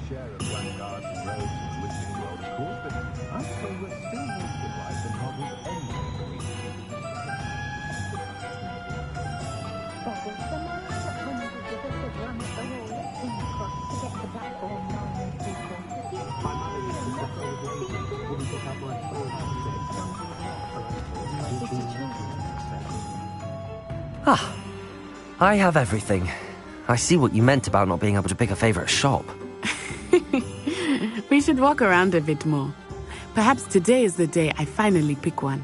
share of Vanguard and roads in the Wizarding World, of course, but I'd say we're still more civilized than Hogwarts anyway. Bubbles, the man that hundreds of us have run up the whole King Cross to get the platform 9 and 3/4. My mother used to say the lady wouldn't pick up my phone. I have everything. I see what you meant about not being able to pick a favorite shop. We should walk around a bit more. Perhaps today is the day I finally pick one.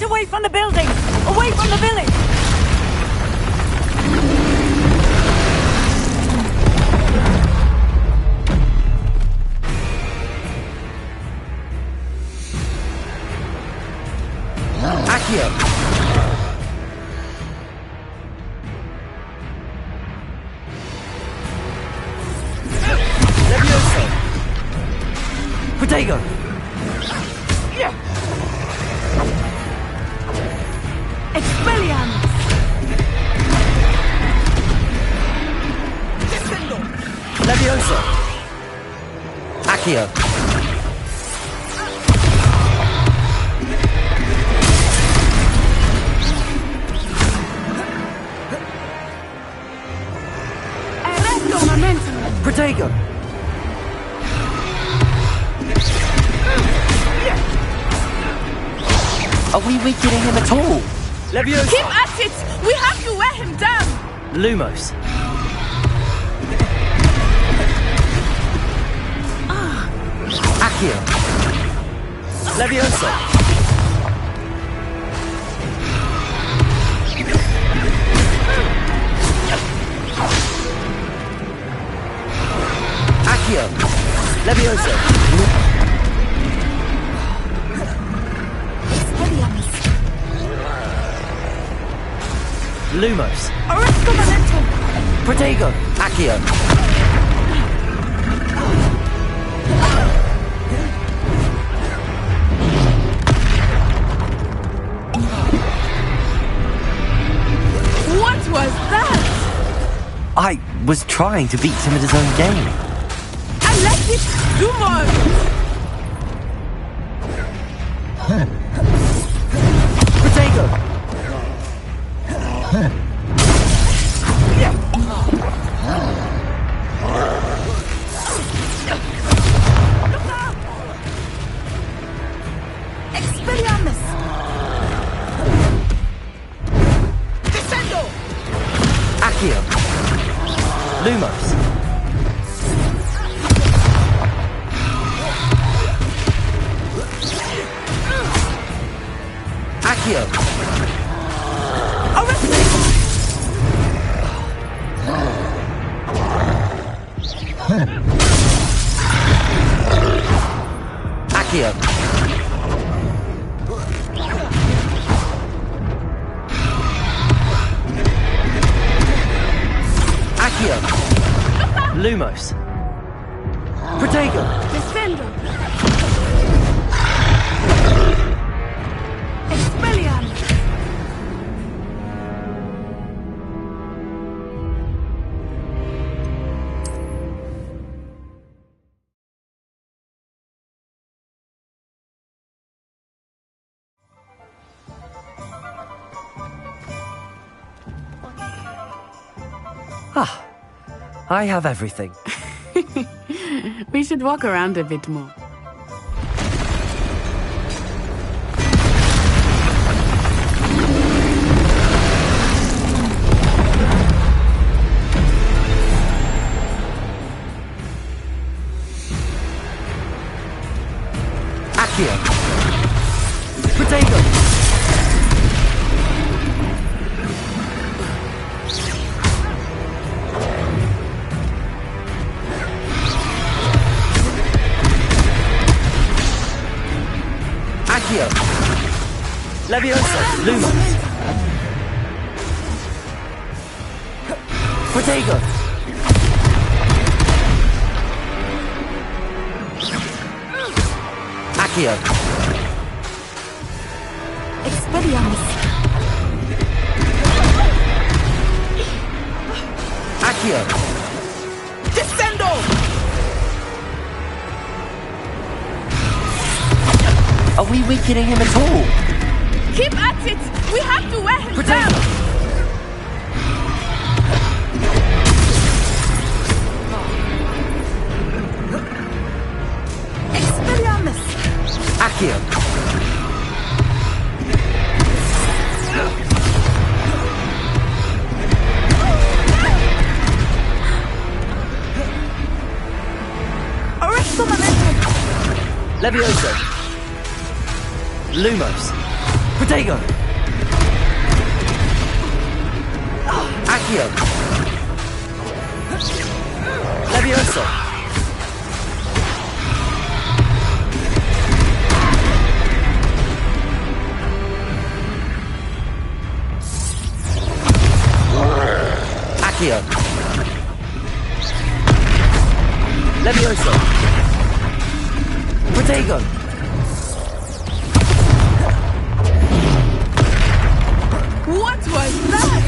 Away from the building! Away from the village! Accio! Levioso! Protego! Expelliarmus! Levioso! Accio! Arresto momentum! Protego! Are we weakening him at all? Levioso! Keep at it! We have to wear him down! Lumos! Accio! Levioso! Accio! Levioso! Lumos! Arresto momentum! Protego! Accio! What was that? I was trying to beat him at his own game. I like it! Do more! Protego! Expelliarmus! Descendo! Accio! Lumos! Accio! Accio! Accio! Lumos! Protego! Descendo! Expelliarmus! I have everything. We should walk around a bit more. Accio! Protego! Protego! Accio! Expelliarmus! Accio! Descendo! Are we weakening him at all? Keep at it! We have to wear him Protego! down! Expelliarmus! Accio! Arresto momentum! Levioso! Lumos! Protego! Accio! Levioso! Accio! Levioso! Protego! What was that?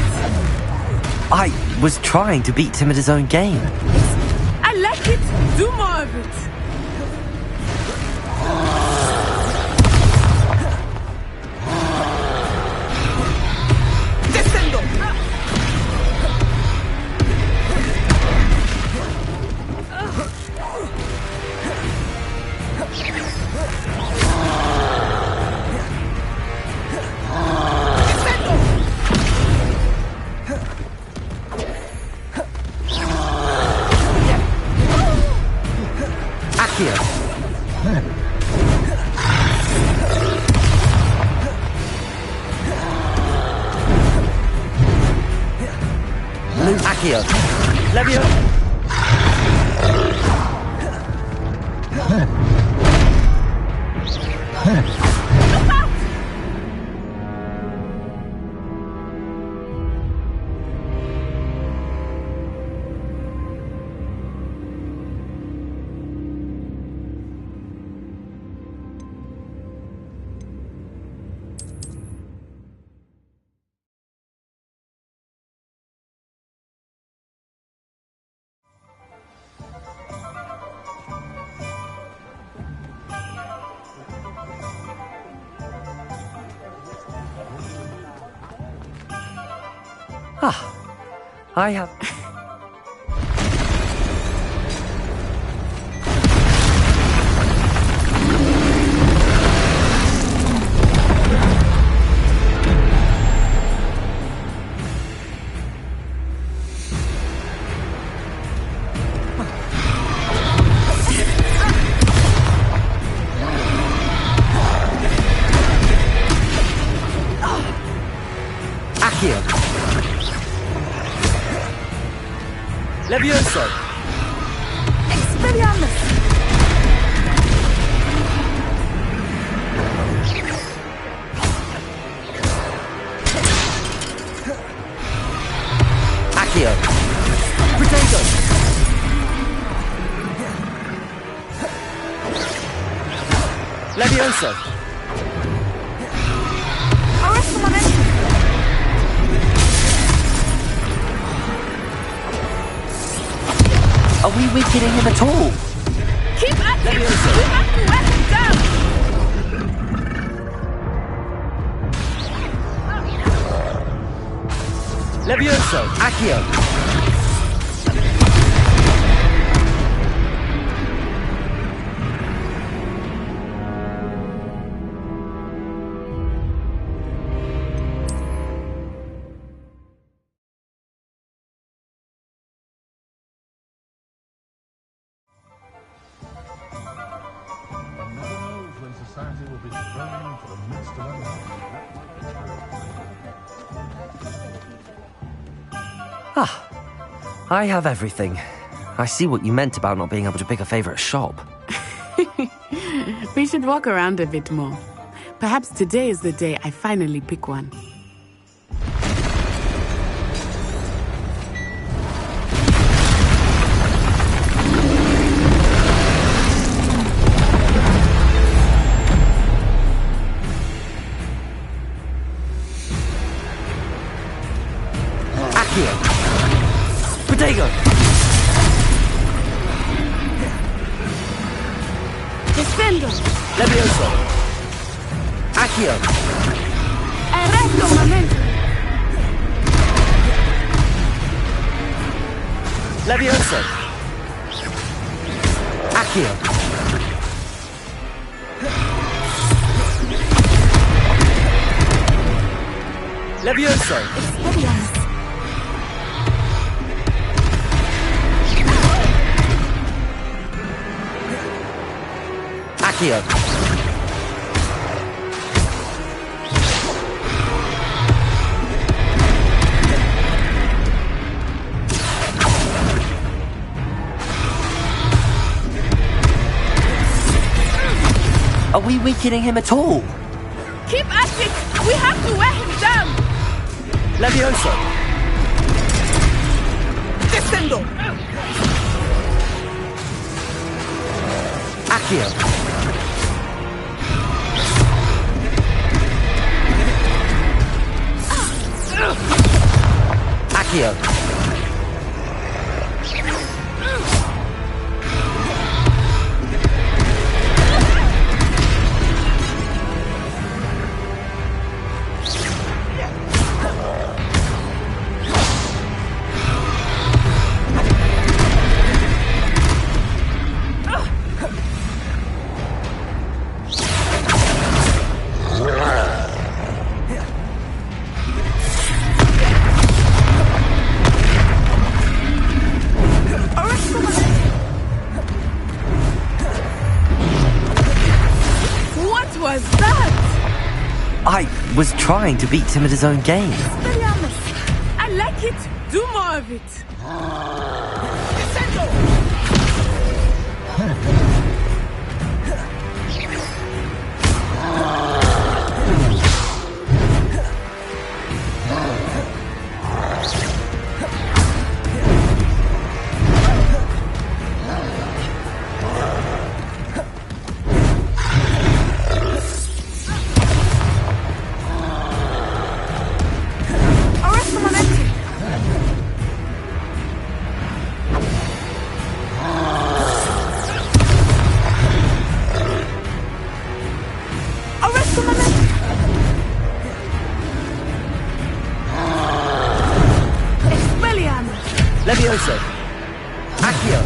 I was trying to beat him at his own game. I like it! Do more of it! Descendo! Accio! Accio! Levio! Ah, I have... Accio! Levioso! Expelliarmus! Accio! Protego! Levioso! Arresto momentum! Are we weakening him at all? Keep at it! Levioso! We have to wear him down! Levioso! Accio! One never knows when society will be thrown for the midst of another. Ah, I have everything. I see what you meant about not being able to pick a favorite shop. We should walk around a bit more. Perhaps today is the day I finally pick one. Accio. Protego. Descendo. Levioso. Accio. Arresto un momento. Levioso. Accio. Levioso. Expelliarmus. Accio. Are we weakening him at all? Keep at it. We have to wear him down. Levioso. Descendo. Accio. Accio. What was that? I was trying to beat him at his own game. Expelliarmus. I like it. Do more of it. Descendo. Arresto momento. Arresto momento. Expelliarmus. Levioso. Accio.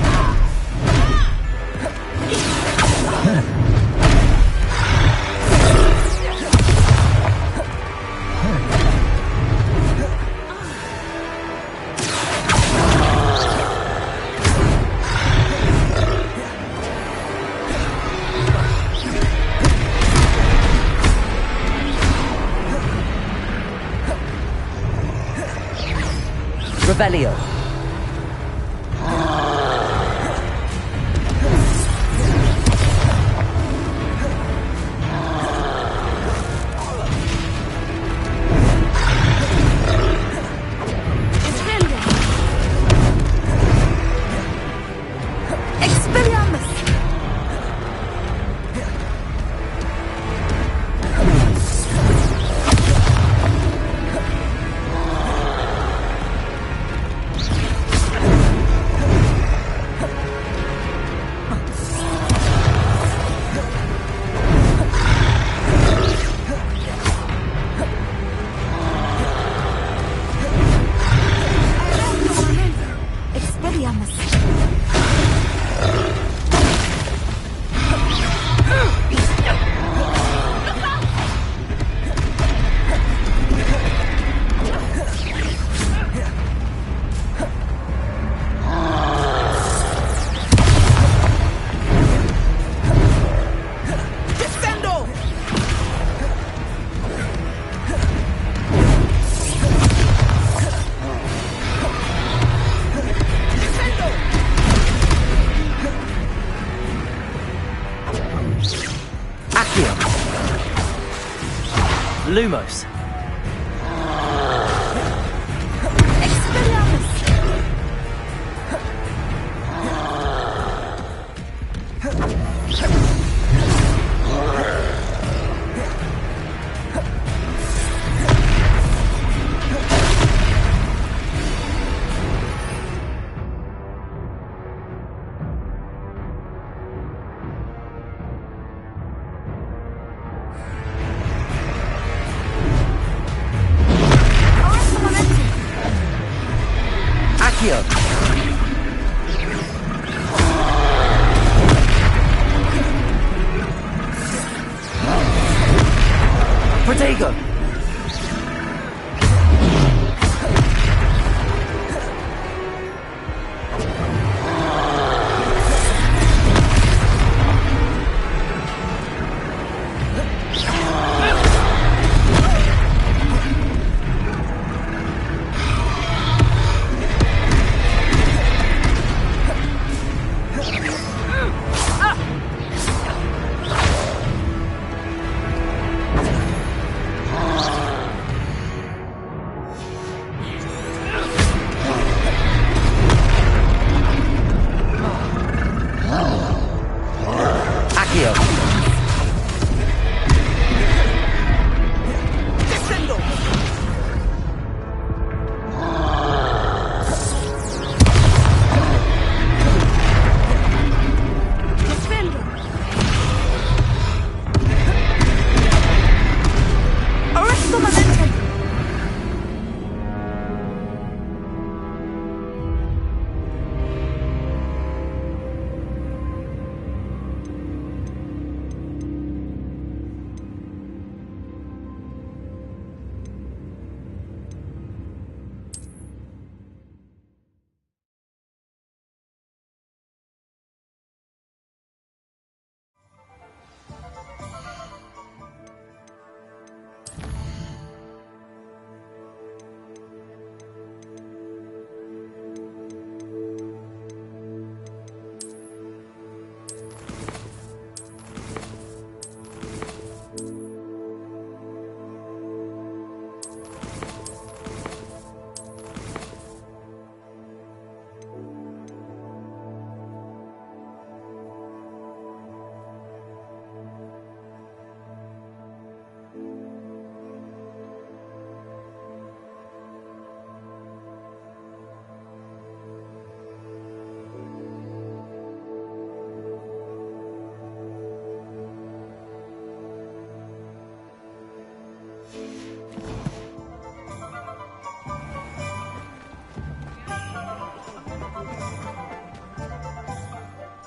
Revelio. Descendo. Expelliarmus. Arresto momento. Expelliarmus. Descendo. Descendo. Accio. Lumos. Expelliarmus. Accio! Protego!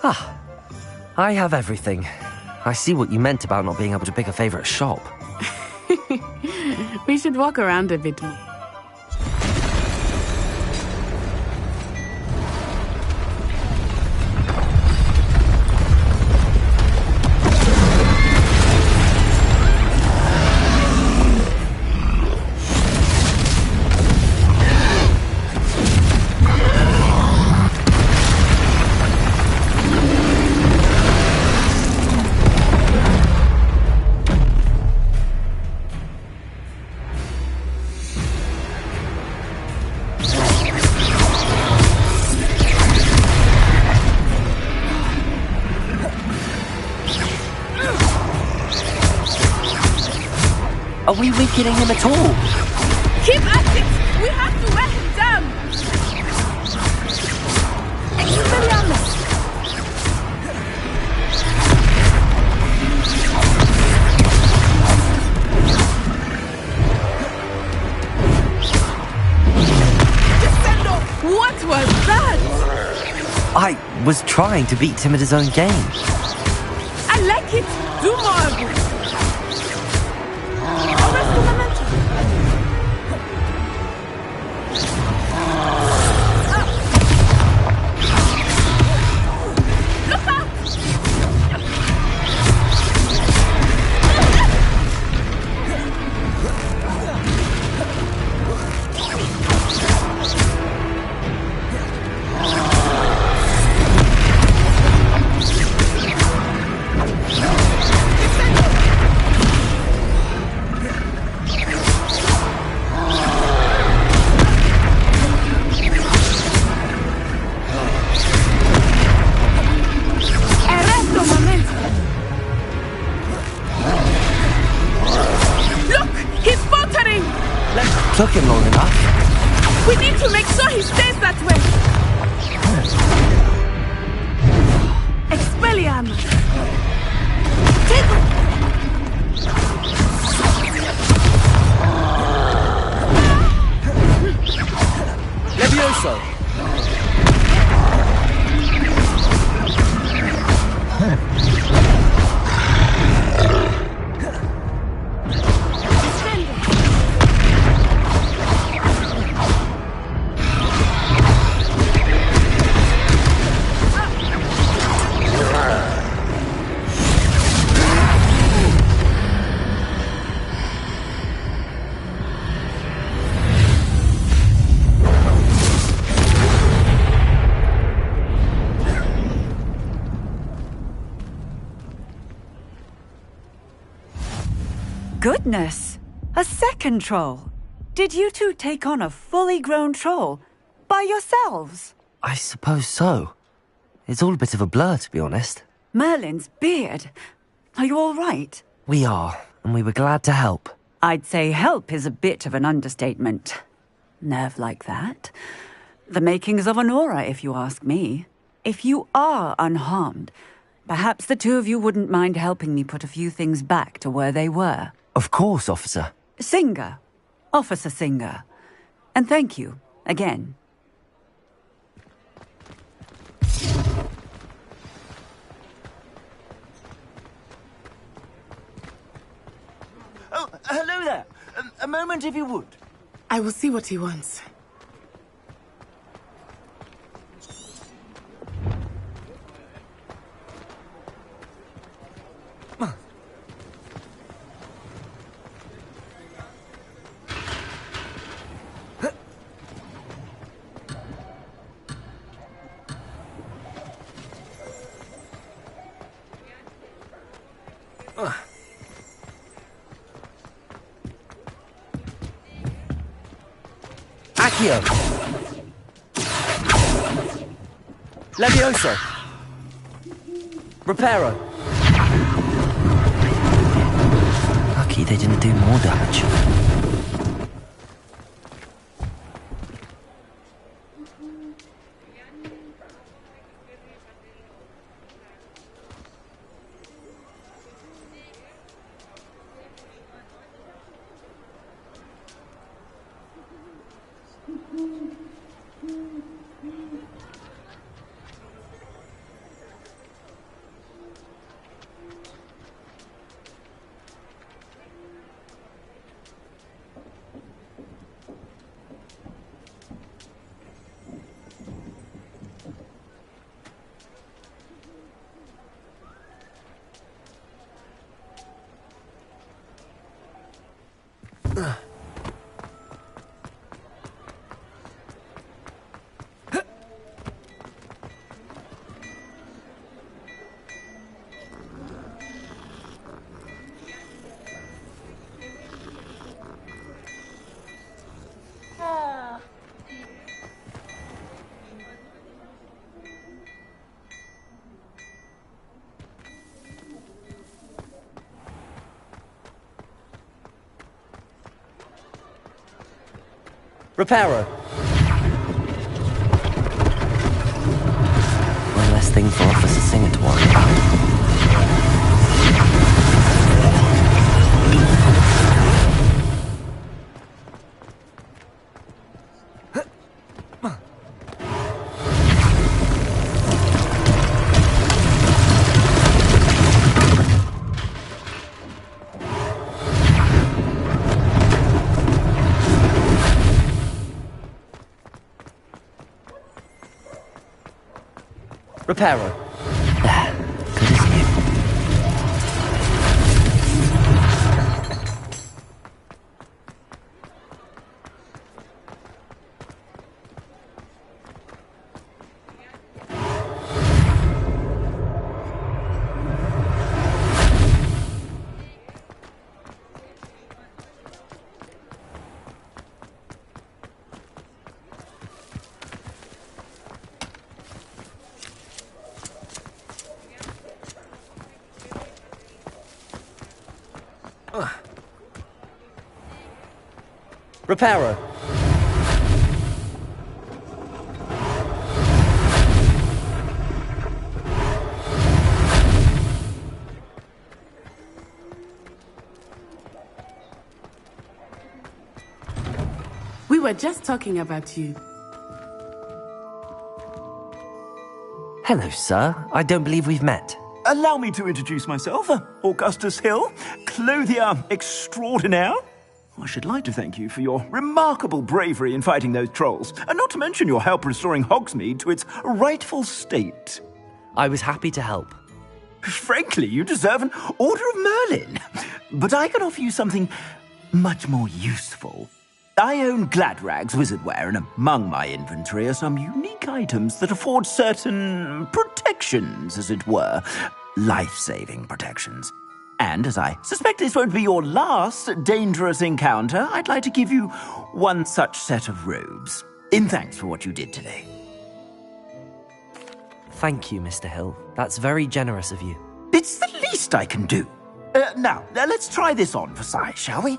Ah, I have everything. I see what you meant about not being able to pick a favorite shop. We should walk around a bit more. Are we weakening him at all? Keep at it! We have to wear him down! Expelliarmus! Descendo! What was that? I was trying to beat him at his own game. I like it! Do more of it! Took him long enough. We need to make sure he stays that way. Expelliarmus. Take Levioso. goodness! A second troll! Did you two take on a fully grown troll? By yourselves? I suppose so. It's all a bit of a blur, to be honest. Merlin's beard. Are you all right? We are, and we were glad to help. I'd say help is a bit of an understatement. Nerve like that. The makings of an aura, if you ask me. If you are unharmed, perhaps the two of you wouldn't mind helping me put a few things back to where they were. Of course, officer. Singer. Officer Singer. And thank you, again. Oh, hello there. A moment if you would. I will see what he wants. Accio! Levioso! Reparo! Lucky they didn't do more damage. Reparo! One less thing for Officer Singer to worry about. Reparo. There. Good as new. Reparo. We were just talking about you. Hello, sir. I don't believe we've met. Allow me to introduce myself, Augustus Hill, clothier extraordinaire. I should like to thank you for your remarkable bravery in fighting those trolls, and not to mention your help restoring Hogsmeade to its rightful state. I was happy to help. Frankly, you deserve an Order of Merlin. But I can offer you something much more useful. I own Gladrag's wizardware, and among my inventory are some unique items that afford certain protections, as it were. Life-saving protections. And as I suspect this won't be your last dangerous encounter, I'd like to give you one such set of robes, in thanks for what you did today. Thank you, Mr. Hill. That's very generous of you. It's the least I can do. Now, let's try this on for size, shall we?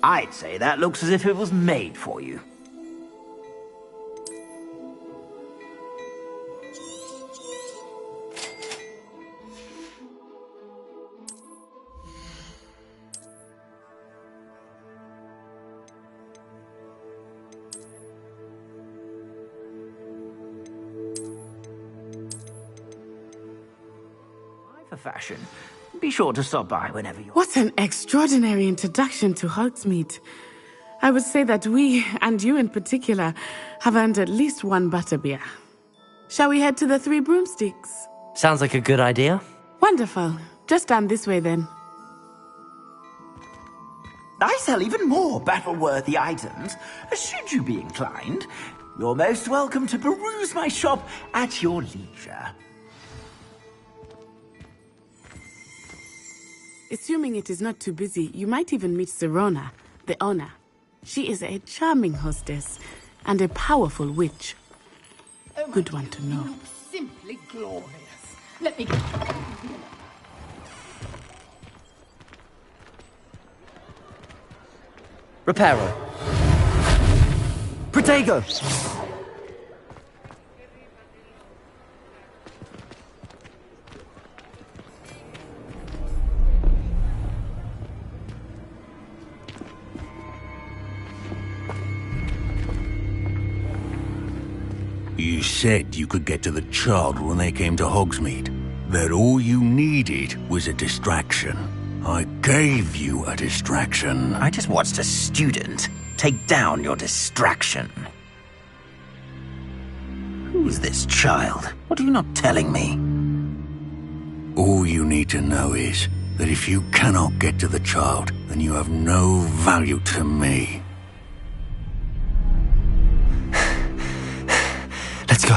I'd say that looks as if it was made for you. For fashion. Be sure to stop by whenever you... What an extraordinary introduction to Hogsmeade. I would say that we, and you in particular, have earned at least one butterbeer. Shall we head to the Three Broomsticks? Sounds like a good idea. Wonderful. Just down this way then. I sell even more battle-worthy items. Should you be inclined, you're most welcome to peruse my shop at your leisure. Assuming it is not too busy, you might even meet Sirona, the owner. She is a charming hostess and a powerful witch. Good one to know. You look simply glorious. Let me get... Reparo. Protego! You said you could get to the child when they came to Hogsmeade. That all you needed was a distraction. I gave you a distraction. I just watched a student take down your distraction. Who's this child? What are you not telling me? All you need to know is that if you cannot get to the child, then you have no value to me. Let's go.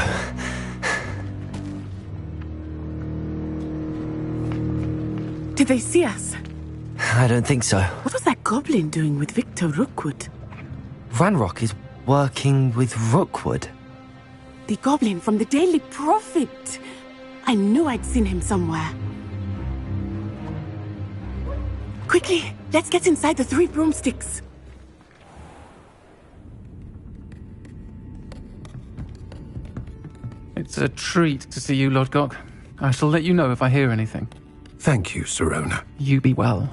Did they see us? I don't think so. What was that goblin doing with Victor Rookwood? Ranrock is working with Rookwood. The goblin from the Daily Prophet. I knew I'd seen him somewhere. Quickly, let's get inside the Three Broomsticks. It's a treat to see you, Lodgok. I shall let you know if I hear anything. Thank you, Sirona. You be well.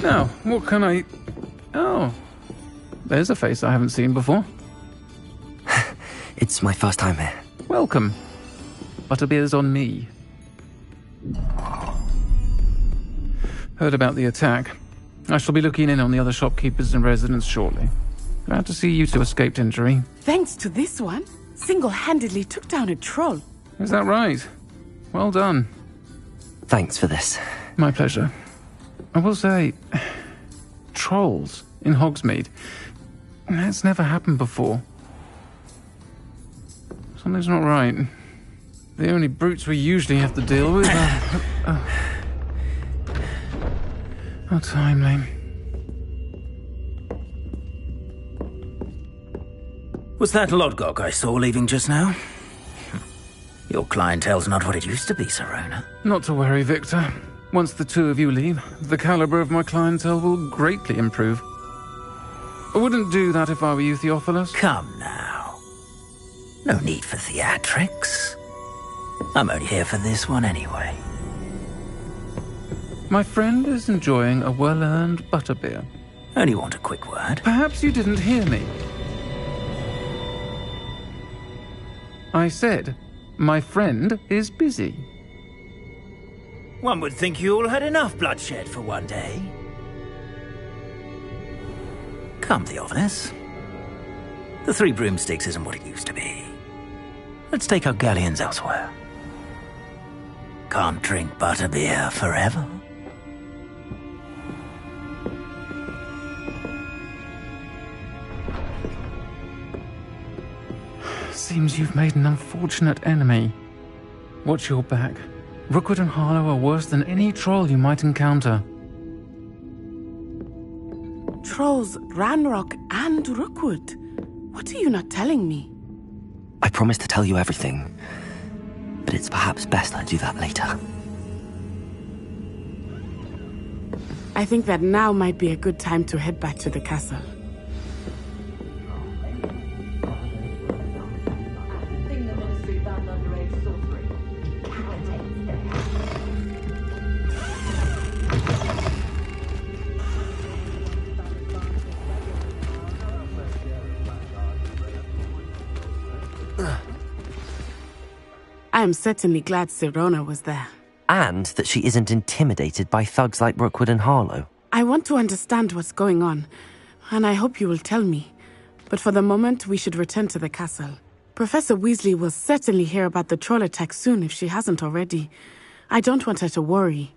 Now, what can I... Oh, there's a face I haven't seen before. It's my first time here. Welcome. Butterbeer's on me. Heard about the attack. I shall be looking in on the other shopkeepers and residents shortly. Glad to see you two escaped injury. Thanks to this one, single-handedly took down a troll. Is that right? Well done. Thanks for this. My pleasure. I will say, trolls in Hogsmeade. That's never happened before. Something's not right. The only brutes we usually have to deal with are... How timely. Was that Lodgok I saw leaving just now? Your clientele's not what it used to be, Serona. Not to worry, Victor. Once the two of you leave, the caliber of my clientele will greatly improve. I wouldn't do that if I were you, Theophilus. Come now. No need for theatrics. I'm only here for this one anyway. My friend is enjoying a well-earned butterbeer. Only want a quick word. Perhaps you didn't hear me. I said, my friend is busy. One would think you all had enough bloodshed for one day. Come, Theophilus. The Three Broomsticks isn't what it used to be. Let's take our galleons elsewhere. Can't drink butterbeer forever. Seems you've made an unfortunate enemy. Watch your back. Rookwood and Harlow are worse than any troll you might encounter. Trolls, Ranrock, and Rookwood. What are you not telling me? I promised to tell you everything, but it's perhaps best I do that later. I think that now might be a good time to head back to the castle. I am certainly glad Serona was there. And that she isn't intimidated by thugs like Rookwood and Harlow. I want to understand what's going on, and I hope you will tell me. But for the moment, we should return to the castle. Professor Weasley will certainly hear about the troll attack soon if she hasn't already. I don't want her to worry.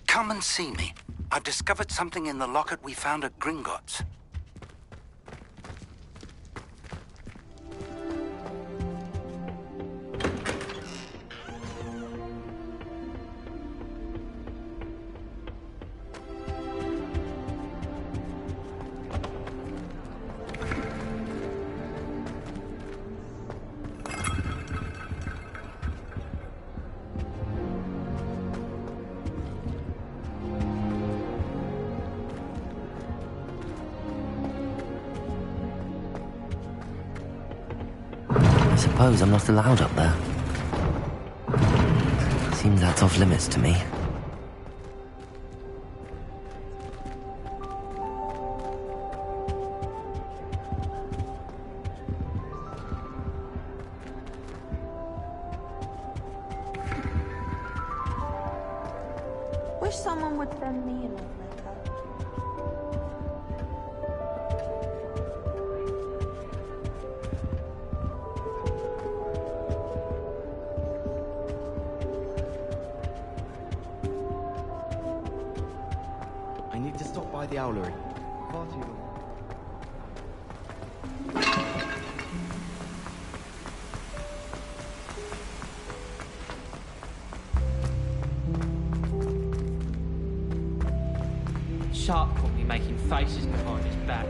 Come and see me. I've discovered something in the locket we found at Gringotts. suppose I'm not allowed up there. Seems that's off limits to me. Wish someone would send me a love letter. I need to stop by the owlery. Far too long. Shark caught me making faces behind his back.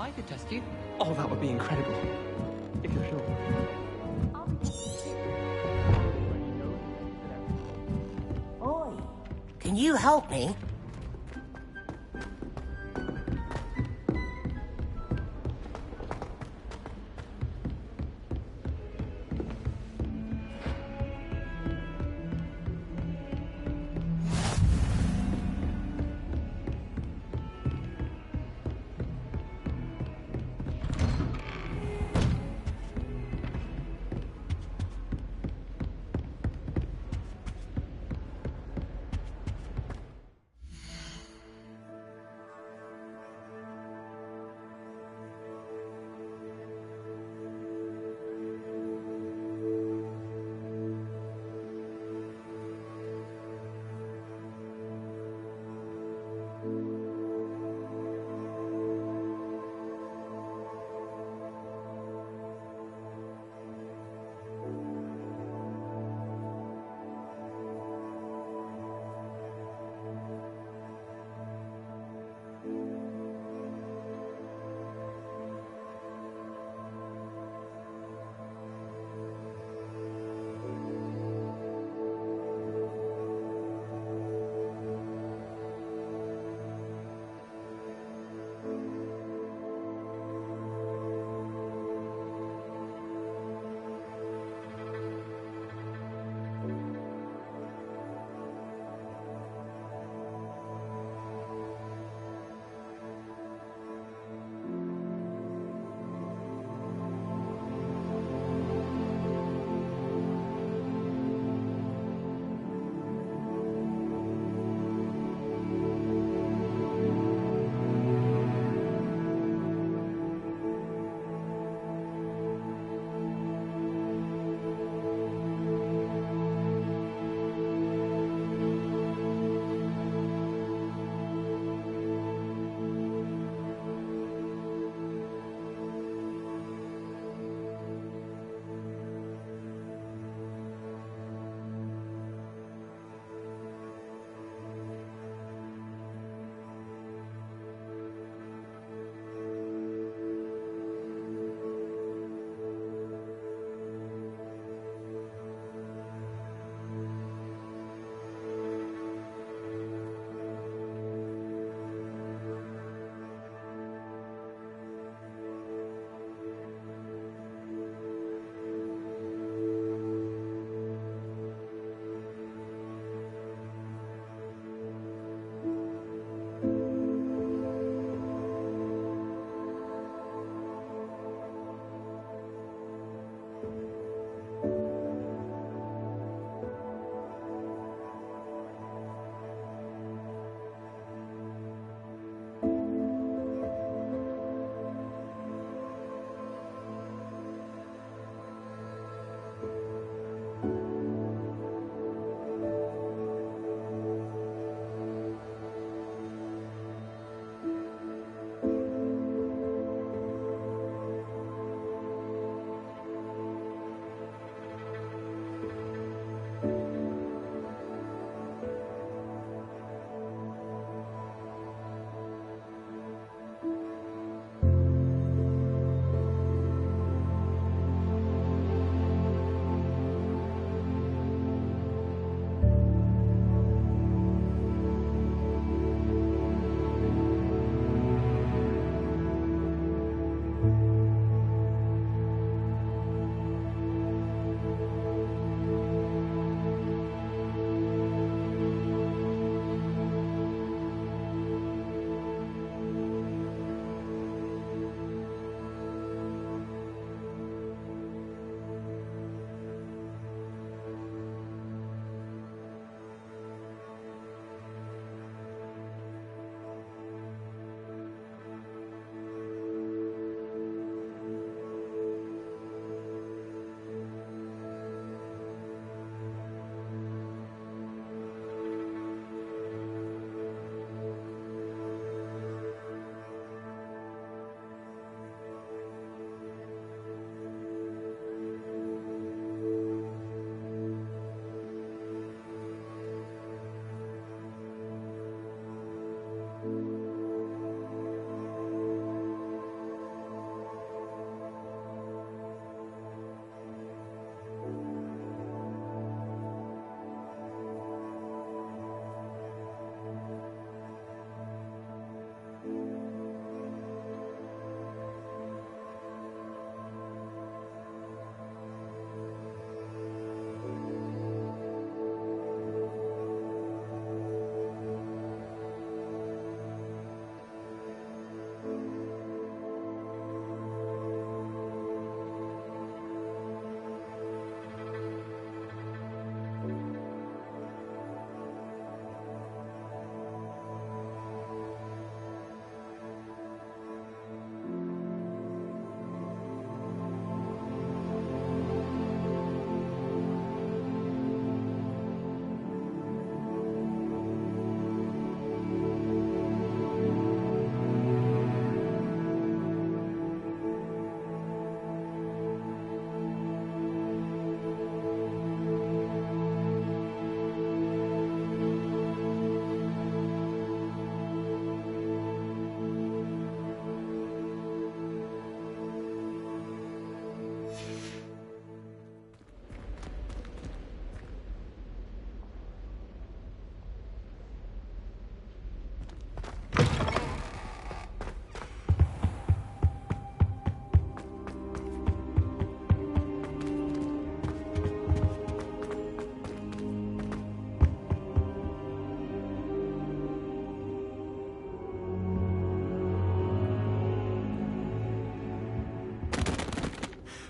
I could test you. Oh, that would be incredible. If you're sure. Oi, can you help me?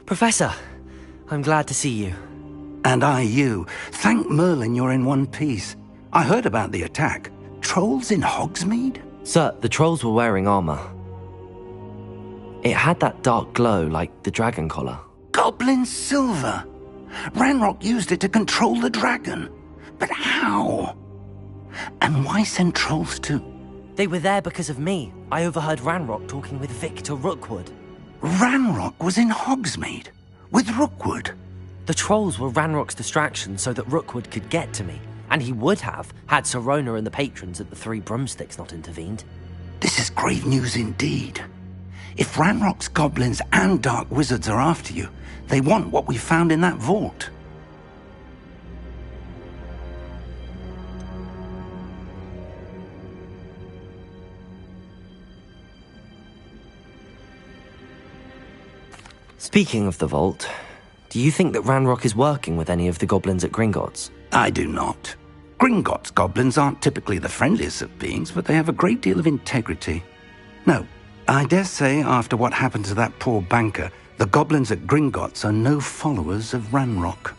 Professor, I'm glad to see you. And I you. Thank Merlin you're in one piece. I heard about the attack. Trolls in Hogsmeade? Sir, the trolls were wearing armor. It had that dark glow like the dragon collar. Goblin silver! Ranrock used it to control the dragon. But how? And why send trolls to... They were there because of me. I overheard Ranrock talking with Victor Rookwood. Ranrock was in Hogsmeade? With Rookwood? The trolls were Ranrock's distraction so that Rookwood could get to me. And he would have, had Sirona and the patrons at the Three Broomsticks not intervened. This is grave news indeed. If Ranrock's goblins and dark wizards are after you, they want what we found in that vault. Speaking of the vault, do you think that Ranrock is working with any of the goblins at Gringotts? I do not. Gringotts goblins aren't typically the friendliest of beings, but they have a great deal of integrity. No, I dare say after what happened to that poor banker, the goblins at Gringotts are no followers of Ranrock.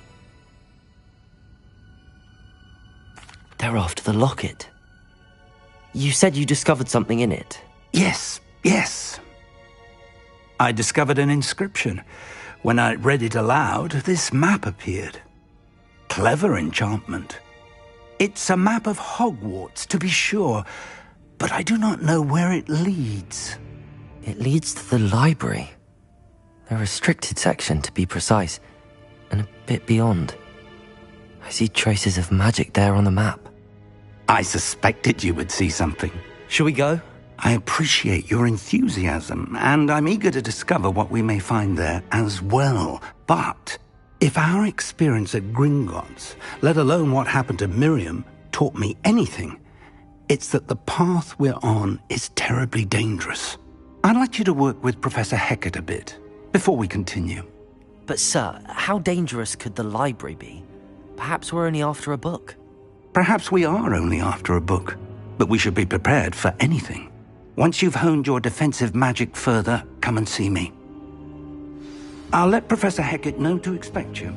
They're after the locket. You said you discovered something in it. Yes. I discovered an inscription. When I read it aloud, this map appeared. Clever enchantment. It's a map of Hogwarts, to be sure, but I do not know where it leads. It leads to the library. A restricted section, to be precise, and a bit beyond. I see traces of magic there on the map. I suspected you would see something. Shall we go? I appreciate your enthusiasm, and I'm eager to discover what we may find there as well. But if our experience at Gringotts, let alone what happened to Miriam, taught me anything, it's that the path we're on is terribly dangerous. I'd like you to work with Professor Hecat a bit, before we continue. But sir, how dangerous could the library be? Perhaps we're only after a book. Perhaps we are only after a book, but we should be prepared for anything. Once you've honed your defensive magic further, come and see me. I'll let Professor Hecat know to expect you.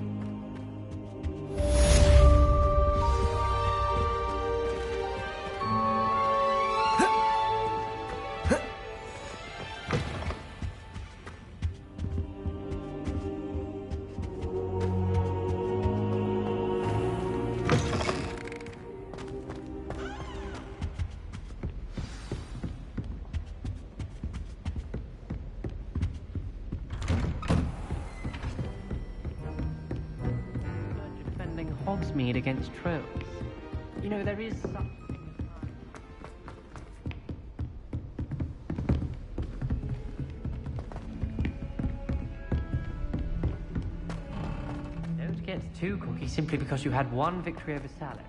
Hogsmeade against trolls. You know, there is something... Don't get too cocky simply because you had one victory over Salad.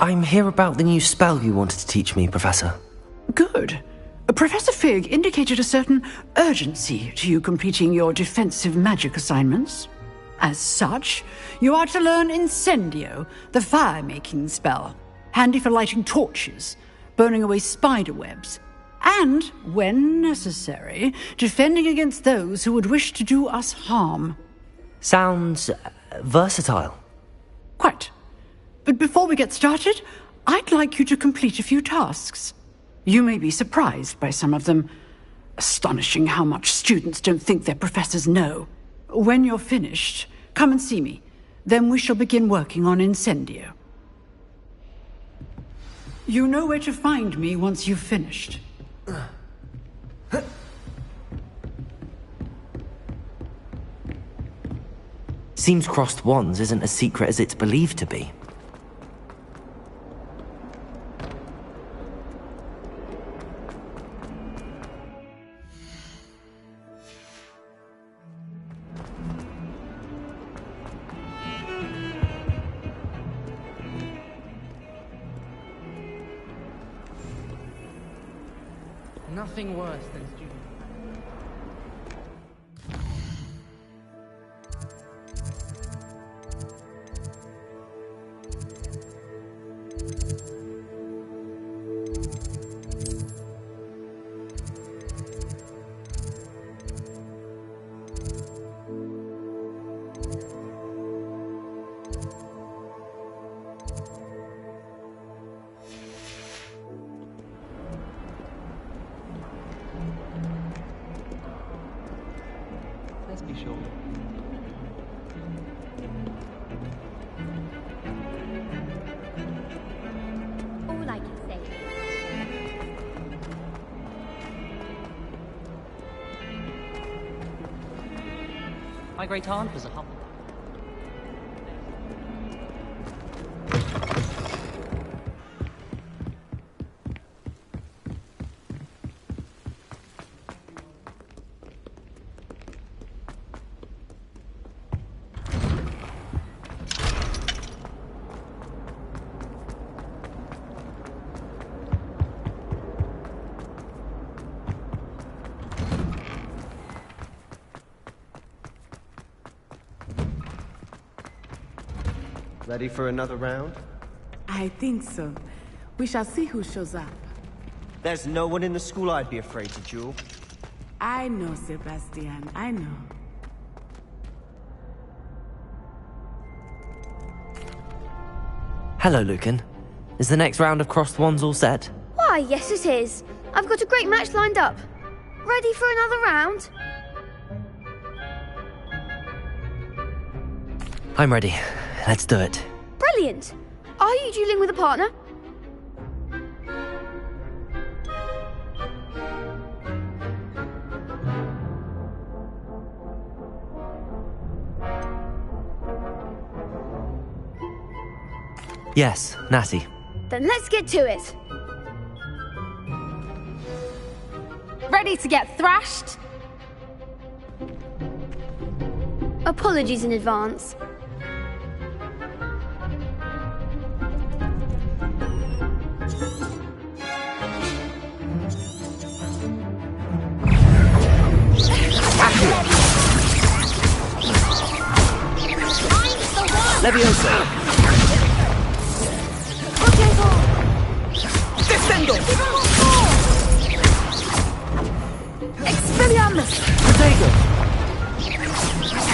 I'm here about the new spell you wanted to teach me, Professor. Good. Professor Fig indicated a certain urgency to you completing your defensive magic assignments. As such, you are to learn Incendio, the fire-making spell, handy for lighting torches, burning away spider webs, and, when necessary, defending against those who would wish to do us harm. Sounds versatile. Quite. But before we get started, I'd like you to complete a few tasks. You may be surprised by some of them. Astonishing how much students don't think their professors know. When you're finished, come and see me. Then we shall begin working on Incendio. You know where to find me once you've finished. seems crossed wands isn't as secret as it's believed to be. Nothing worse than student. Let's be sure. All I can say. My great aunt was a Hufflepuff. Ready for another round? I think so. We shall see who shows up. There's no one in the school I'd be afraid to duel. I know, Sebastian, I know. Hello, Lucan. Is the next round of crossed wands all set? Why, yes it is. I've got a great match lined up. Ready for another round? I'm ready. Let's do it. Brilliant. Are you dueling with a partner? Yes, Natty. Then let's get to it. Ready to get thrashed? Apologies in advance. Levioso! Descendo! Expelliarmus! Protego!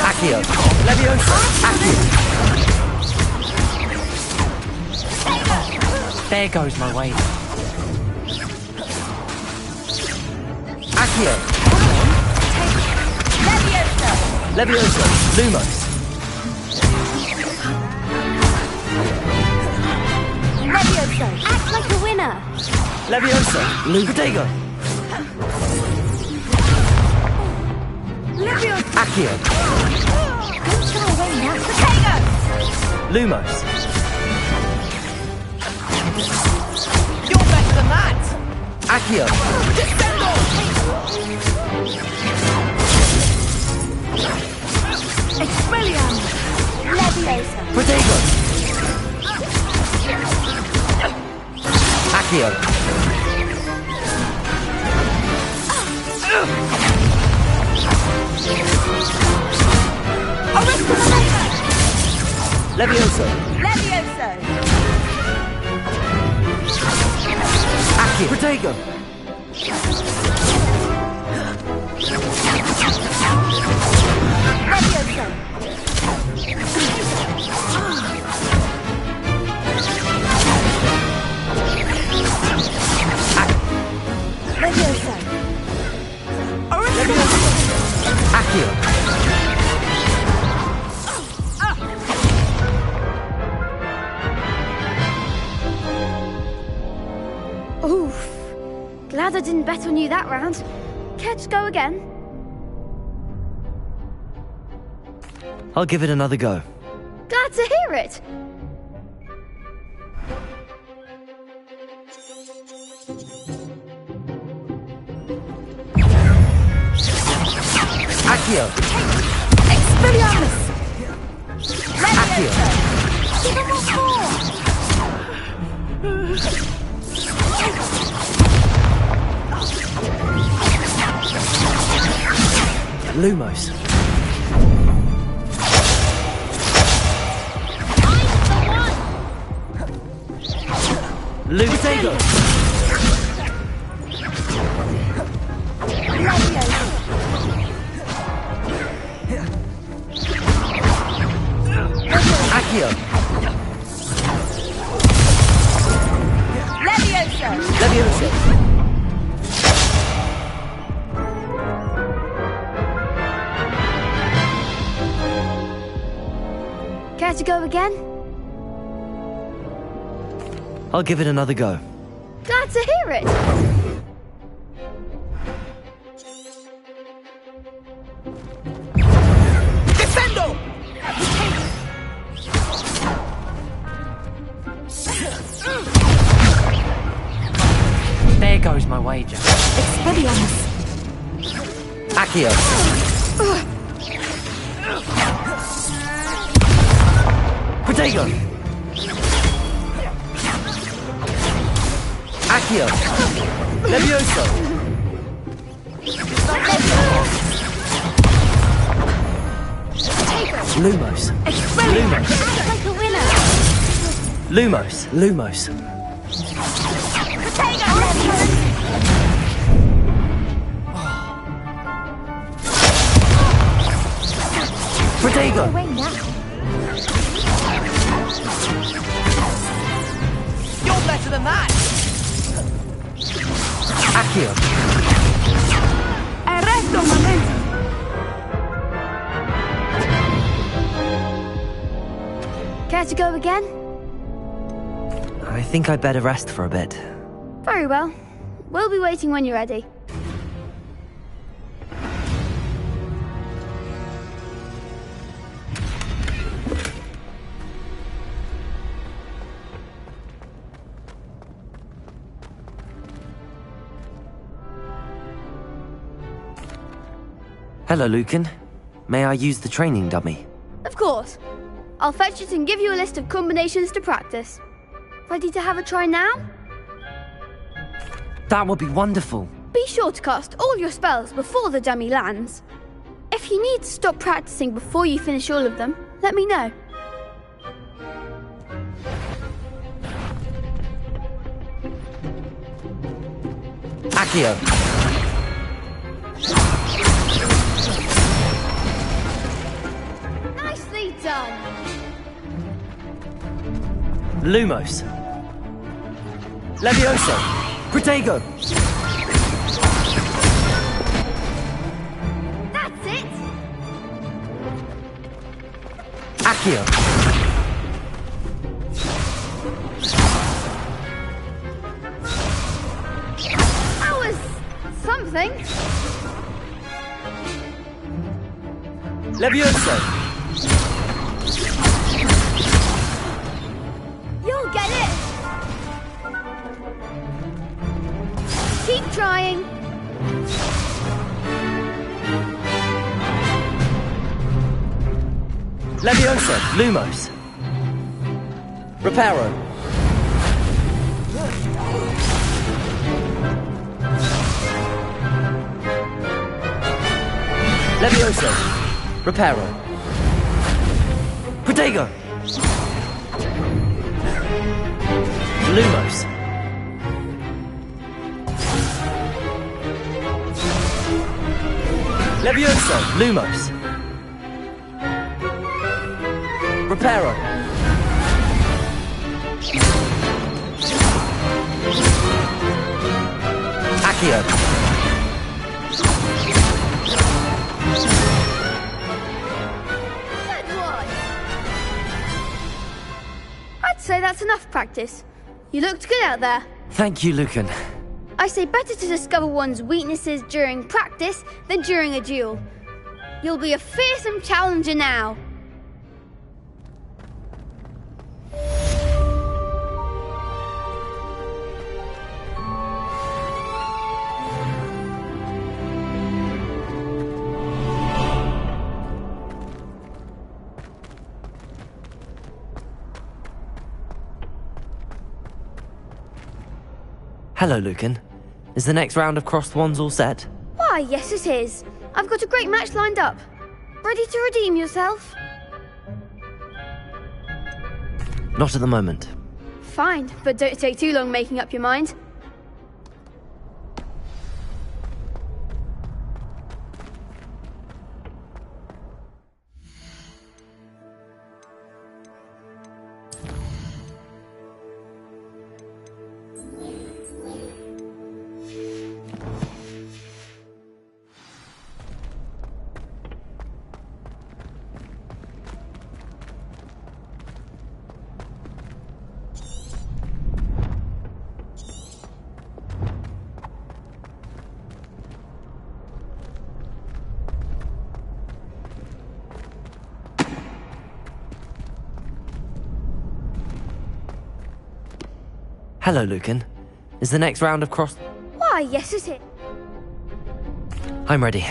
Accio! Levioso! Accio! There goes my wave. Accio! Levioso! Levioso! Lumos! Levioso! Act like a winner. Levioso! Protego! Levioso! Accio! Don't shy away now. Protego! Lumos! You're better than that! Accio! Descendo! Expelliarmus! Levioso. Protego! Accio! Levioso! Levioso! Accio! Protego! Levioso! Levioso! Accio! Oof. Glad I didn't bet on you that round. Care to go again? I'll give it another go. Glad to hear it. Accio! Expelliarmus! Accio! Give him what more! Lumos. Lutego! Accio! Levioso! Levioso! Care to go again? I'll give it another go. Glad to hear it. Defendo! There goes my wager. Expelliarmus! Accio! Protego! Accio! Levioso! Lumos! Expelliarmus! Lumos! Act like a winner! Lumos! Lumos! Protego! Away now. You're better than that! Accio! Arresto momento! Care to go again? I think I'd better rest for a bit. Very well. We'll be waiting when you're ready. Hello, Lucan. May I use the training dummy? Of course. I'll fetch it and give you a list of combinations to practice. Ready to have a try now? That would be wonderful. Be sure to cast all your spells before the dummy lands. If you need to stop practicing before you finish all of them, let me know. Accio! Nicely done. Lumos! Levioso! Protego! That's it. Accio! That was something. Levioso! You'll get it. Keep trying. Levioso! Lumos! Reparo! Levioso! Reparo! Protego! Lumos! Levioso! Lumos! Reparo! Accio! Good one. I'd say that's enough practice. You looked good out there. Thank you, Lucan. I say better to discover one's weaknesses during practice than during a duel. You'll be a fearsome challenger now. Hello, Lucan. Is the next round of crossed wands all set? Why, yes it is. I've got a great match lined up. Ready to redeem yourself? Not at the moment. Fine, but don't take too long making up your mind. Hello, Lucan. Is the next round of crossed... Why, yes it is. I'm ready.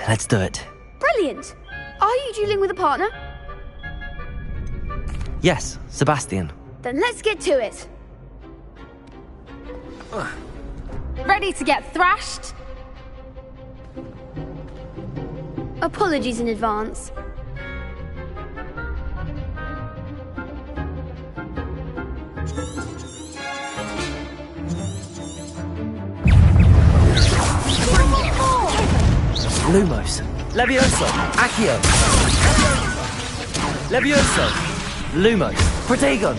Let's do it. Brilliant. Are you dueling with a partner? Yes, Sebastian. Then let's get to it. Ready to get thrashed? Apologies in advance. Lumos. Levioso. Accio. Levioso. Lumos. Protegon.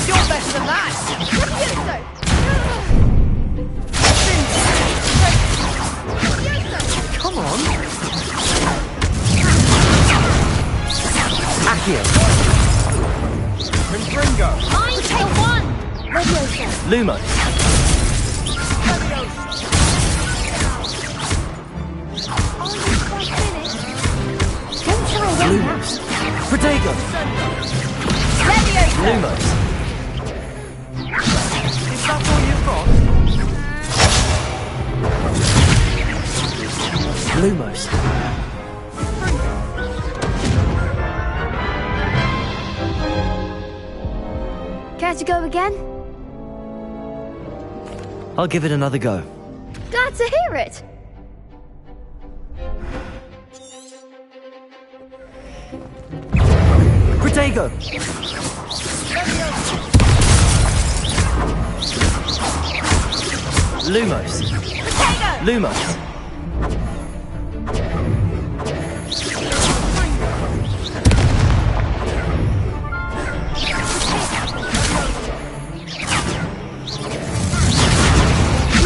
You're better than that! Come on. Accio. Confringo. Mine take one! Leviosa. Lumos. Lumos. Protegon. Lumos. Is that all you've got? Lumos. Care to go again? I'll give it another go. Glad to hear it. Protego! Lumos. Lumos.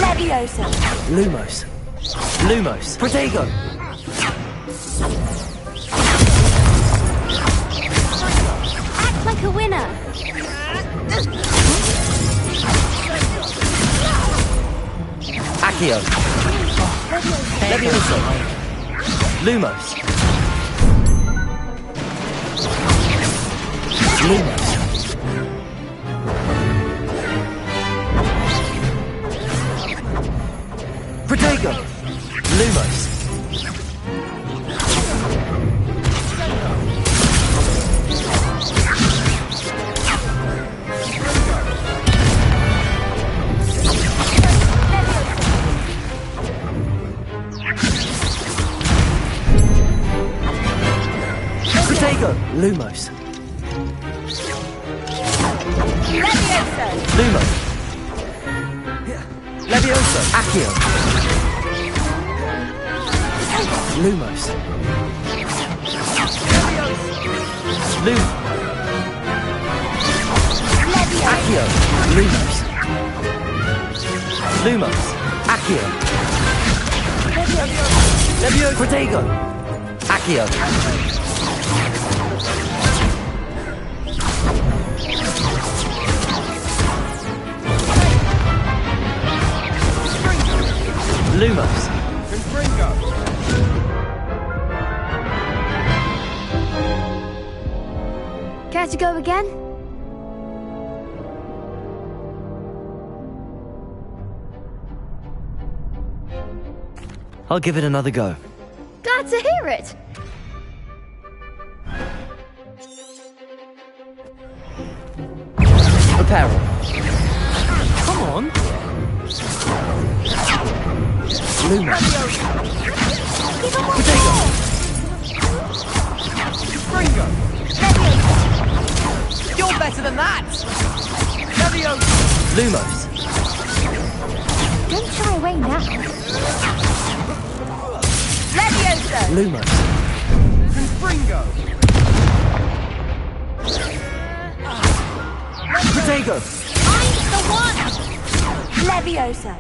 Leviosa. Lumos. Lumos. Protego! Act like a winner. Accio. Levioso. Lumos. Lumos. Protego! Lumos. Protego! Lumos. Leviosa. Lumos. Levioso. Accio. Lumos. Lum. Accio. Lumos. Lumos. Accio. Levioso. Protego. Accio. Lumos. Confringo. Care to go again? I'll give it another go. Glad to hear it. Apparel. Come on. Lumos. Potato. Ringo. You're better than that. Leviosa. Lumos. Don't shy away now. Leviosa. Lumos. Ringo. Protego. I'm the one. Leviosa.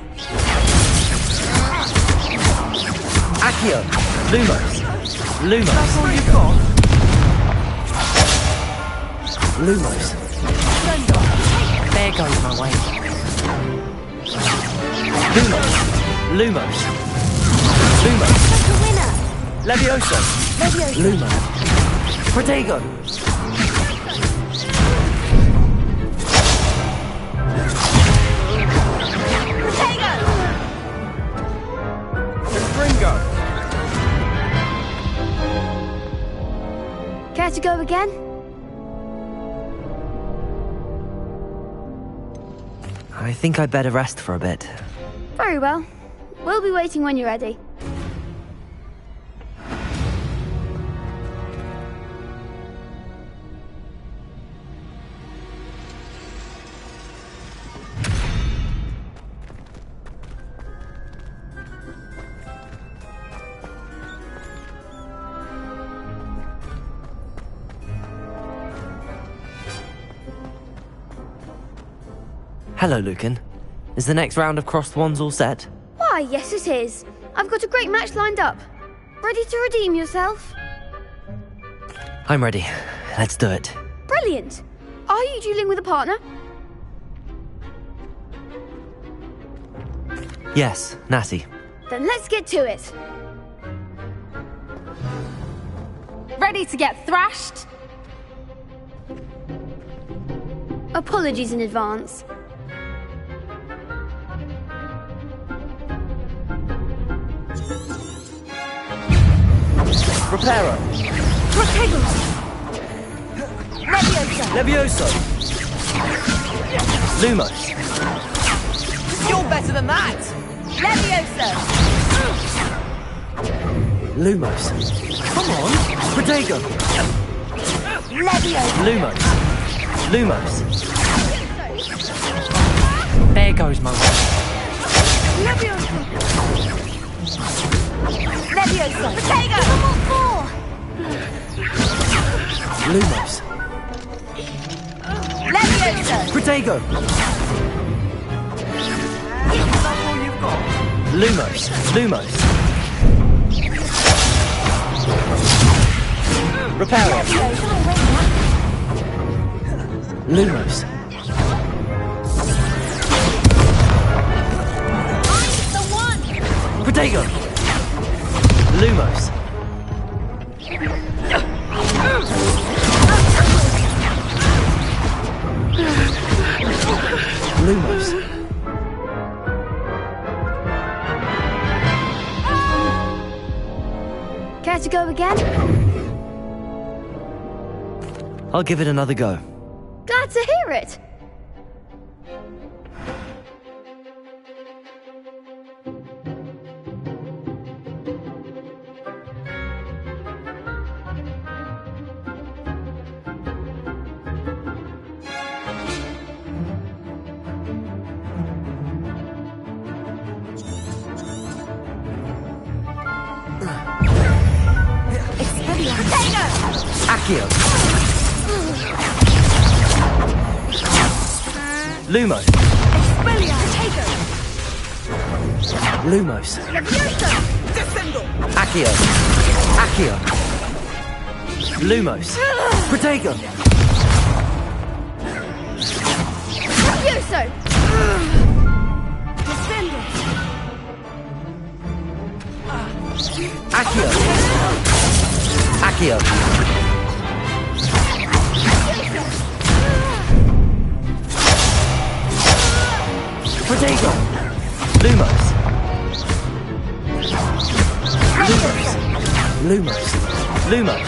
Accio. Lumos. Lumos. That's all you've got? Lumos. There goes my way. Lumos. Lumos. Lumos. Like a winner. Leviosa. Leviosa. Lumo. Protego. Ringo. Care to go again? I think I'd better rest for a bit. Very well. We'll be waiting when you're ready. Hello, Lucan. Is the next round of crossed wands all set? Why, yes it is. I've got a great match lined up. Ready to redeem yourself? I'm ready. Let's do it. Brilliant. Are you dueling with a partner? Yes, Natty. Then let's get to it. Ready to get thrashed? Apologies in advance. Reparo. Protego. Leviosa. Levioso. Lumos. You're better than that. Leviosa. Lumos. Come on. Protego. Leviosa. Lumos. Lumos. There goes my way. Leviosa. Leviosa. Potato. Give them all four. Lumos. Leviosa. Protego. That's all you've got? Lumos. Lumos. Reparo. Lumos. The one. Protego. Lumos. Lumos. Care to go again? I'll give it another go. Glad to hear it. Accio. Lumos. Lumos. Accio. Accio. Lumos. Protego. Levioso. Accio. Accio. Protego. Lumos. Lumos. Lumos.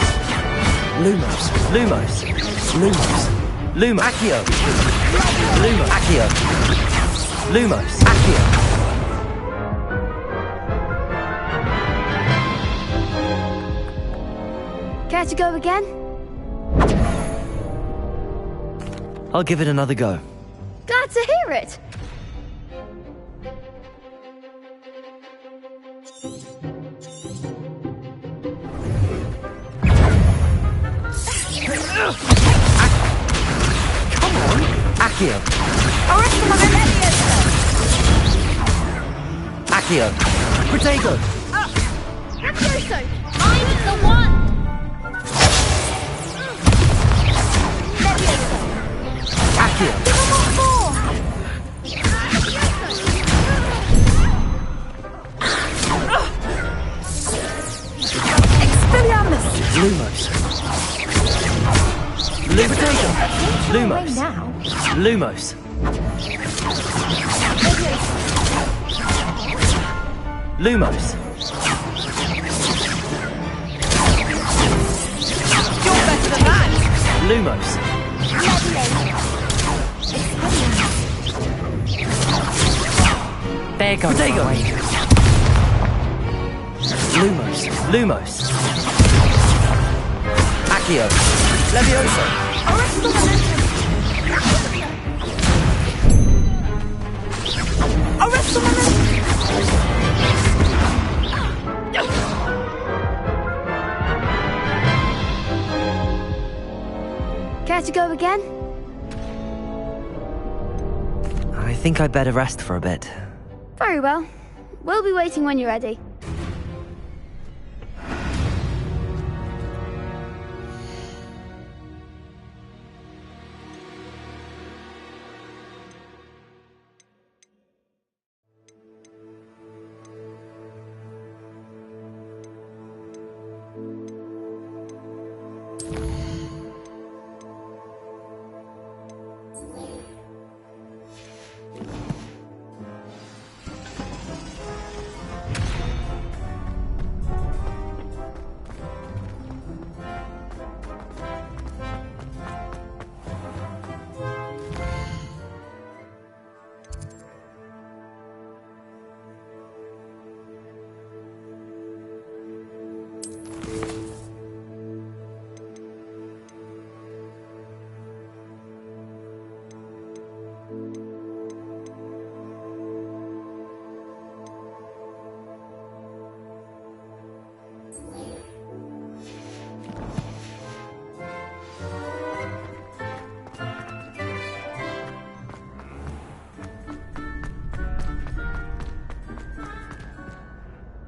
Lumos. Lumos. Lumos. Lumos. Accio. Lumos. Accio. Lumos. Accio. Care to go again? I'll give it another go. Glad to hear it. Come on! Accio! Accio! Protego! Levioso! I'm the one! Levioso! Accio! Give him what for! Expelliarmus! Lumos! Protego! Lumos! Lumos! Lumos! You're better than that! Lumos! There goes Protego. my way. Lumos! Lumos! Accio! Levioso! Care to go again? I think I'd better rest for a bit. Very well. We'll be waiting when you're ready.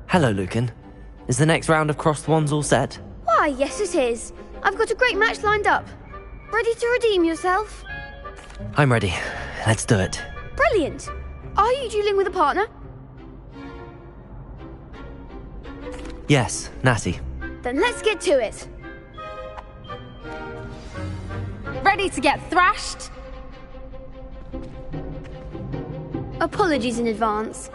Hello, Lucan. Is the next round of Crossed Wands all set? Why, yes it is. I've got a great match lined up. Ready to redeem yourself? I'm ready. Let's do it. Brilliant. Are you dueling with a partner? Yes, Natty. Then let's get to it. Ready to get thrashed? Apologies in advance.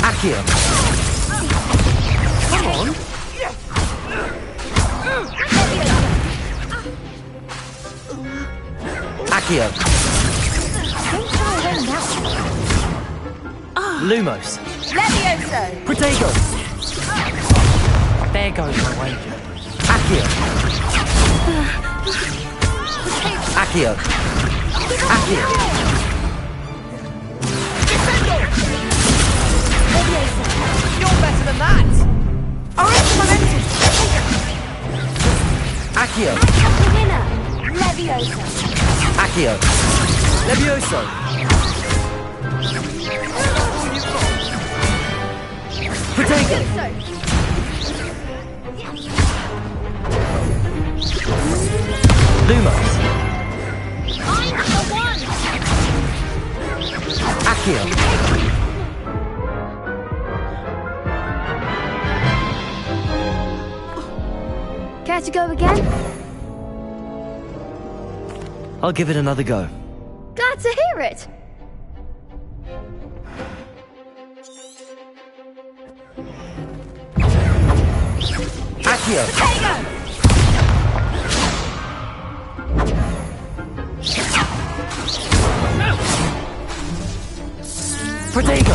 Accio! Come on! Accio! Lumos! Levioso! Protego! There goes my wager. Accio! Accio! Accio! You're better than that! Accio! The winner! Levioso! Accio! Levioso! Protego! Lumos! I'm the one! Accio! Care to go again? I'll give it another go. Glad to hear it. Accio! Protego!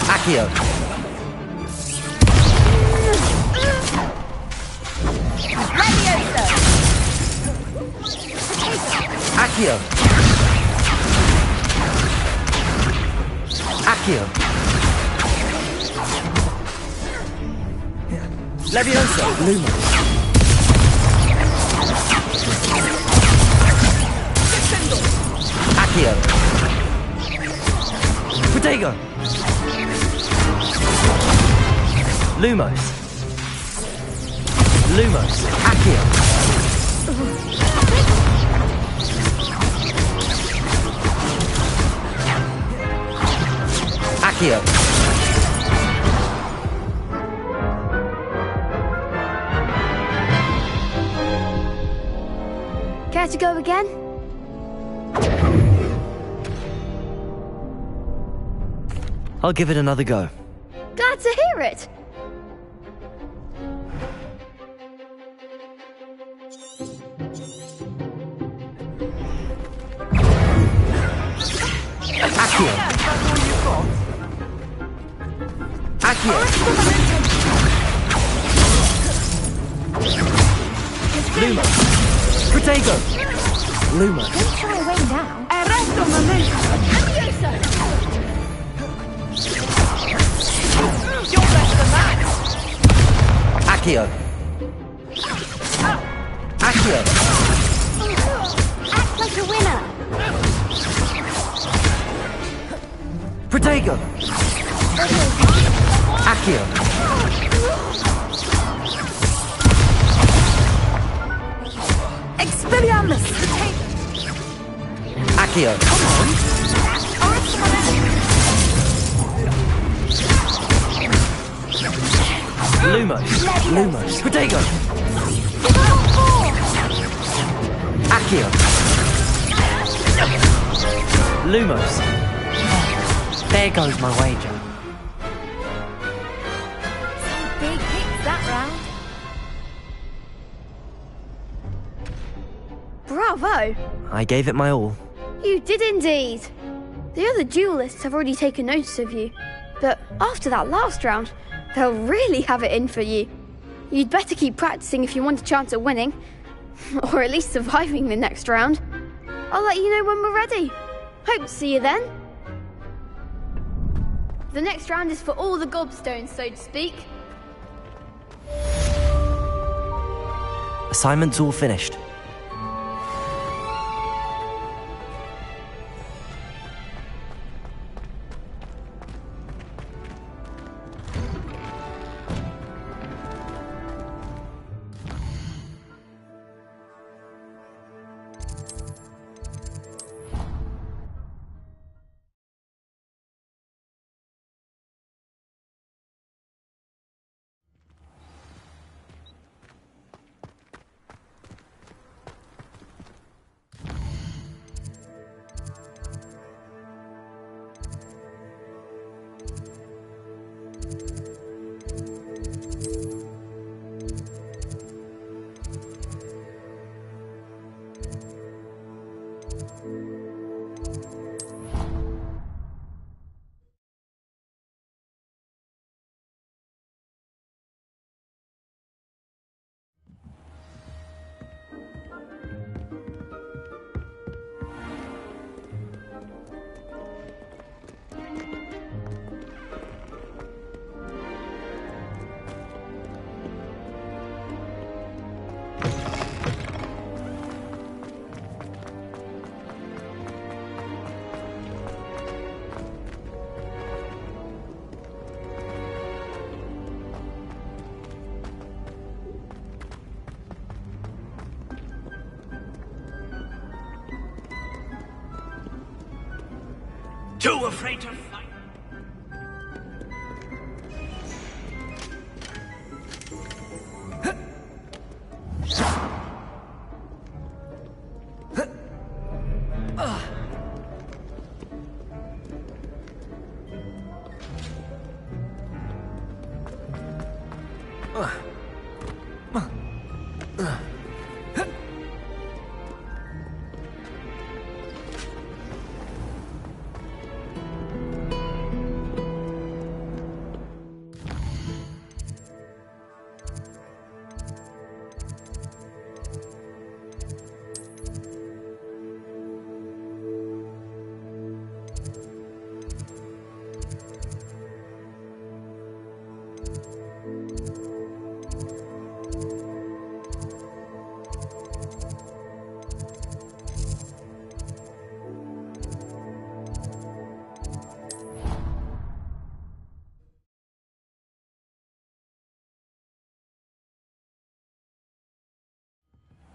Accio! Accio! Accio! Leviosa! Luma! Accio! Protego! Lumos! Lumos! Accio! Accio! Care to go again? I'll give it another go. Glad to hear it. Accio! Accio! Luma! Protego! Luma! Don't try way down. Arresto momento. You're better than that! Accio! Accio! Act like a winner. Protego! Accio! Expelliarmus. Accio! Lumos! Lumos! Protego! Accio! Lumos! There goes my wager. Big hits that round. Bravo! I gave it my all. You did indeed. The other duelists have already taken notice of you, but after that last round, they'll really have it in for you. You'd better keep practicing if you want a chance at winning, or at least surviving the next round. I'll let you know when we're ready. Hope to see you then. The next round is for all the gobstones, so to speak. Assignment's all finished. Too afraid to fight?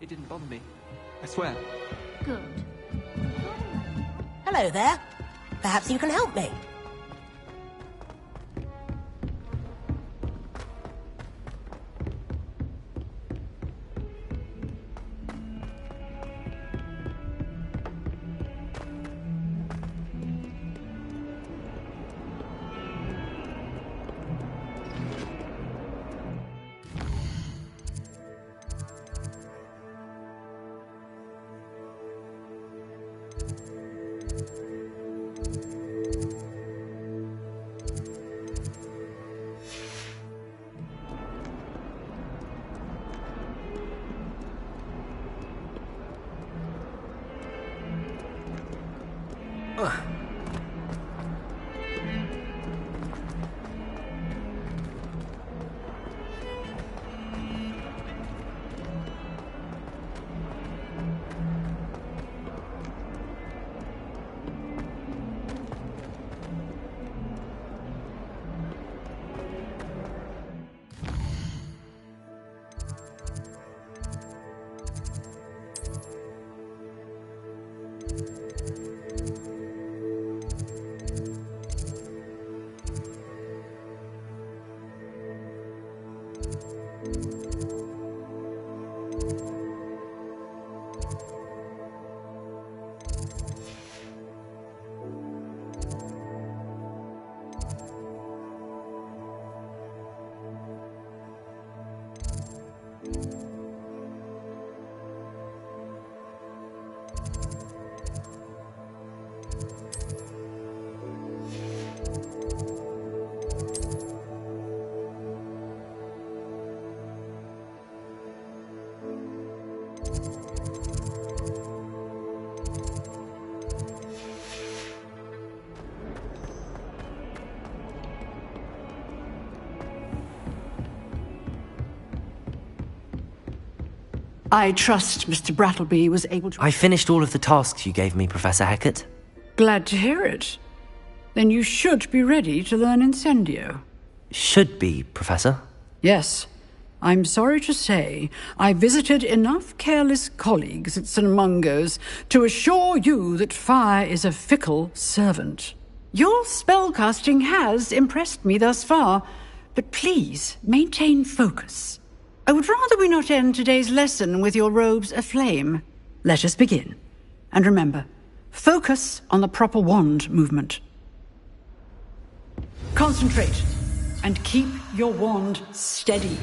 It didn't bother me. I swear. Good. Hello there. Perhaps you can help me. I trust Mr. Brattleby was able to... I finished all of the tasks you gave me, Professor Hackett. Glad to hear it. Then you should be ready to learn Incendio. Should be, Professor. Yes. I'm sorry to say, I visited enough careless colleagues at St. Mungo's to assure you that fire is a fickle servant. Your spellcasting has impressed me thus far, but please maintain focus. I would rather we not end today's lesson with your robes aflame. Let us begin. And remember, focus on the proper wand movement. Concentrate, and keep your wand steady.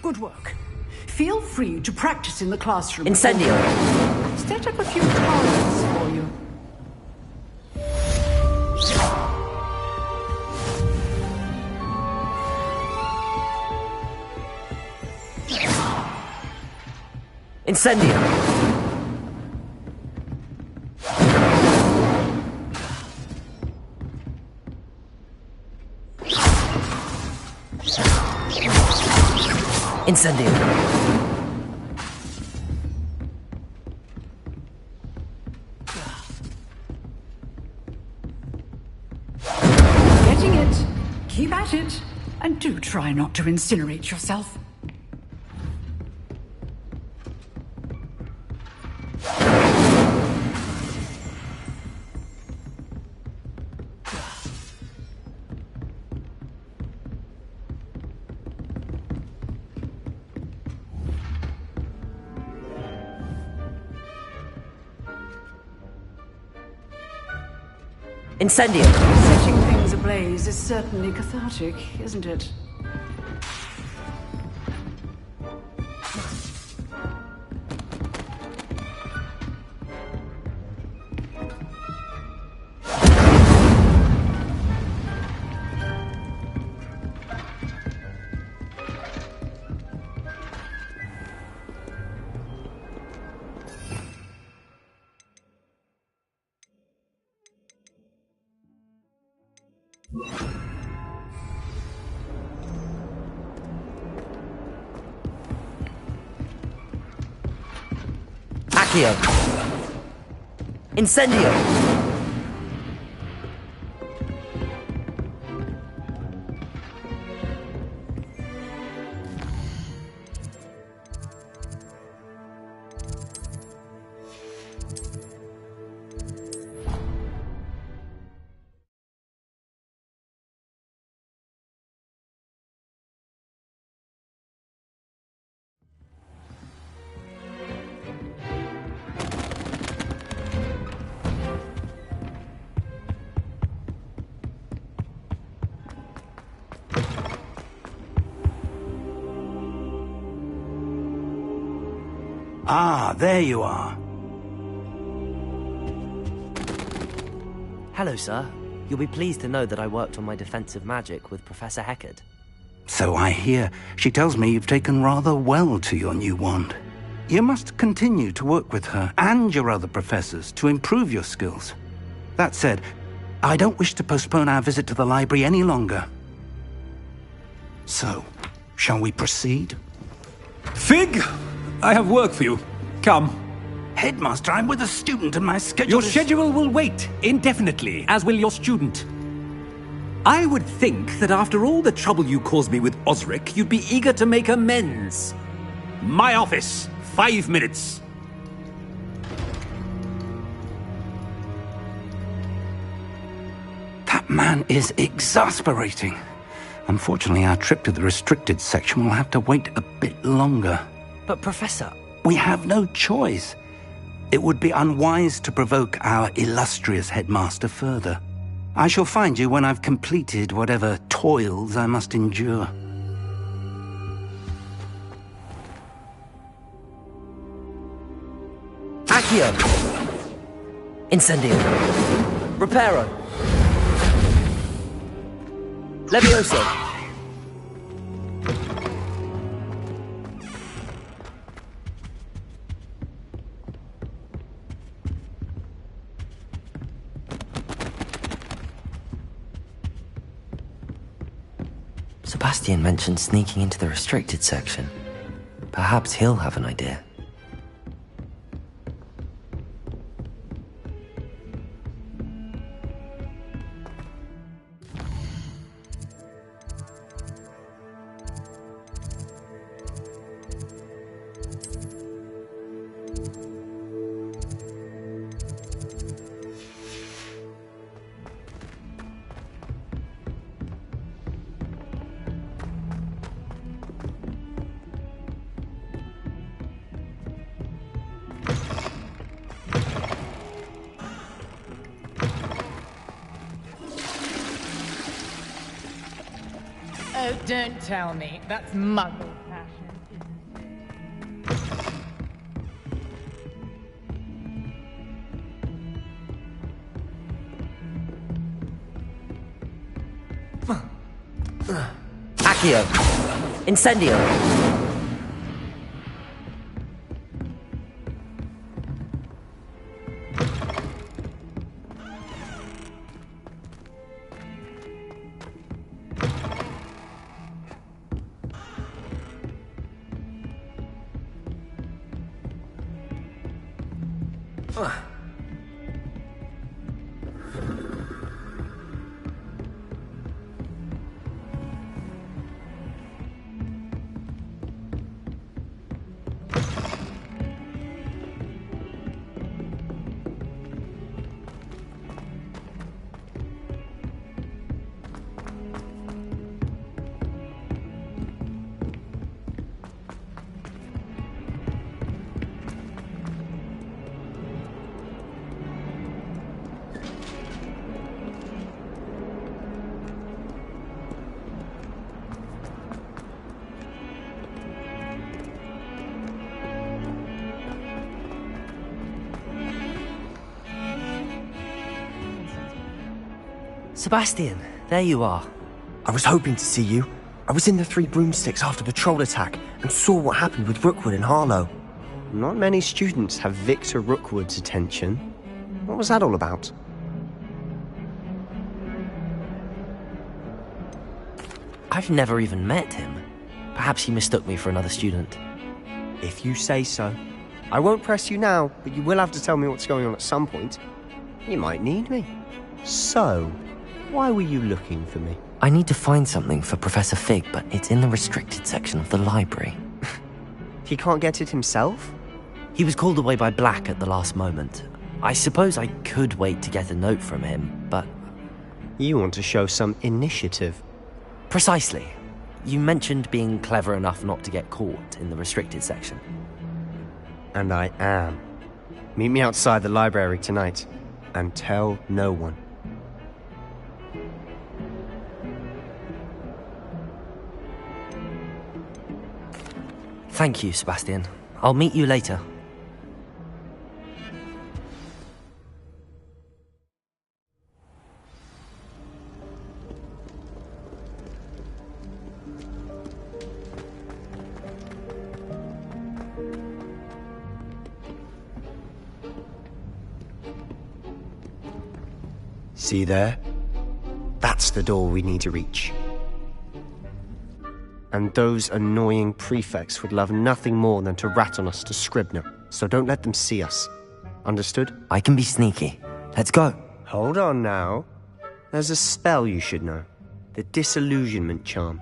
Good work. Feel free to practice in the classroom. Incendio! Set up a few targets for you. Incendio! Incendio! Getting it. Keep at it. And do try not to incinerate yourself. Incendio! Setting things ablaze is certainly cathartic, isn't it? Accio! Incendio! Ah, there you are. Hello, sir. You'll be pleased to know that I worked on my defensive magic with Professor Heckard. So I hear. She tells me you've taken rather well to your new wand. You must continue to work with her and your other professors to improve your skills. That said, I don't wish to postpone our visit to the library any longer. So, shall we proceed? Fig! I have work for you. Come. Headmaster, I'm with a student and my schedule Your is... schedule will wait indefinitely, as will your student. I would think that after all the trouble you caused me with Osric, you'd be eager to make amends. My office. 5 minutes. That man is exasperating. Unfortunately, our trip to the restricted section will have to wait a bit longer. But, Professor... We have no choice. It would be unwise to provoke our illustrious headmaster further. I shall find you when I've completed whatever toils I must endure. Accio! Incendio! Reparo! Levioso! Sebastian mentioned sneaking into the restricted section. Perhaps he'll have an idea. Oh, don't tell me. That's muggle passion, isn't it? Accio! Incendio! Sebastian, there you are. I was hoping to see you. I was in the Three Broomsticks after the troll attack and saw what happened with Rookwood and Harlow. Not many students have Victor Rookwood's attention. What was that all about? I've never even met him. Perhaps he mistook me for another student. If you say so. I won't press you now, but you will have to tell me what's going on at some point. You might need me. So, why were you looking for me? I need to find something for Professor Fig, but it's in the restricted section of the library. He can't get it himself? He was called away by Black at the last moment. I suppose I could wait to get a note from him, but... You want to show some initiative. Precisely. You mentioned being clever enough not to get caught in the restricted section. And I am. Meet me outside the library tonight, and tell no one. Thank you, Sebastian. I'll meet you later. See there? That's the door we need to reach. And those annoying prefects would love nothing more than to rat on us to Scribner, so don't let them see us. Understood? I can be sneaky. Let's go. Hold on now. There's a spell you should know. The Disillusionment Charm.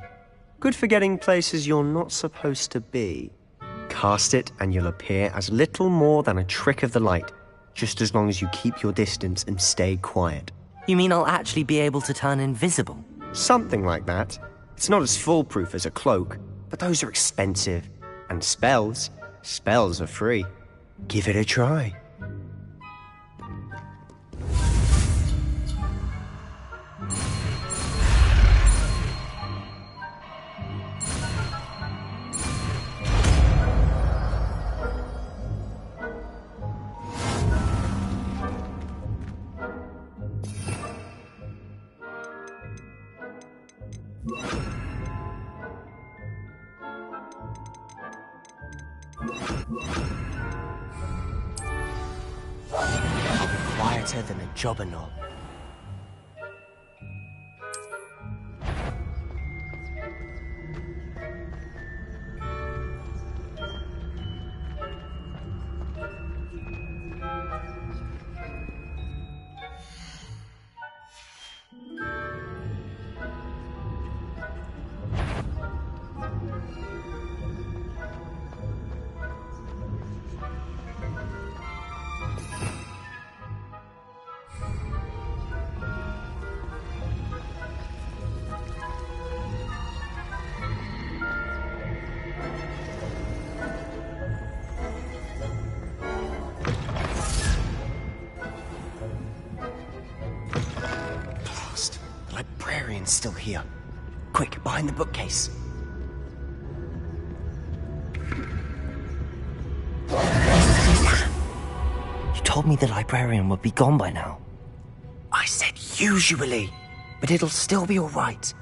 Good for getting places you're not supposed to be. Cast it and you'll appear as little more than a trick of the light, just as long as you keep your distance and stay quiet. You mean I'll actually be able to turn invisible? Something like that. It's not as foolproof as a cloak, but those are expensive. And spells are free. Give it a try. I'll be quieter than a jobberknoll. Still here. Quick, behind the bookcase. You told me the librarian would be gone by now. I said usually, but it'll still be all right.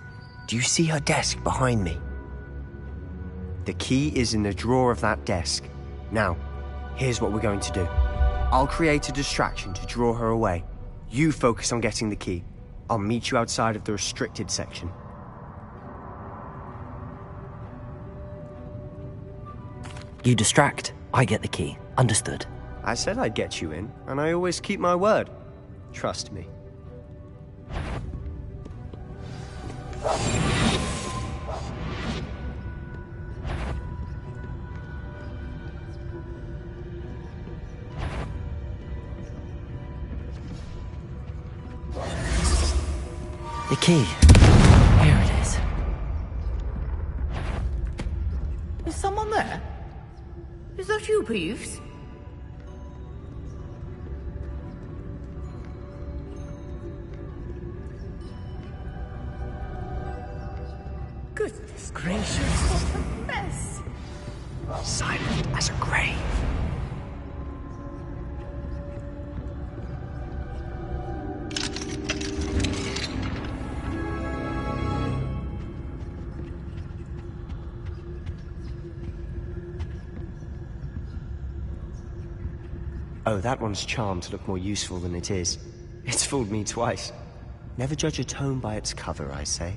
Do you see her desk behind me? The key is in the drawer of that desk. Now, here's what we're going to do. I'll create a distraction to draw her away. You focus on getting the key. I'll meet you outside of the restricted section. You distract, I get the key. Understood. I said I'd get you in, and I always keep my word. Trust me. The key. Here it is. Is someone there? Is that you, Peeves? Goodness gracious, what a mess! Silent as a grave. Oh, that one's charmed to look more useful than it is. It's fooled me twice. Never judge a tome by its cover, I say.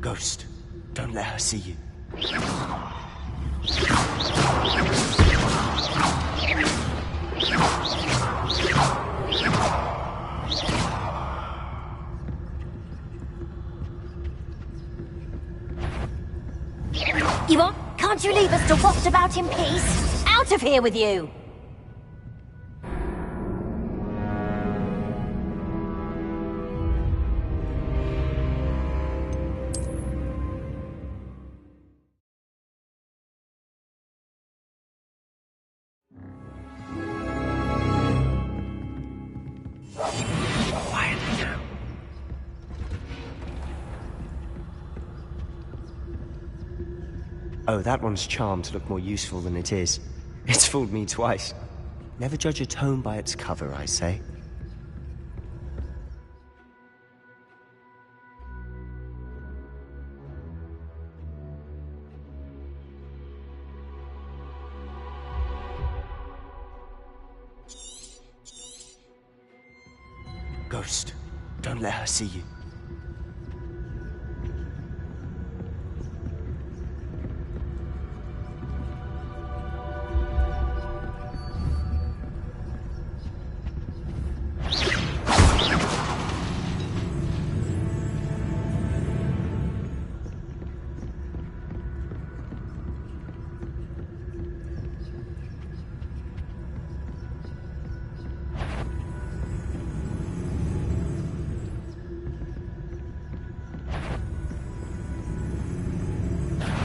Ghost, don't let her see you. Yvonne, can't you leave us to waft about in peace? Out of here with you! Quietly now. Oh, that one's charmed to look more useful than it is. It's fooled me twice. Never judge a tome by its cover, I say. Ghost, don't let her see you.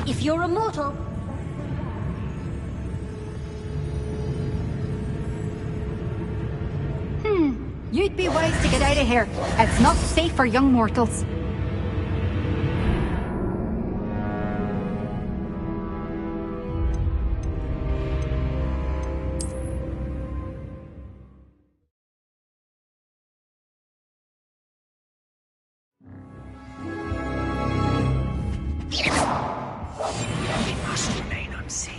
If you're a mortal... You'd be wise to get out of here. It's not safe for young mortals. It must remain unseen.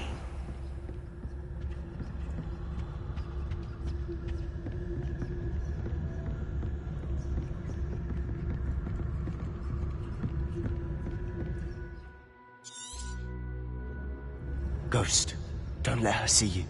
Ghost, don't let her see you.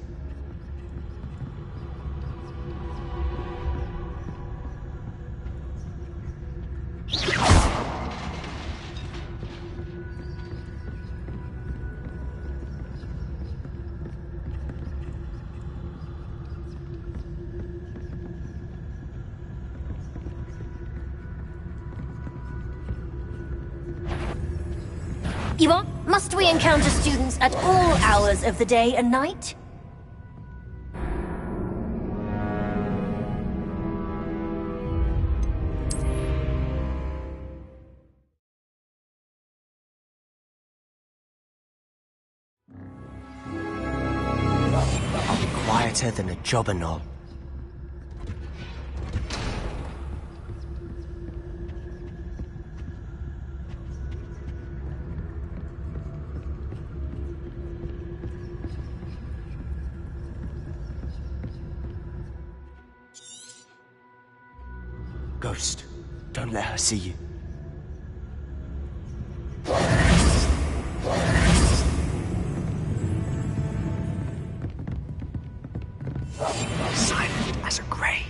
Yvonne, must we encounter students at all hours of the day and night? I'll be quieter than a jobberknoll. Ghost, don't let her see you. Silent as a grave.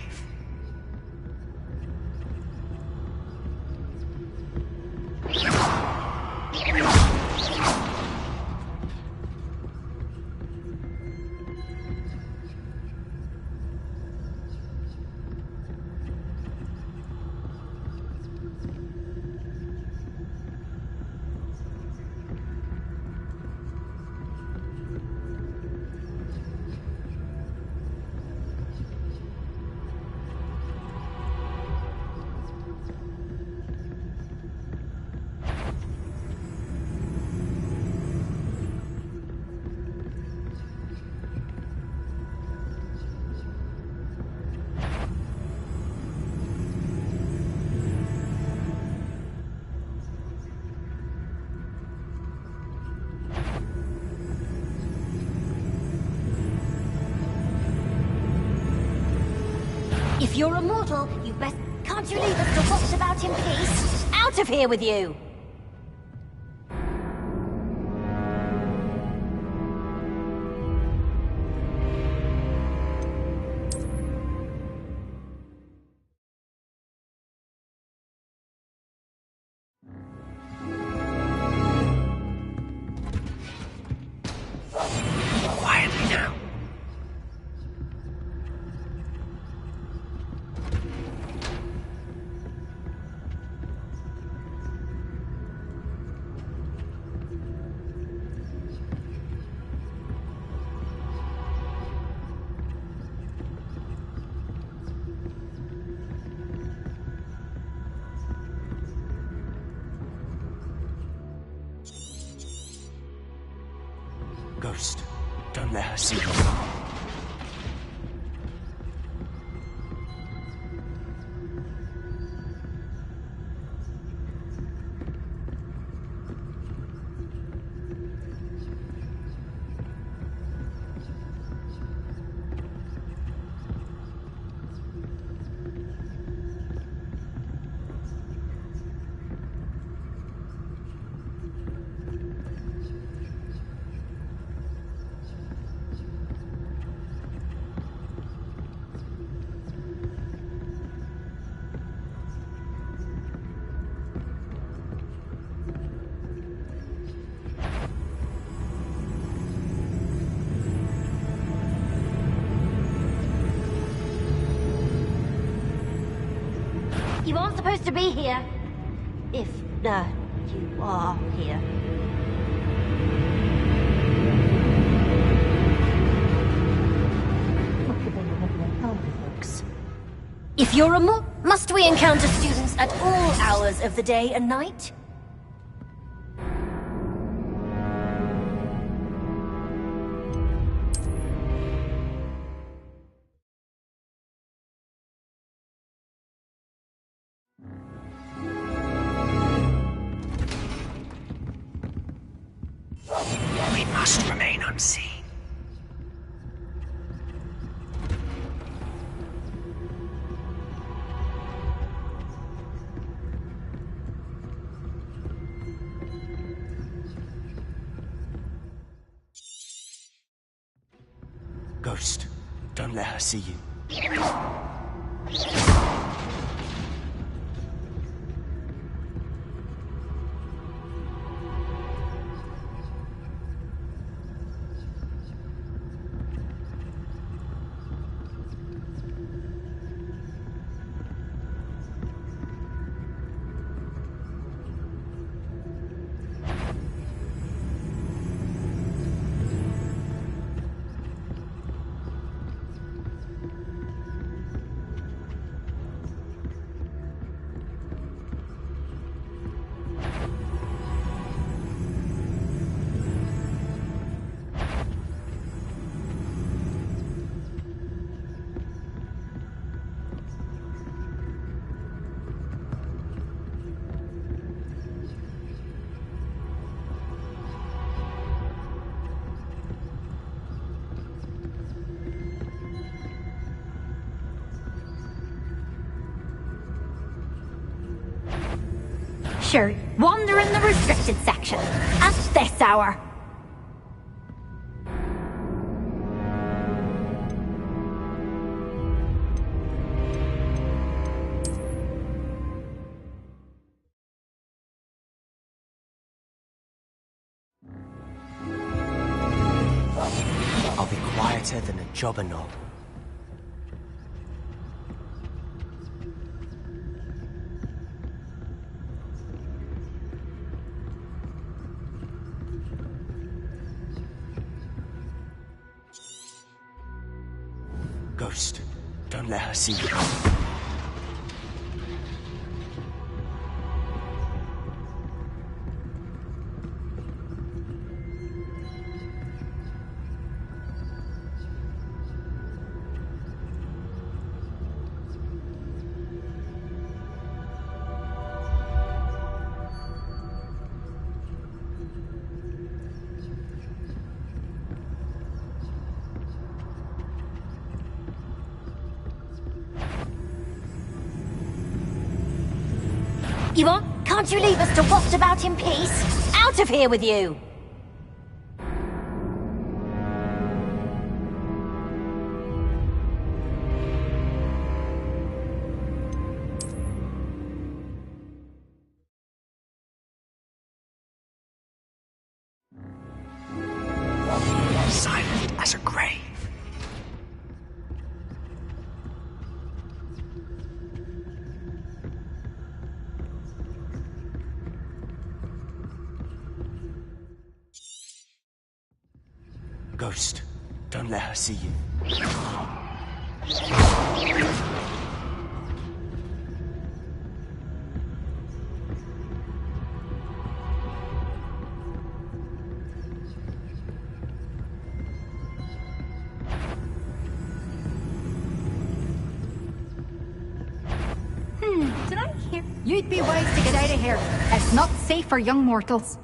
If you're a mortal, you best... Can't you leave us to waft about in peace? Out of here with you! Ghost, don't let her see you. You aren't supposed to be here. If, you are here. If you're a must we encounter students at all hours of the day and night? We must remain unseen. Ghost, don't let her see you. Sure, wander in the restricted section. At this hour. I'll be quieter than a jobber knob. Ghost, don't let her see you. Can't you leave us to waft about in peace? Out of here with you! Silent as a grave. Ghost, don't let her see you. You'd be wise to get out of here. It's not safe for young mortals.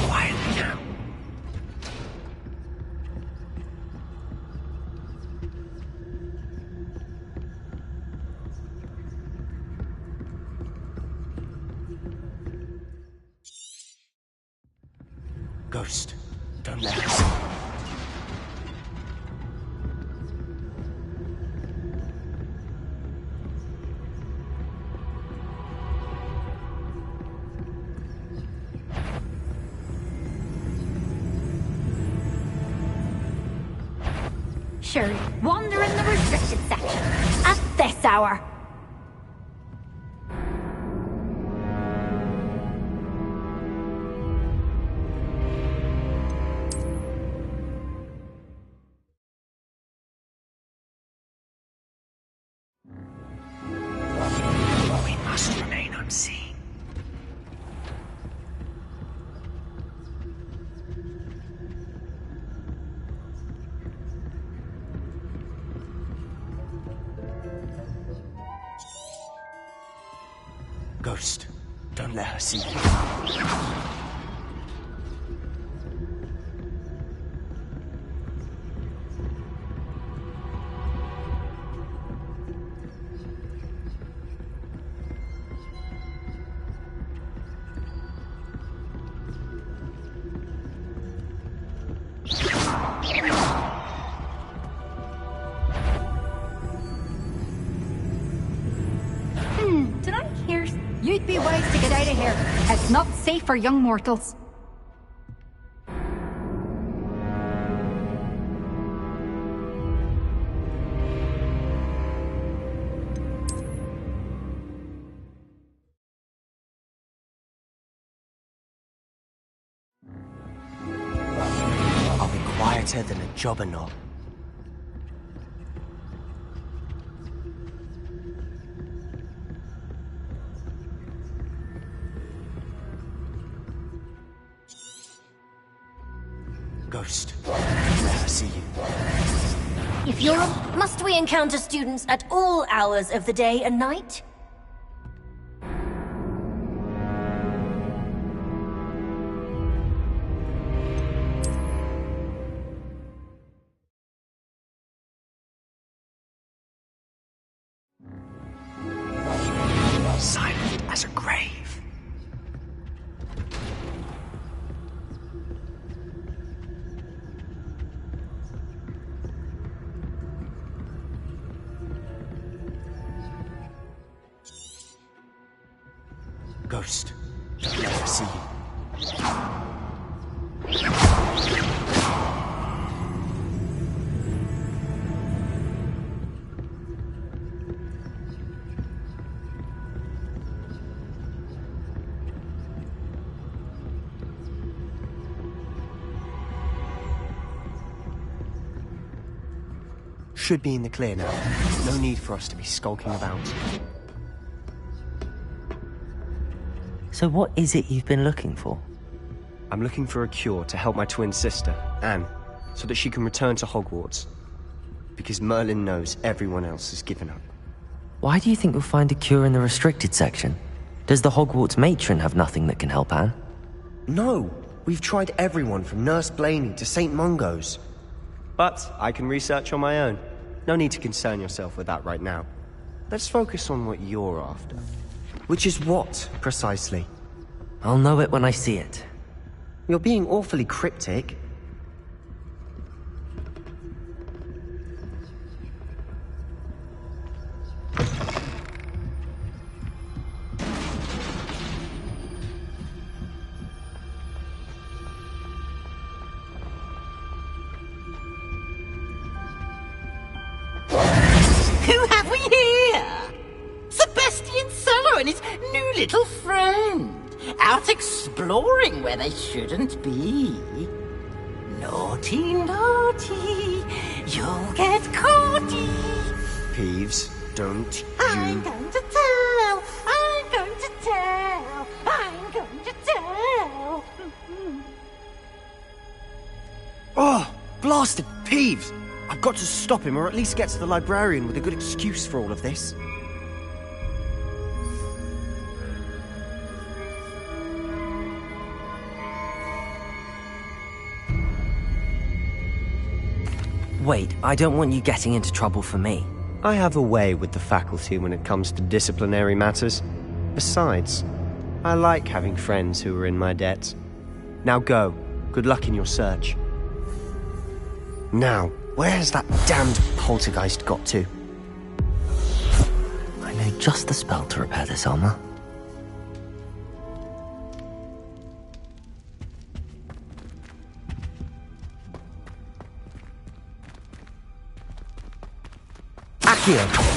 Quietly now. Ghost, don't let her see. Sure, wander in the restricted section. At this hour. We must remain unseen. Ghost, don't let her see you. Did I hear? You'd be wise to get out of here. It's not safe for young mortals. I'll be quieter than a jobberknoll. Ghost, don't let her see you. If you're must we encounter students at all hours of the day and night? Silent as a grave. Ghost, don't let her see you. Should be in the clear now. No need for us to be skulking about. So what is it you've been looking for? I'm looking for a cure to help my twin sister, Anne, so that she can return to Hogwarts. Because Merlin knows everyone else has given up. Why do you think you'll find a cure in the restricted section? Does the Hogwarts matron have nothing that can help Anne? No! We've tried everyone from Nurse Blaney to St. Mungo's. But I can research on my own. No need to concern yourself with that right now. Let's focus on what you're after. Which is what, precisely? I'll know it when I see it. You're being awfully cryptic. Who have we here? Sebastian Solo and his new little friend. Out exploring where they shouldn't be. Naughty, naughty. You'll get caughty. Peeves, don't you... I'm going to tell. I'm going to tell. Blasted Peeves! I've got to stop him, or at least get to the librarian with a good excuse for all of this. Wait, I don't want you getting into trouble for me. I have a way with the faculty when it comes to disciplinary matters. Besides, I like having friends who are in my debt. Now go. Good luck in your search. Now, where's that damned poltergeist got to? I know just the spell to repair this armor. Accio!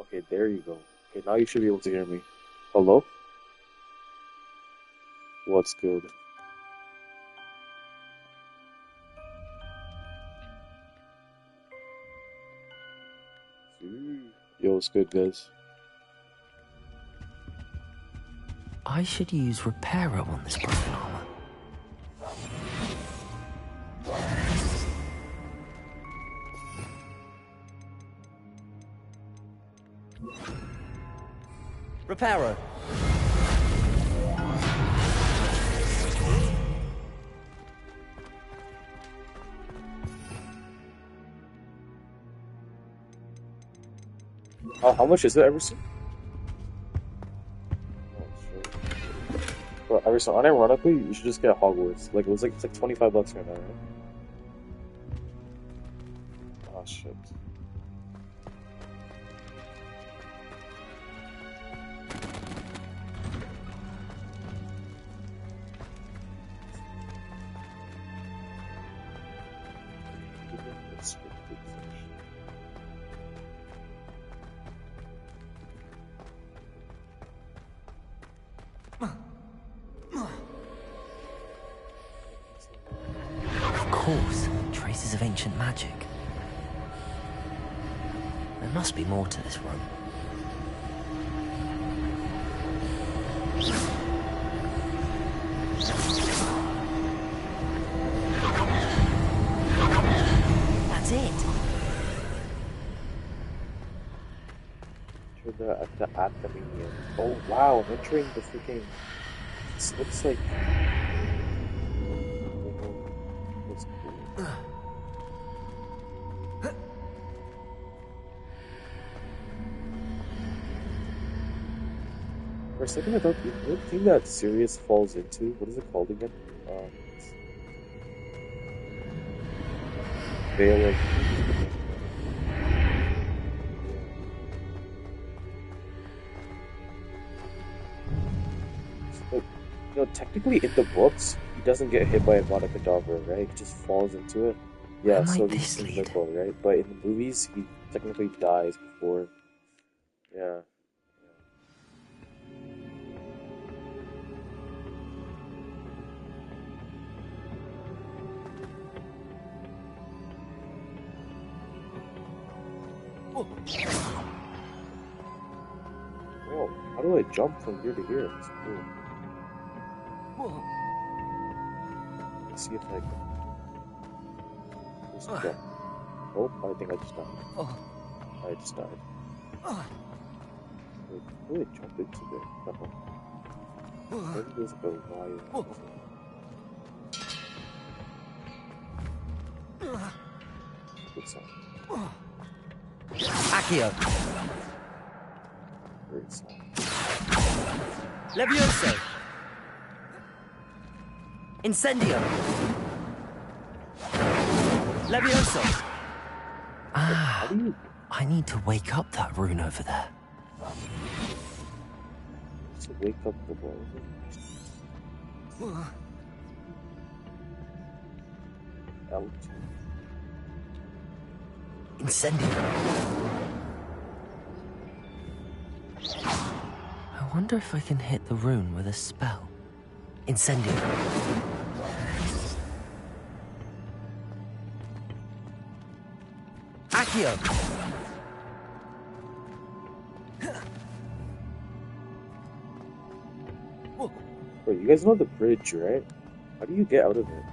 Okay, there you go. Okay, now you should be able to hear me. Hello? What's good? Yo, what's good, guys? I should use Reparo on this broken armor. Reparo! How much is it, Everson? Oh, shit. Bro, Everson, unironically, you should just get Hogwarts. Like, it's like $25 right now, right? Oh, shit. Of course, traces of ancient magic. There must be more to this room. That's it. At the Athenian. Oh wow, I'm entering the freaking. This looks like. That's cool. For a second, I thought the thing that Sirius falls into. What is it called again? Veil of. Like, you know, technically in the books, he doesn't get hit by a Avada Kedavra, right? He just falls into it. Yeah, so he's in limbo, right? But in the movies, he technically dies before. Yeah. Whoa, how do I jump from here to here? It's cool. Let's see if I can. Just jump. Oh, I think I just died. I just died. Wait, who did I jump into there? Maybe there's like a wire. Good sound. Accio. Great sound. Levioso. Incendio. Levioso. Ah, I need to wake up that rune over there. To wake up the boy. Out. Incendio. I wonder if I can hit the rune with a spell. Incendio. Accio. Wait, you guys know the bridge, right? How do you get out of it?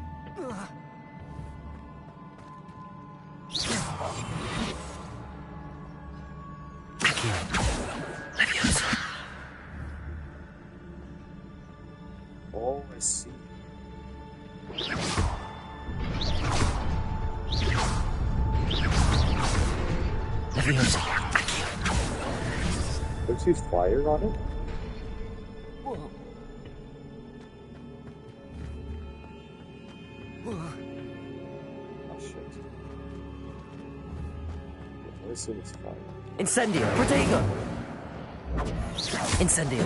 Oh, I see. Don't you fire on it? Oh shit. I assume it's fire. Incendio. Protego. Incendio.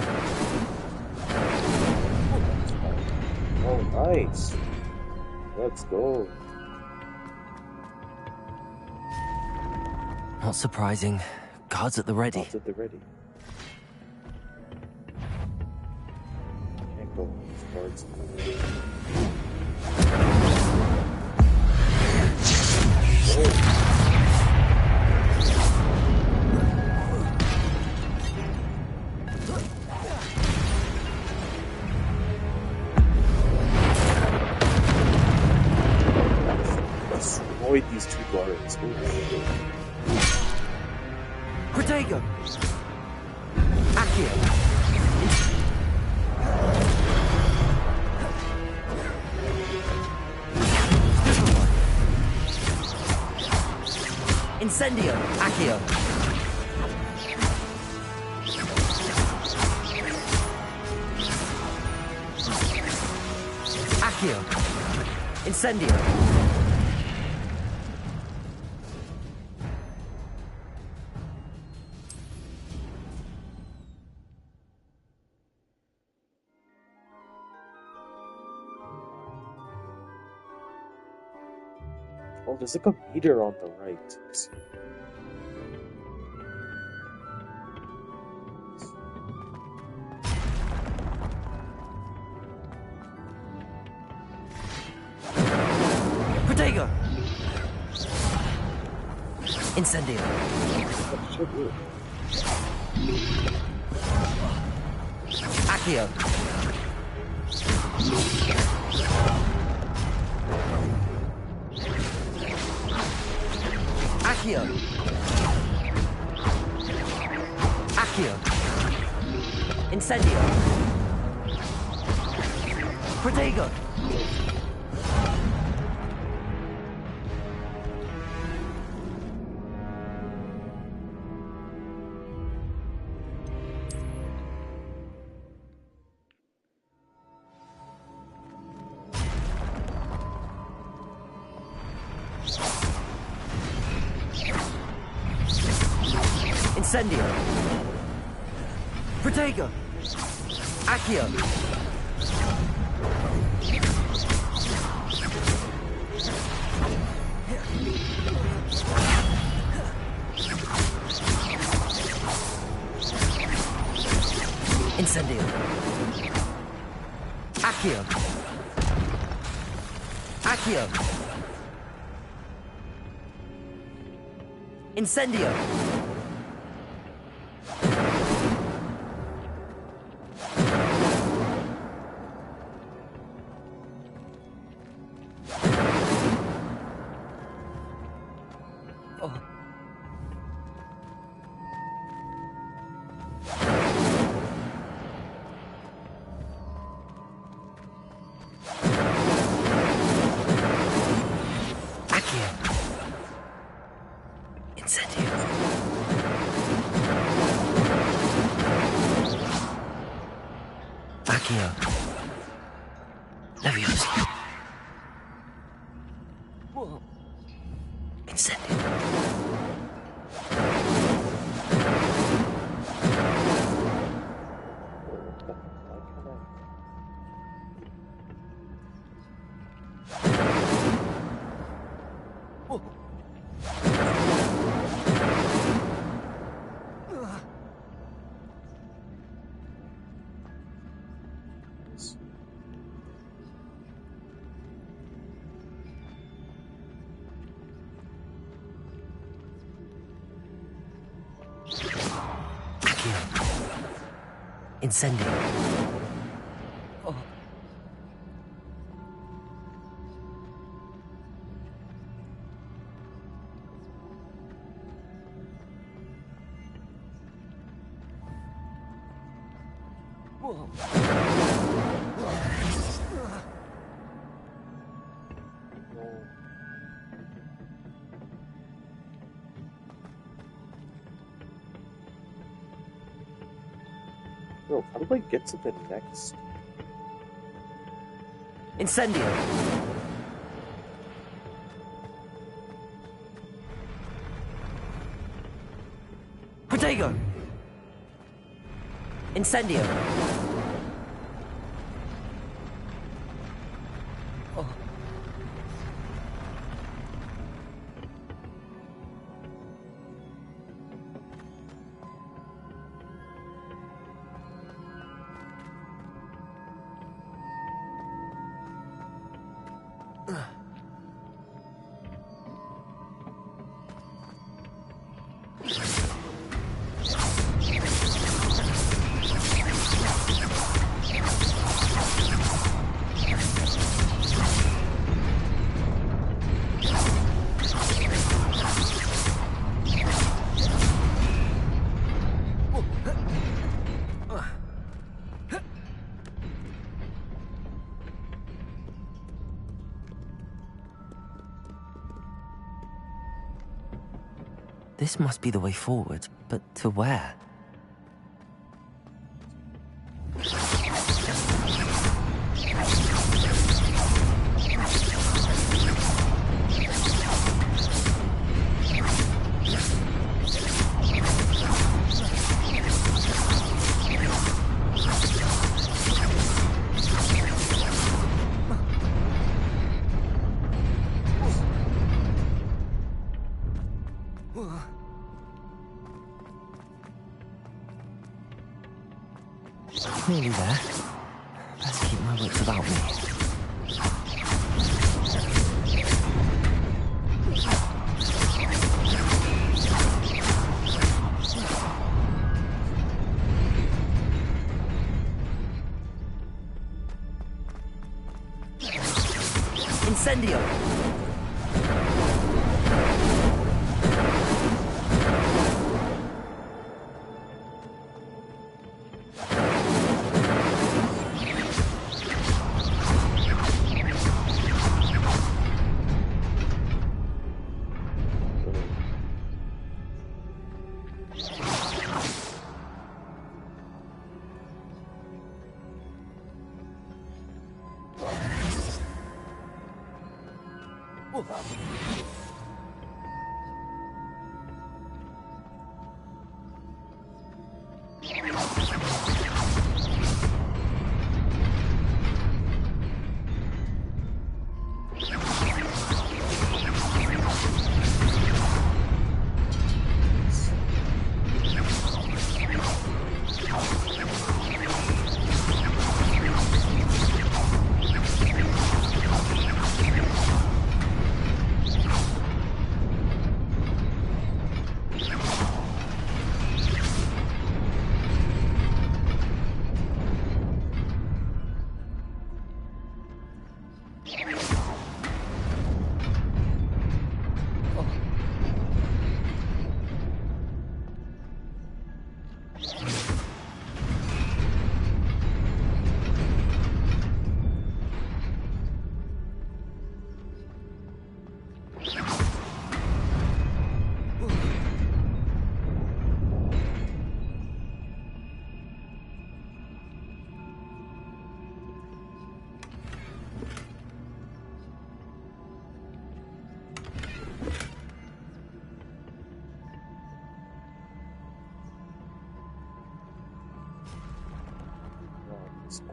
Oh, nice. Let's go. Not surprising. Guards at the ready. Guards at the ready. Can't go with these guards. Destroyed these two guards. Protego. Accio. Incendio. Accio. Accio. Incendio. Oh, there's like a meter on the right. I see. Protego. Incendio. Accio. Accio. Accio. Incendio. Protego. Incendio. Protego. Accio. Incendio. Accio. Accio. Incendio. Accio. Incendio. Accio. Leviosa. Incendio. Incendio. Oh. Bro, how do I get to the next? Incendio. Protego. Incendio. Oh. This must be the way forward, but to where? Nearly there. Best keep my wits about me. Incendio!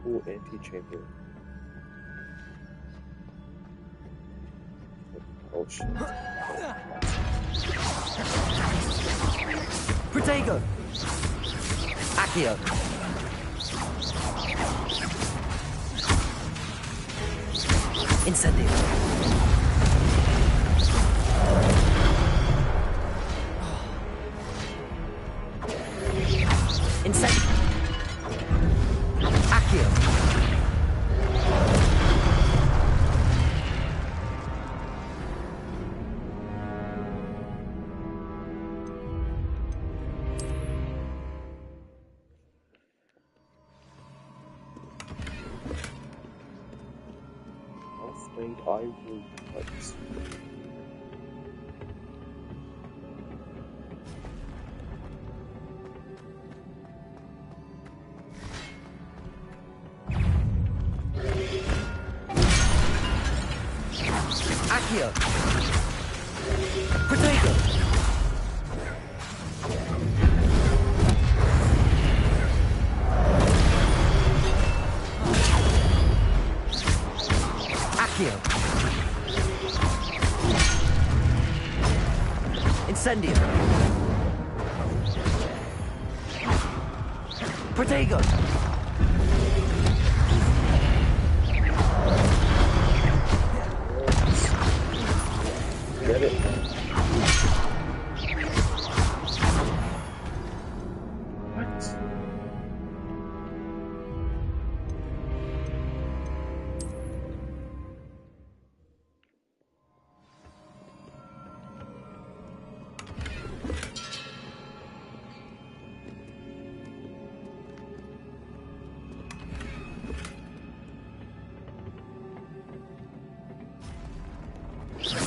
Ooh, antechamber. Oh shit. Protego! Accio! Incendio! Incendio! Accio! Made ivory cuts. Accio! Protego! Accio! Incendio! Protego! Get it? What?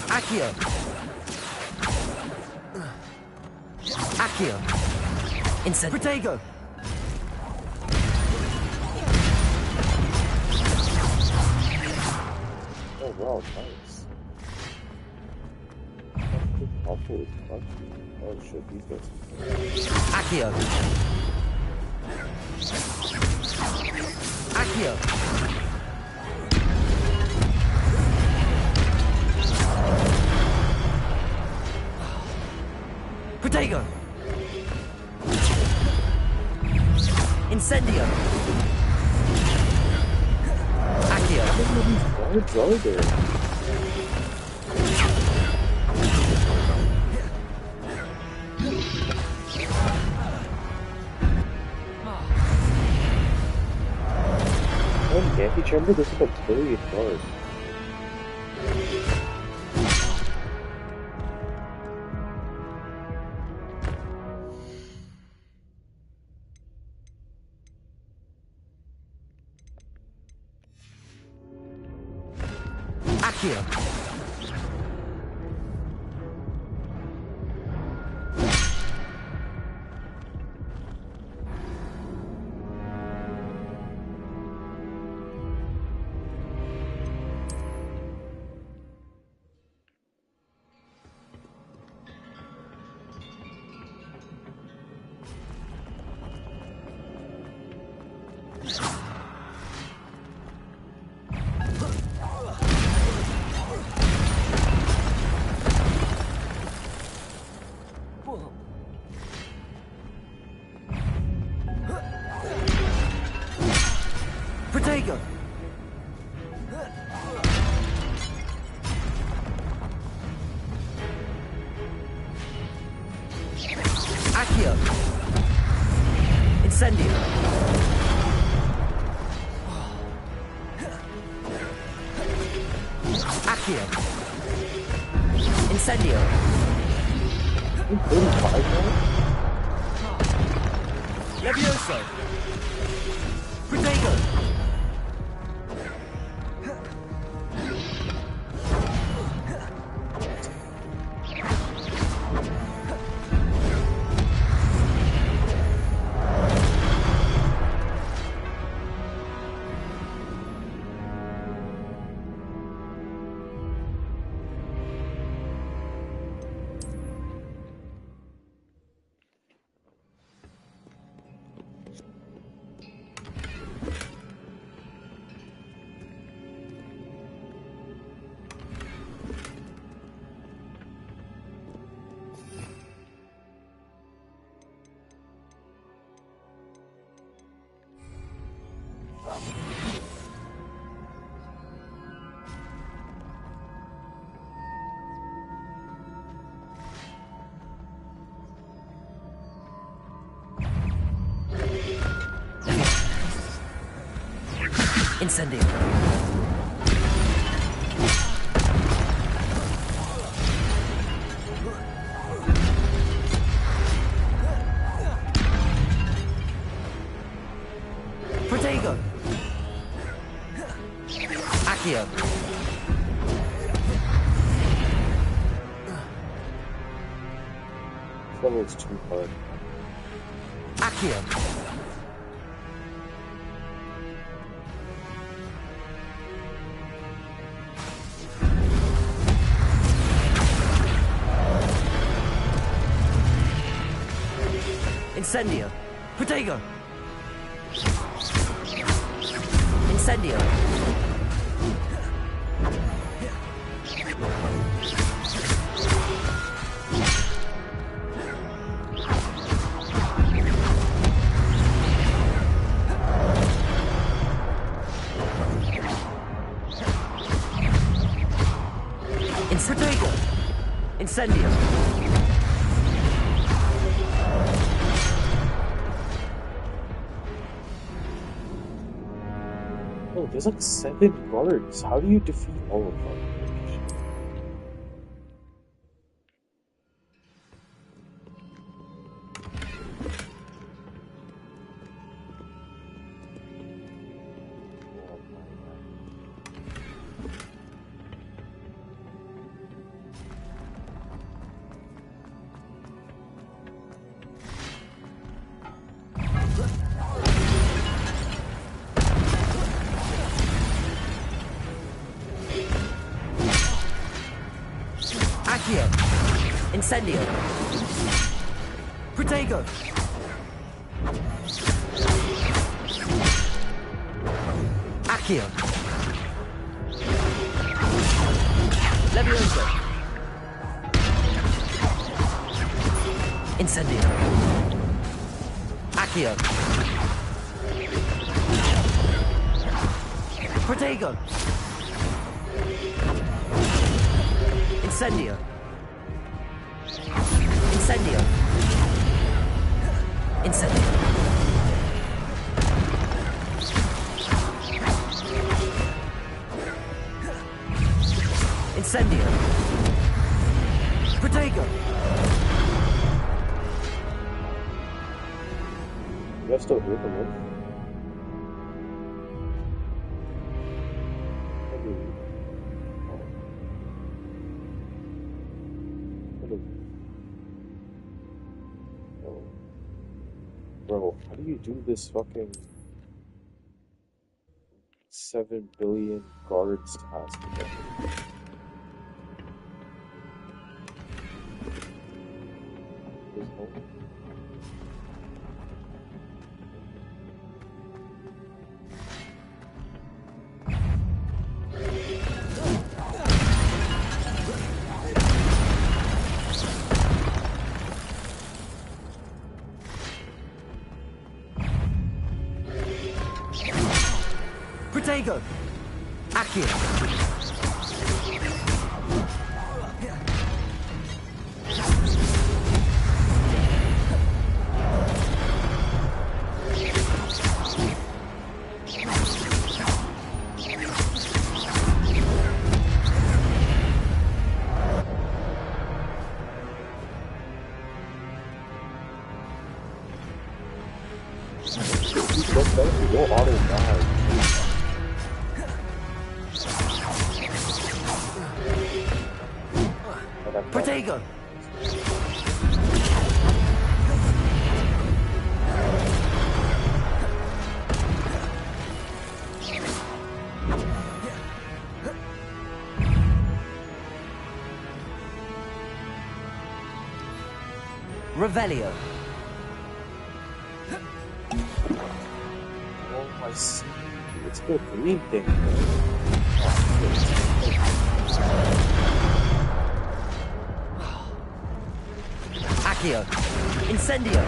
Accio! Accio! Incendio! Protego! Oh wow, nice. Awful is clutchy. Oh shit, these guys. Accio! Accio! Protego! Incendio! Accio! How many guards are there? One antechamber, there's about 38 guards. Accio! Protego! Accio! Incendio! Accio! Incendio! Levioso! Protego! Incendio. Protego. Accio. This level is too hard. Accio. Incendio. Protego. Incendio. Protego. Incendio. Oh, there's like 7 guards. How do you defeat all of them? Accio. Incendio. Protego. Accio. Levioso. Incendio. Accio. Protego. Incendio. Incendio. Incendio. Incendio. Protego. You guys still here for me? Bro, how do you do this fucking 7 billion guards task again? There's no... Protego. Accio. Go auto die. Protego. Revelio. Oh, I see. It's the green thing. Accio. Incendio.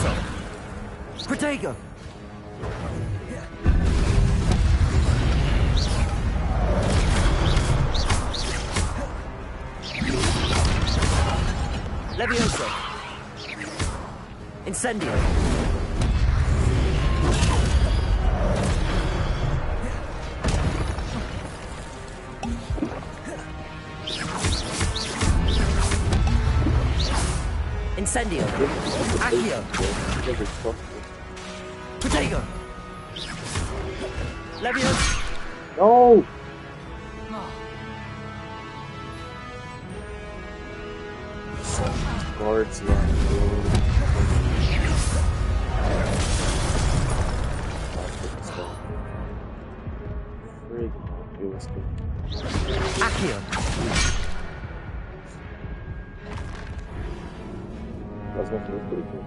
Levioso! Protego! Levioso! Incendio! Incendio! Accio! Protego! Levioso! No! Guards, yeah. Frig, it was good. Accio! That's going to look pretty cool.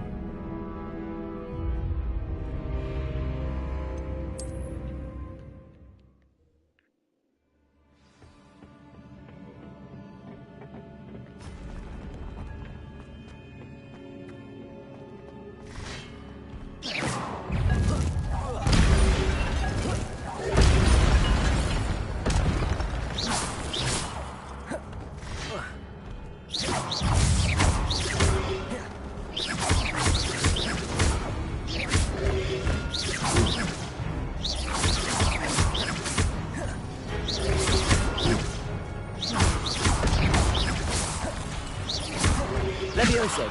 Levioso!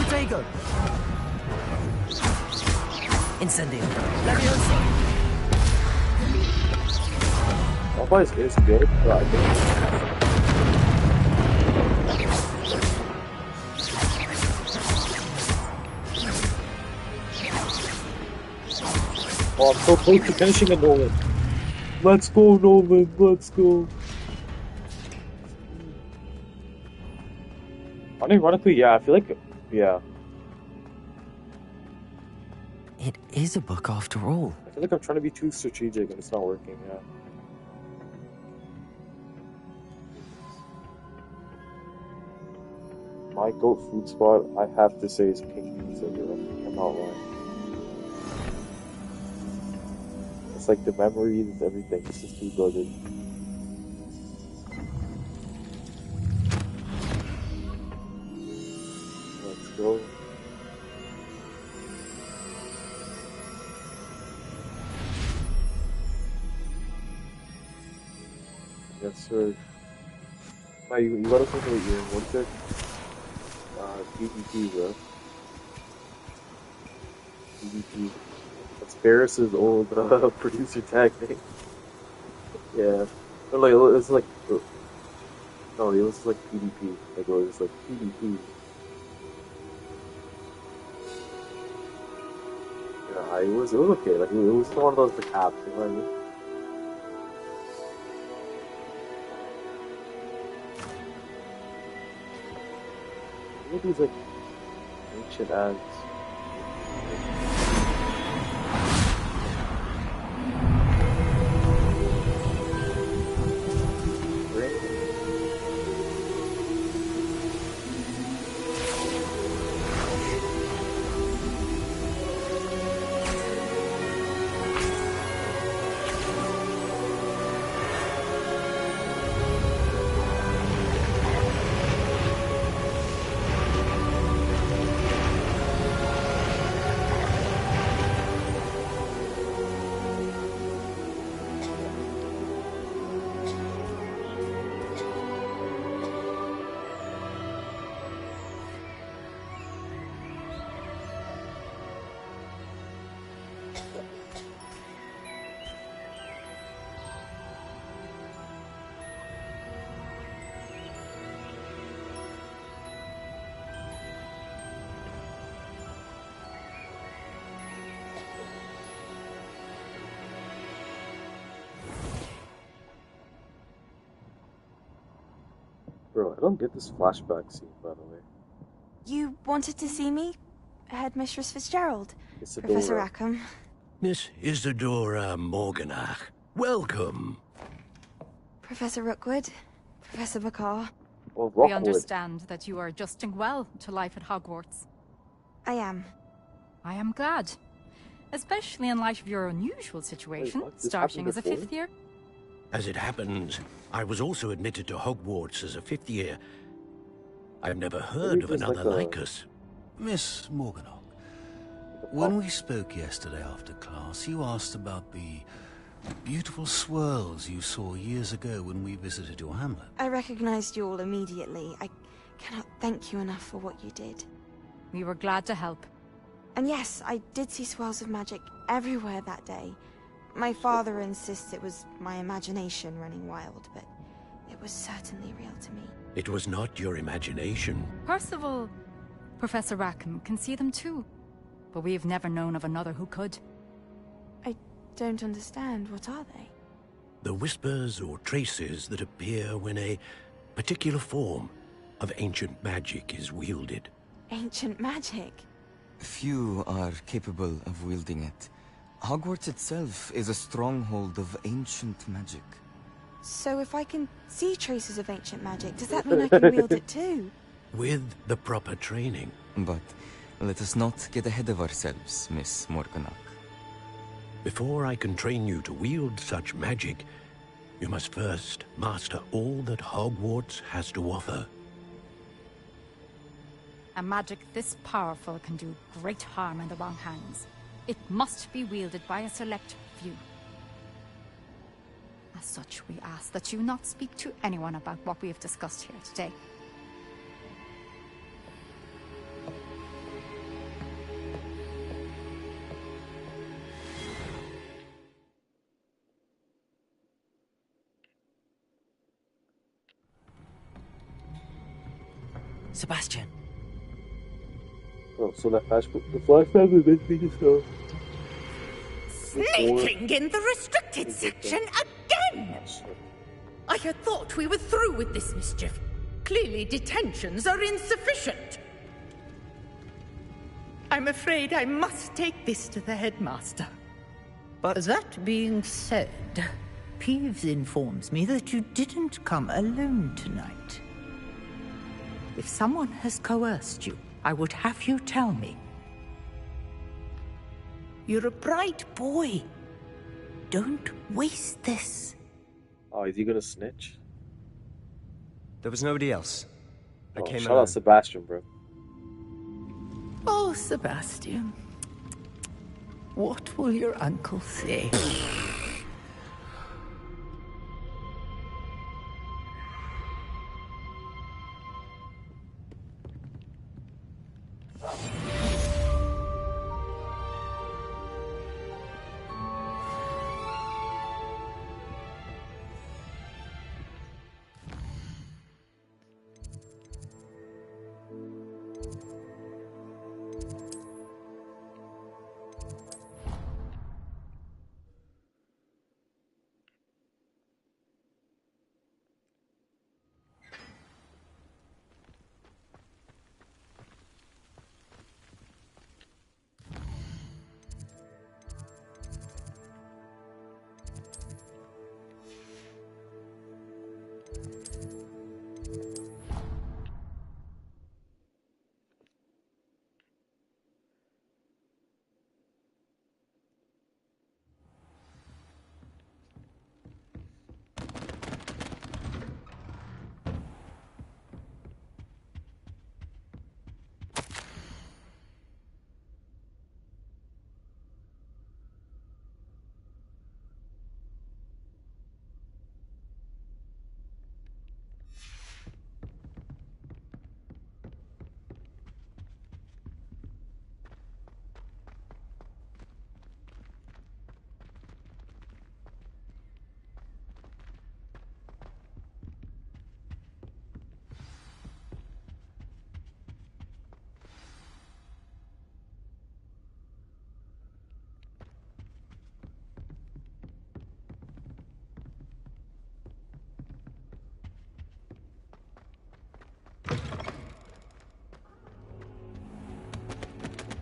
Protego! Incendio! Levioso! Hogwarts is good, but I think oh, I'm so close to finishing a Nolan. Let's go, Nolan, let's go. Unironically, yeah, I feel like, yeah. It is a book after all. I feel like I'm trying to be too strategic and it's not working, yeah. My goat food spot, I have to say, is pink pizza, bro. I'm not lying. It's like the memories and everything. It's just too good. Let's go. Yes, sir. Now you gotta think about your what's it? PvP, bro. PvP. That's Ferris's old producer tag name. Yeah. But like, it's like, no, it was like PvP. Like, it was like PvP. Yeah, it was okay. Like, it was one of those for caps, you know what I mean? Look at these like ancient ads. Bro, I don't get this flashback scene, by the way. You wanted to see me? Headmistress Fitzgerald? Isadora. Professor Rackham. Miss Isadora Morganach, welcome. Professor Rookwood? Professor Bakar? Well, We understand that you are adjusting well to life at Hogwarts. I am. I am glad. Especially in light of your unusual situation, starting as a fifth year. As it happens, I was also admitted to Hogwarts as a fifth year. I've never heard of another like us. Miss Morganock, when we spoke yesterday after class, you asked about the beautiful swirls you saw years ago when we visited your hamlet. I recognized you all immediately. I cannot thank you enough for what you did. We were glad to help. And yes, I did see swirls of magic everywhere that day. My father insists it was my imagination running wild, but it was certainly real to me. It was not your imagination. Percival, Professor Rackham can see them too. But we've never known of another who could. I don't understand. What are they? The whispers or traces that appear when a particular form of ancient magic is wielded. Ancient magic? Few are capable of wielding it. Hogwarts itself is a stronghold of ancient magic. So if I can see traces of ancient magic, does that mean I can wield it too? With the proper training. But let us not get ahead of ourselves, Miss Morganock. Before I can train you to wield such magic, you must first master all that Hogwarts has to offer. A magic this powerful can do great harm in the wrong hands. It must be wielded by a select few. As such, we ask that you not speak to anyone about what we have discussed here today. Sebastian. Oh, so the flashback was meant to be just Sneaking in the restricted section again! I had thought we were through with this mischief. Clearly detentions are insufficient. I'm afraid I must take this to the headmaster. But that being said, Peeves informs me that you didn't come alone tonight. If someone has coerced you, I would have you tell me. You're a bright boy. Don't waste this. Oh, is he gonna snitch? there was nobody else. I came shout alone. out Sebastian, bro. Oh, Sebastian. What will your uncle say?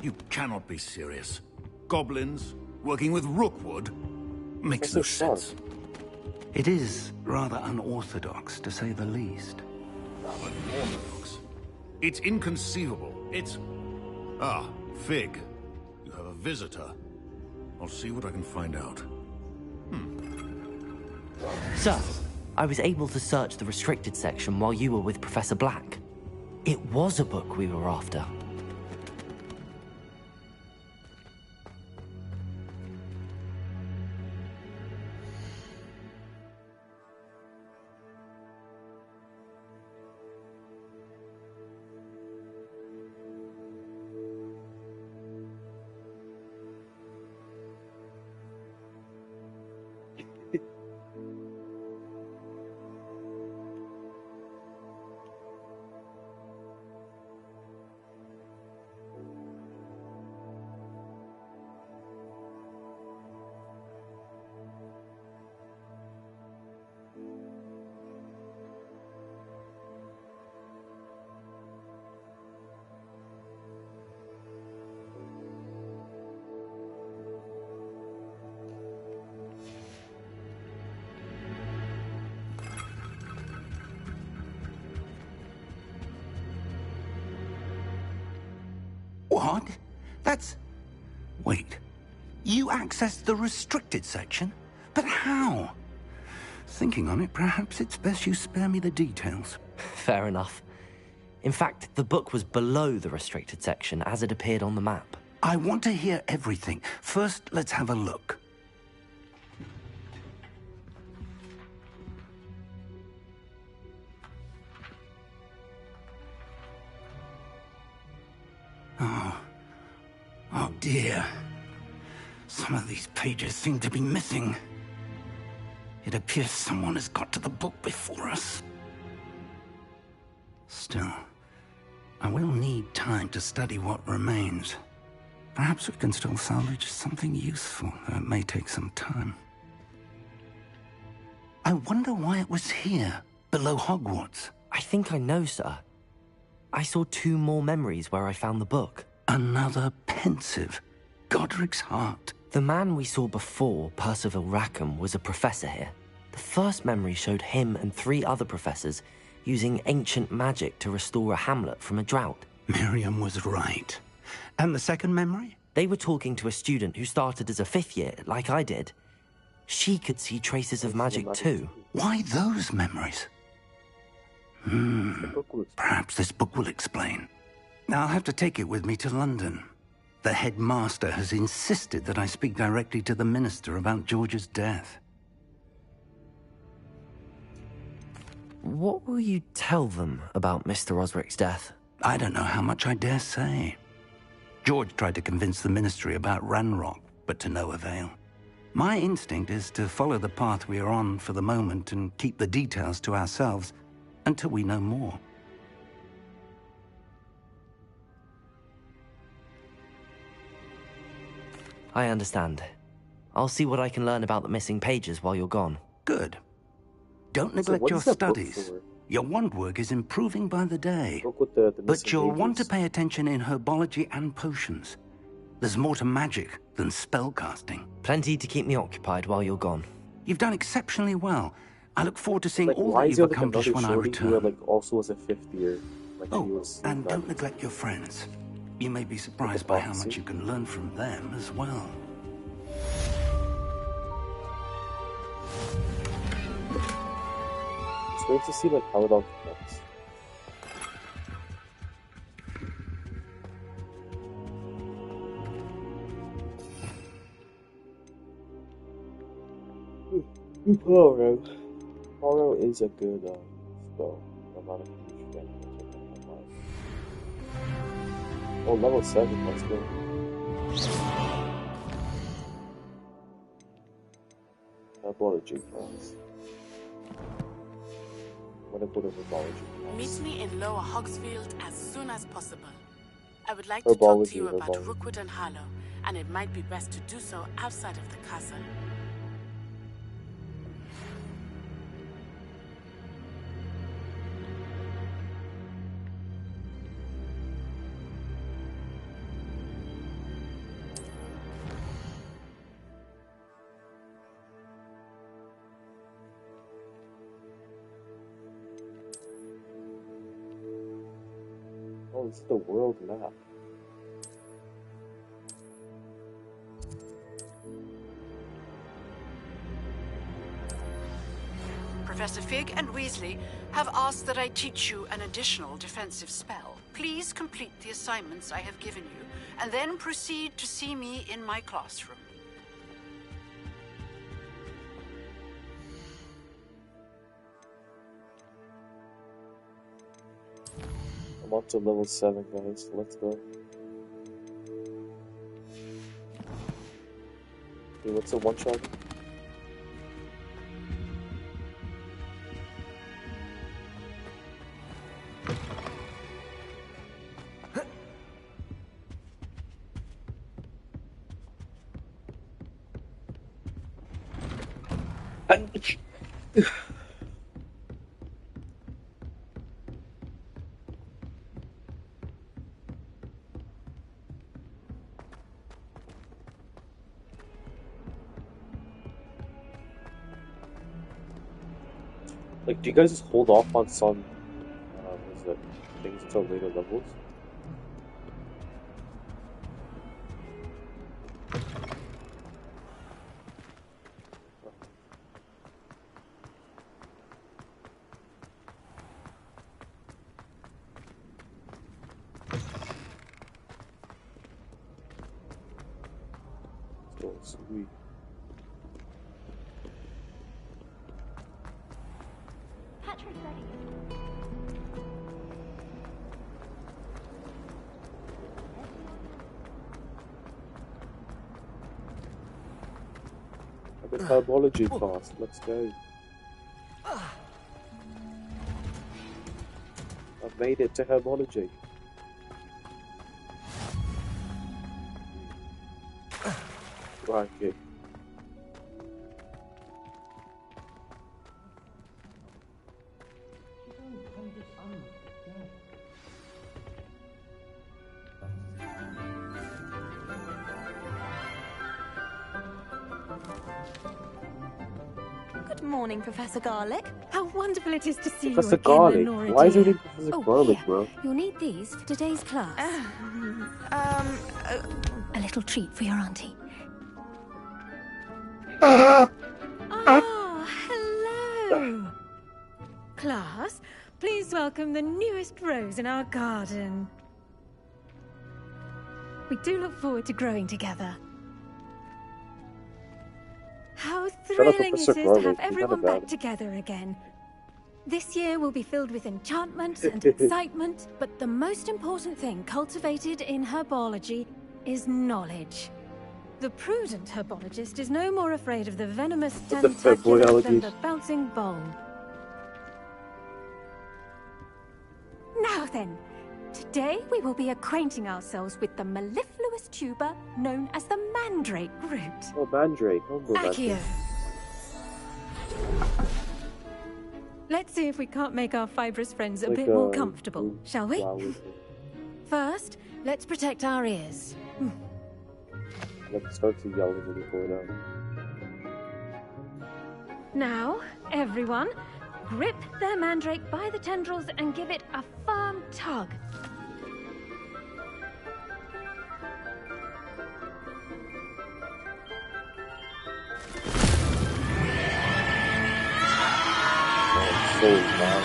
You cannot be serious. Goblins working with Rookwood makes no sense. It is rather unorthodox, to say the least. Unorthodox? It's inconceivable. It's... Ah, Fig. You have a visitor. I'll see what I can find out. Sir, I was able to search the restricted section while you were with Professor Black. It was a book we were after. What? That's... Wait. You accessed the restricted section? But how? Thinking on it, perhaps it's best you spare me the details. Fair enough. In fact, the book was below the restricted section as it appeared on the map. I want to hear everything. First, let's have a look. Oh dear. Some of these pages seem to be missing. It appears someone has got to the book before us. Still, I will need time to study what remains. Perhaps we can still salvage something useful, though it may take some time. I wonder why it was here, below Hogwarts. I think I know, sir. I saw 2 more memories where I found the book. Another pensive. Godric's heart. The man we saw before, Percival Rackham, was a professor here. The first memory showed him and 3 other professors using ancient magic to restore a hamlet from a drought. Miriam was right. And the second memory? They were talking to a student who started as a 5th year, like I did. She could see traces of magic too. Why those memories? Perhaps this book will explain. I'll have to take it with me to London. The headmaster has insisted that I speak directly to the minister about George's death. What will you tell them about Mr. Osric's death? I don't know how much I dare say. George tried to convince the ministry about Ranrock, but to no avail. My instinct is to follow the path we are on for the moment and keep the details to ourselves until we know more. I understand. I'll see what I can learn about the missing pages while you're gone. Good. Don't neglect your studies. Your wand work is improving by the day. But you'll want to pay attention in herbology and potions. There's more to magic than spellcasting. Plenty to keep me occupied while you're gone. You've done exceptionally well. I look forward to seeing all that you've accomplished when I return. Also was a 5th year. And don't neglect your friends. You may be surprised by how much you can learn from them as well. Just wait to see how it all connects. Poro is a good spell. I'm not a huge fan of it. Oh, level 7, let's go. Herbology class. I'm gonna go to herbology class. Meet me in Lower Hogsfield as soon as possible. I would like to talk to you about Rookwood and Harlow, and it might be best to do so outside of the castle. Oh, this is the world map. Professor Fig and Weasley have asked that I teach you an additional defensive spell. Please complete the assignments I have given you, and then proceed to see me in my classroom. I'm up to level 7, guys. Let's go. Okay, what's the one shot? Like, do you guys just hold off on some, things until later levels? So sweet. I've been herbology class. Let's go. I've made it to herbology. Right, okay. Good morning, Professor Garlic. How wonderful it is to see Professor you again, Garlic? Lenora Why is dear. it Professor Garlic, here. bro? You'll need these for today's class. A little treat for your auntie. Oh, hello. Class, please welcome the newest rose in our garden. We do look forward to growing together. How thrilling it is to have everyone back together again. This year will be filled with enchantment and excitement, but the most important thing cultivated in herbology is knowledge. The prudent herbologist is no more afraid of the venomous tentacular than the bouncing bulb. Now then, today we will be acquainting ourselves with the mellifluous tuber known as the mandrake root. Oh, mandrake. Oh, Accio. Let's see if we can't make our fibrous friends a bit more comfortable, shall we? First, let's protect our ears. Let's start to yell when we go down. Now, everyone, grip their mandrake by the tendrils and give it a firm tug. So loud.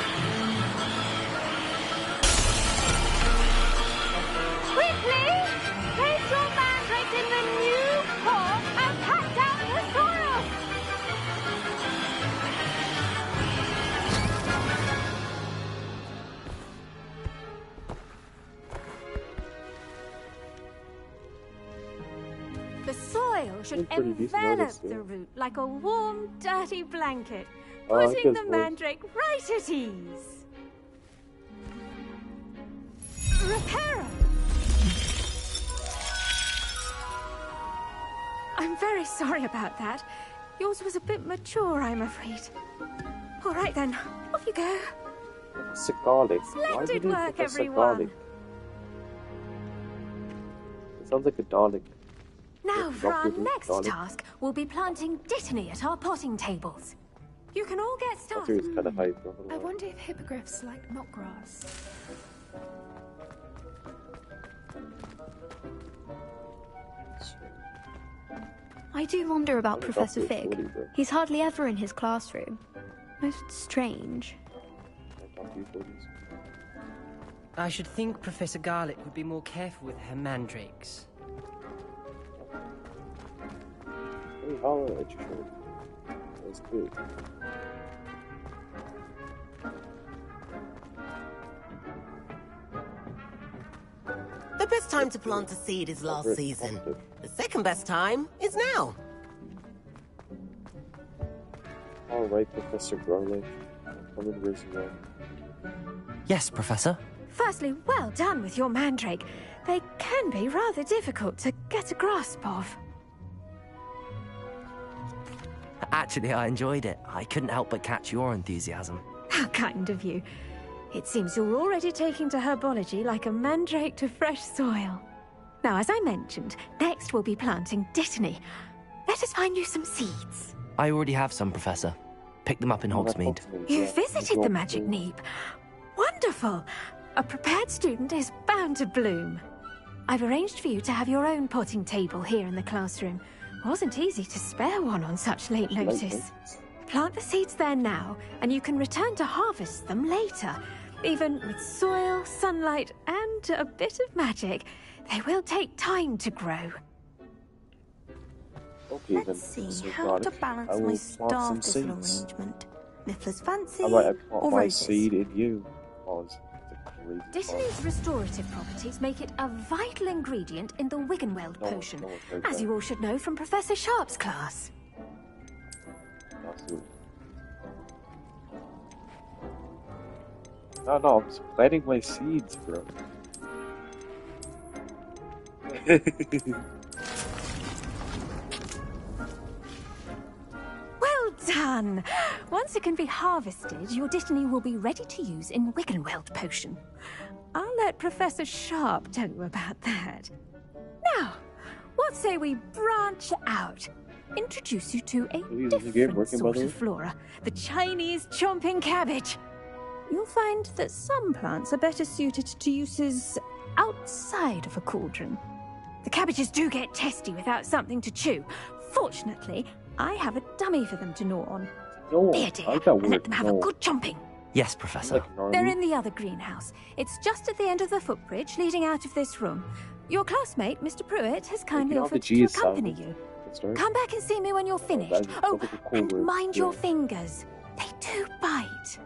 Quickly! Place your mandrake in the new pot and pat down the soil! The soil should envelop the root like a warm, dirty blanket, putting the mandrake right at ease. Reparo! I'm very sorry about that. Yours was a bit mature, I'm afraid. All right then, off you go. Professor Garlic. Splendid work, Professor everyone. Garlic? It sounds like a Dalek. Now, for our next task, we'll be planting dittany at our potting tables. You can all get started. Kind of hype, I wonder if hippogriffs like knotgrass. I do wonder about Professor Fig. He's hardly ever in his classroom. Most strange. I should think Professor Garlick would be more careful with her mandrakes. Hey, holla at you, Short. That's good. The best time to plant a seed is last season. The second best time is now. Alright, Professor Garlick. Come in, raise you up. Yes, Professor. Firstly, well done with your mandrake. They can be rather difficult to get a grasp of. Actually, I enjoyed it. I couldn't help but catch your enthusiasm. How kind of you. It seems you're already taking to herbology like a mandrake to fresh soil. Now, as I mentioned, next we'll be planting dittany. Let us find you some seeds. I already have some, Professor. Pick them up in Hogsmeade. You visited the Magic Neep. Wonderful! A prepared student is bound to bloom. I've arranged for you to have your own potting table here in the classroom. Wasn't easy to spare one on such late notice. Plant the seeds there now, and you can return to harvest them later. Even with soil, sunlight, and a bit of magic, they will take time to grow. Okay, Let's see how to balance my star fizzle arrangement. Miffler's fancy I plant or my roses? seed in you. Pause. Dittany's restorative properties make it a vital ingredient in the Wiggenweld potion, as you all should know from Professor Sharp's class. No, I'm just planting my seeds, bro. Well done! Once it can be harvested, your dittany will be ready to use in Wiggenweld potion. I'll let Professor Sharp tell you about that. Now, what say we branch out? Introduce you to a different sort of flora, the Chinese chomping cabbage. You'll find that some plants are better suited to uses outside of a cauldron. The cabbages do get testy without something to chew. Fortunately, I have a dummy for them to gnaw on. There, dear, and let them have a good chomping. Yes, Professor. They're in the other greenhouse. It's just at the end of the footbridge leading out of this room. Your classmate, Mr. Pruitt, has kindly offered to accompany you. Come back and see me when you're finished. Oh, and mind your fingers. They do bite.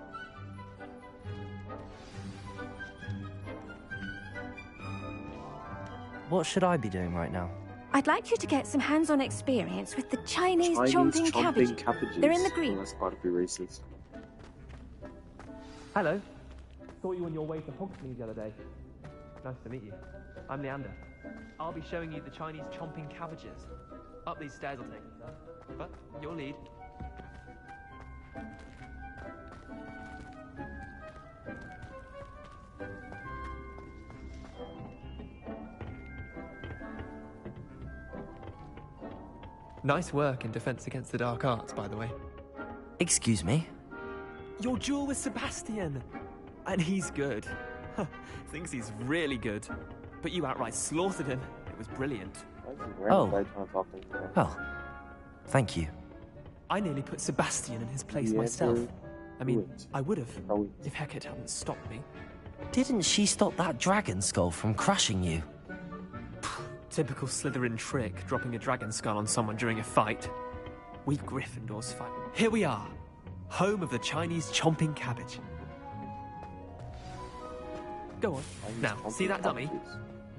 What should I be doing right now? I'd like you to get some hands-on experience with the Chinese chomping cabbage. They're in the green. That's got to be racist. Hello. Thought you were on your way to Hogsmeade the other day. Nice to meet you. I'm Leander. I'll be showing you the Chinese chomping cabbages. Up these stairs will take you, sir. But your lead. Nice work in Defense Against the Dark Arts, by the way. Excuse me? Your duel with Sebastian! And he's good. Thinks he's really good. But you outright slaughtered him. It was brilliant. Oh. Well, thank you. I nearly put Sebastian in his place myself. I mean, I would have, if Hecate hadn't stopped me. Didn't she stop that dragon skull from crushing you? Typical Slytherin trick, dropping a dragon skull on someone during a fight. We Gryffindors fight. Here we are, home of the Chinese chomping cabbage. Go on. Now, see that dummy?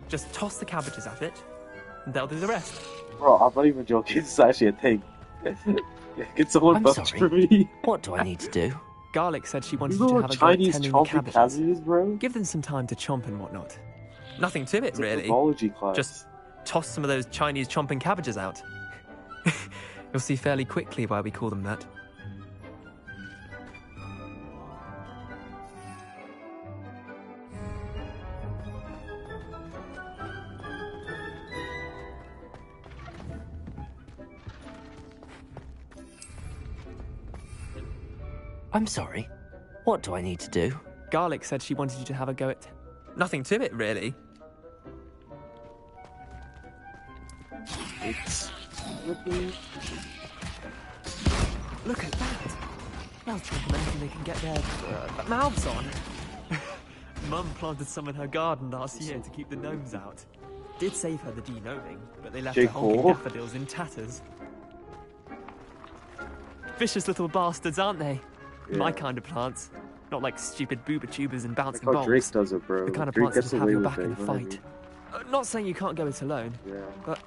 Just toss the cabbages at it, and they'll do the rest. Bro, I'm not even joking. This is actually a thing. Can someone vouch for me? What do I need to do? Garlic said she wanted You to know have a Chinese go at chomping tending the cabbages, bro? Give them some time to chomp and whatnot. Nothing to it, It's a really. herbology class. Just toss some of those Chinese chomping cabbages out. You'll see fairly quickly why we call them that. I'm sorry. What do I need to do? Garlic said she wanted you to have a go at... Nothing to it, really. Look at that! They'll chomp on anything they can get their mouths on. Mum planted some in her garden last year to keep the gnomes out. Did save her the de-gnoming, but they left her honking daffodils in tatters. Vicious little bastards, aren't they? Yeah. My kind of plants. Not like stupid booba tubers and bouncing balls. Drake does it, bro. The kind of Drake plants that have your back it, in a fight. Not saying you can't go it alone. Yeah. But,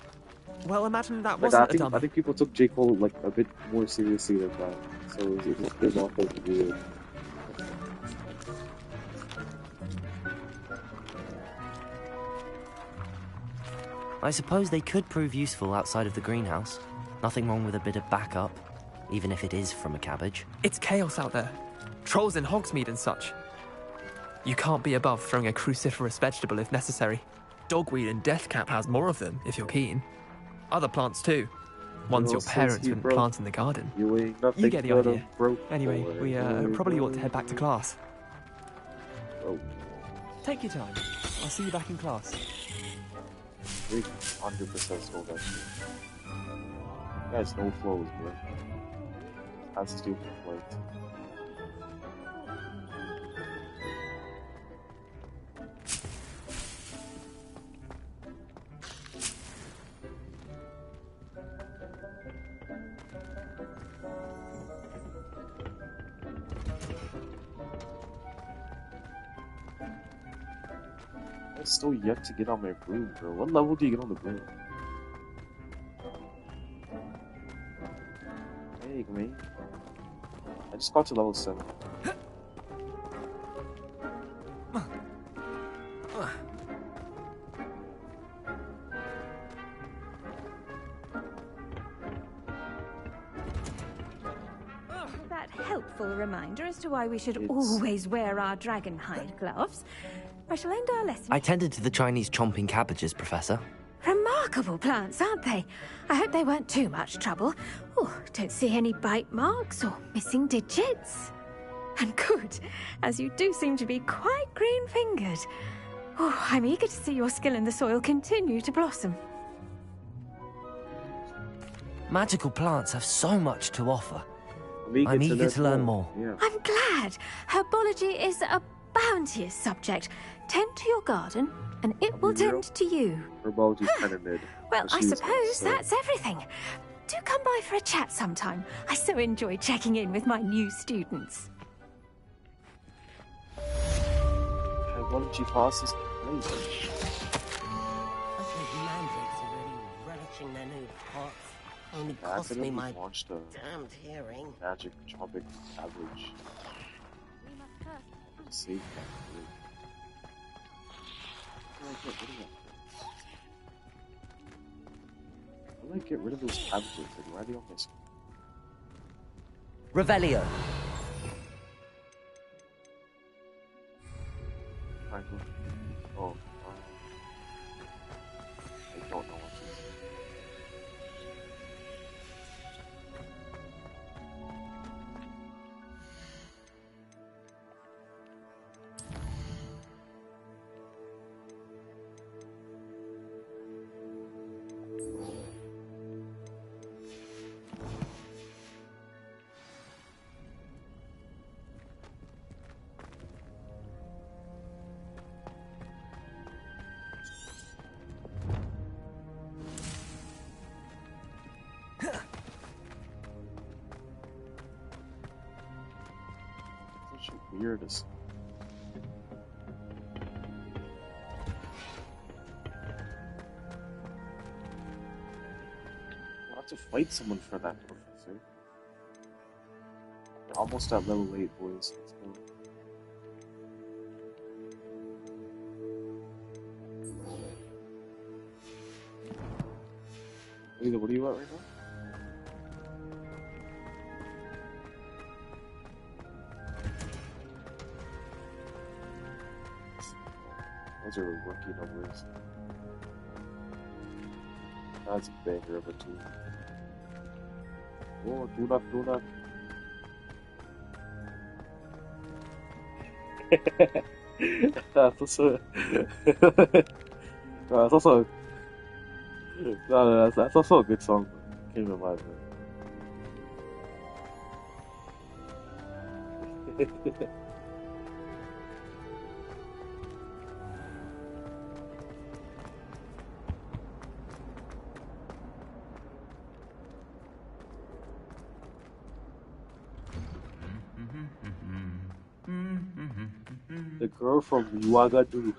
well, imagine that wasn't a dummy. I think people took J. Cole like a bit more seriously than that. So it just came off as weird. I suppose they could prove useful outside of the greenhouse. Nothing wrong with a bit of backup, even if it is from a cabbage. It's chaos out there. Trolls in Hogsmeade and such. You can't be above throwing a cruciferous vegetable if necessary. Dogweed and deathcap has more of them, if you're keen. Other plants too. Ones your parents wouldn't plant in the garden. You get the idea. Anyway, we probably ought to head back to class. Oh. Take your time. I'll see you back in class. 100% stole that shit. Guys, no flows, bro. That's stupid point. I still yet to get on my broom, bro. What level do you get on the broom? Hey, me. I just got to level 7. That helpful reminder as to why we should always wear our dragon hide gloves. I shall end our lesson. I tended to the Chinese chomping cabbages, Professor. Remarkable plants, aren't they? I hope they weren't too much trouble. Oh, don't see any bite marks or missing digits. And good, as you do seem to be quite green-fingered. Oh, I'm eager to see your skill in the soil continue to blossom. Magical plants have so much to offer. I'm eager to learn more. Yeah. I'm glad. Herbology is a bounteous subject. Tend to your garden, and it will tend to you. Herbology's kind of mid. Well, I suppose that's everything. Do come by for a chat sometime. I so enjoy checking in with my new students. Herbology class is crazy. I think mandrakes are really relishing their new pots. Only cost me my damned hearing. Magic chomping cabbage. See. I like get rid of those cabbages. Like, why are they on my screen? Revelio. Franklin. Oh. I don't know what to do. Weirdest. I'll have to fight someone for that, Professor. We're almost at level 8, boys. Let's go. Lita, what are you at right now? Those are rookie numbers. That's a banger of a team. Oh, do not. That's also a good song. can't even lie, bro. The girl from Ouagadougou.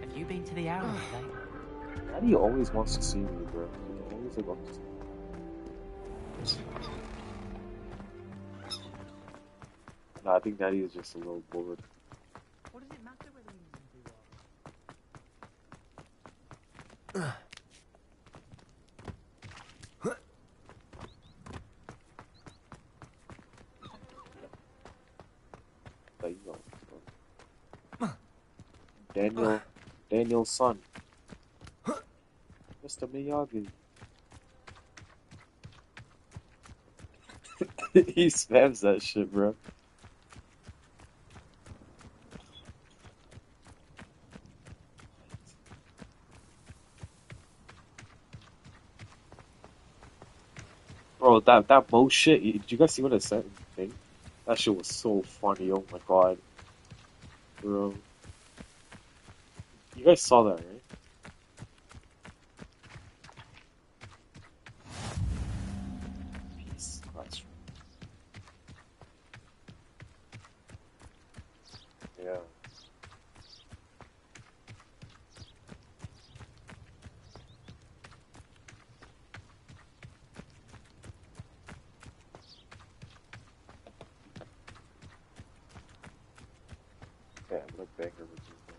Have you been to the arrow today? Daddy always wants to see me, bro. He always wants to see me. Nah, I think Daddy is just a little bored. What does it matter whether he Daniel's son. Mr. Miyagi. He spams that shit, bro. Bro, that boat shit, did you guys see what I said in the thing? That shit was so funny, oh my god. Bro. You guys saw that, right? Peace, classroom. Yeah. Yeah, I'm gonna bang her with these guys.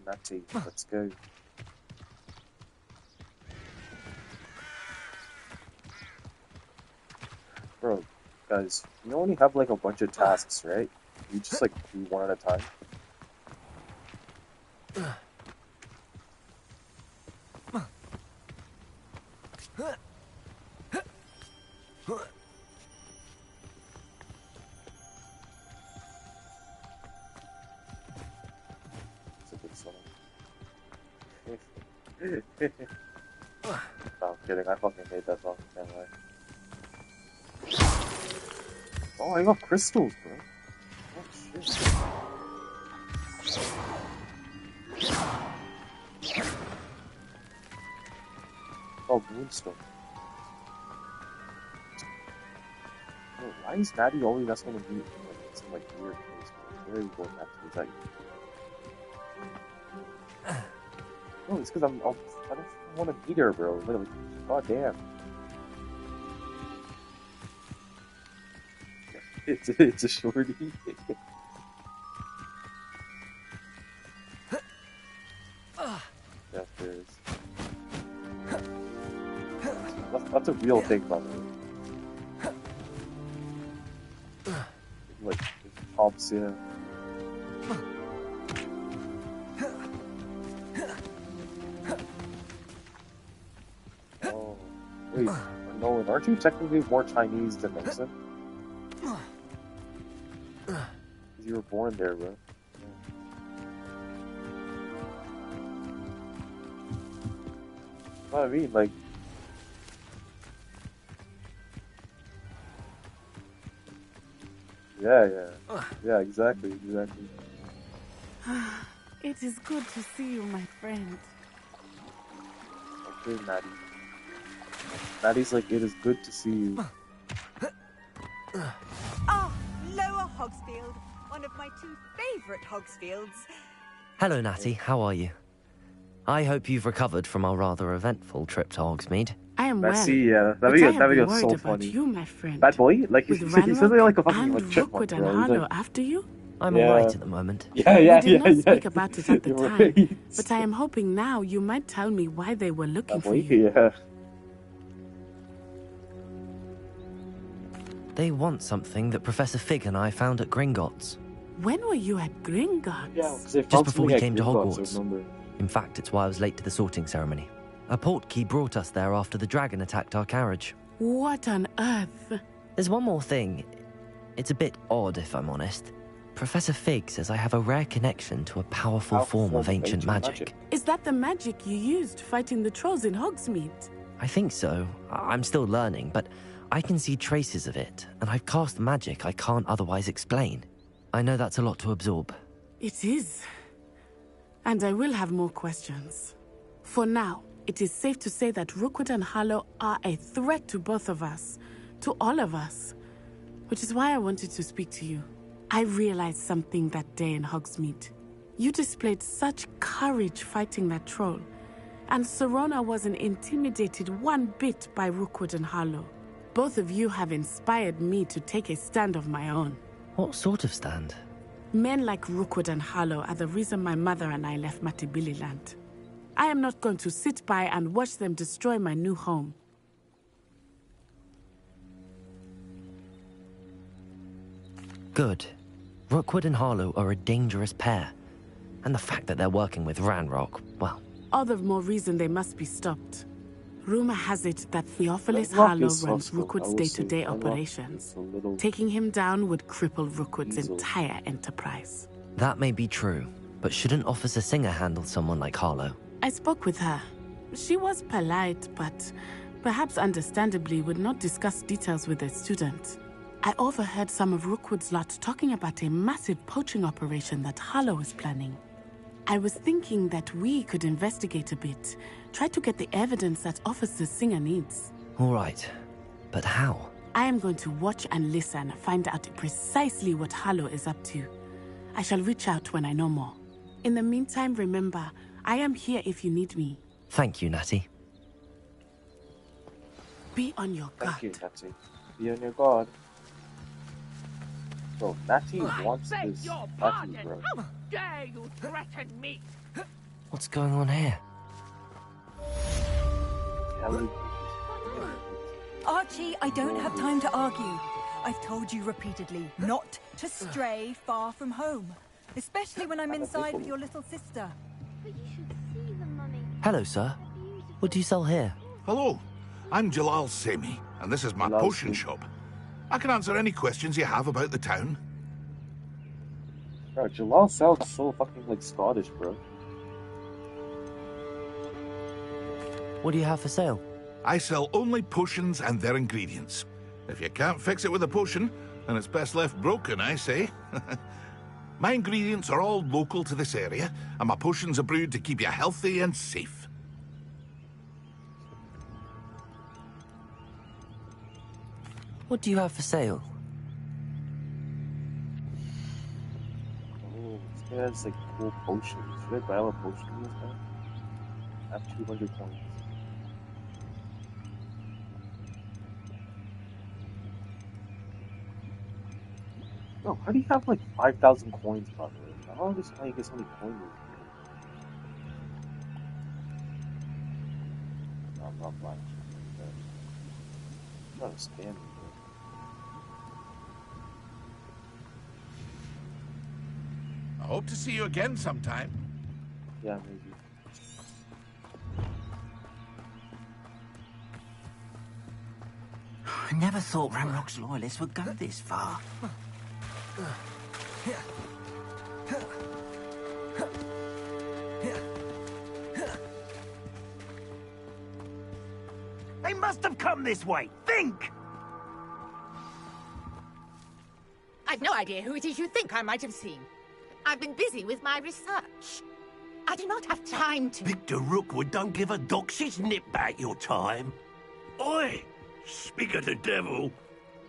Natty, let's go. Bro, guys, you only have like a bunch of tasks, right? You just like do one at a time. No, I'm kidding, I fucking hate that song, can't lie. Oh, I got crystals, bro. Oh, shit. Oh, moonstone. Bro, why is Natty always asking to be in some like weird place, bro? Where are you going after? Is that you? No, it's because I don't want to meet her, bro. Literally, god damn. It's a shorty. Yeah, there is. That's a real thing, by the way. Like, pops, yeah. Oh, wait, Nolan, aren't you technically more Chinese than Mason? You were born there, bro. What I mean, like... Yeah, exactly. It is good to see you, my friend. Okay, Maddie. Maddie's like, it is good to see you. Ah, Lower Hogsfield, one of my two favourite Hogsfields. Hello, Natty. How are you? I hope you've recovered from our rather eventful trip to Hogsmeade. I am well. Yeah, that video is so funny. You, my friend. Bad boy? Like, he says like a fucking like, Rookwood and Harlow like... after you? I'm alright at the moment. We did not speak about it at the time, but I am hoping now you might tell me why they were looking for you. Yeah. They want something that Professor Fig and I found at Gringotts. When were you at Gringotts? Yeah, just before we came to Hogwarts. In fact, it's why I was late to the sorting ceremony. A portkey brought us there after the dragon attacked our carriage. What on earth? There's one more thing. It's a bit odd, if I'm honest. Professor Fig says I have a rare connection to a powerful form of ancient magic. Is that the magic you used fighting the trolls in Hogsmeade? I think so. I'm still learning, but I can see traces of it, and I've cast magic I can't otherwise explain. I know that's a lot to absorb. It is. And I will have more questions. For now, it is safe to say that Rookwood and Harlow are a threat to both of us. To all of us. Which is why I wanted to speak to you. I realized something that day in Hogsmeade. You displayed such courage fighting that troll. And Serona wasn't intimidated one bit by Rookwood and Harlow. Both of you have inspired me to take a stand of my own. What sort of stand? Men like Rookwood and Harlow are the reason my mother and I left Matibili land. I am not going to sit by and watch them destroy my new home. Good. Rookwood and Harlow are a dangerous pair. And the fact that they're working with Ranrock, well... All the more reason they must be stopped. Rumor has it that Theophilus Harlow runs Rookwood's day-to-day operations. Taking him down would cripple Rookwood's entire enterprise. That may be true, but shouldn't Officer Singer handle someone like Harlow? I spoke with her. She was polite, but perhaps understandably would not discuss details with a student. I overheard some of Rookwood's lot talking about a massive poaching operation that Harlow is planning. I was thinking that we could investigate a bit, try to get the evidence that Officer Singer needs. All right, but how? I am going to watch and listen, find out precisely what Harlow is up to. I shall reach out when I know more. In the meantime, remember, I am here if you need me. Thank you, Natty. Be on your guard. Thank you, Natty. Be on your guard. So, Natty wants this Natty, bro. How dare you threaten me? What's going on here? Archie, I don't have time to argue. I've told you repeatedly not to stray far from home. Especially when I'm inside with your little sister. But you should see them, Mummy. Hello, sir. What do you sell here? Hello. I'm Jalal Semi, and this is my potion shop. I can answer any questions you have about the town. Bro, Jalal sounds so fucking like Scottish, bro. What do you have for sale? I sell only potions and their ingredients. If you can't fix it with a potion, then it's best left broken, I say. My ingredients are all local to this area, and my potions are brewed to keep you healthy and safe. What do you have for sale? Oh, this guy has like cool potions. Should I buy all the potions this time? I have 200 coins. Bro, how do you have like 5,000 coins, by the way? I don't understand how you get so many coins. No, I'm not buying shit. I'm not a scam. I hope to see you again sometime. Yeah, maybe. I never thought Ranrock's loyalists would go this far. They must have come this way. Think! I've no idea who it is you think I might have seen. I've been busy with my research. I do not have time to... Victor Rookwood don't give a doxy's nip back your time. Oi! Speak of the devil.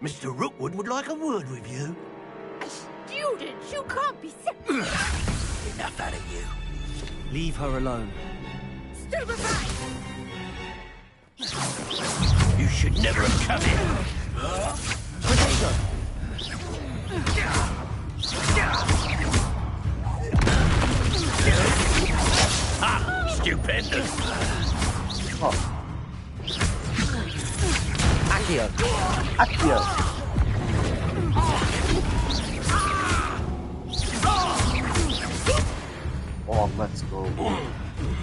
Mr. Rookwood would like a word with you. A student? You can't be... Enough out of you. Leave her alone. Stupefy! You should never have come in. Ah, stupendous. Oh. Accio. Accio. Oh, let's go.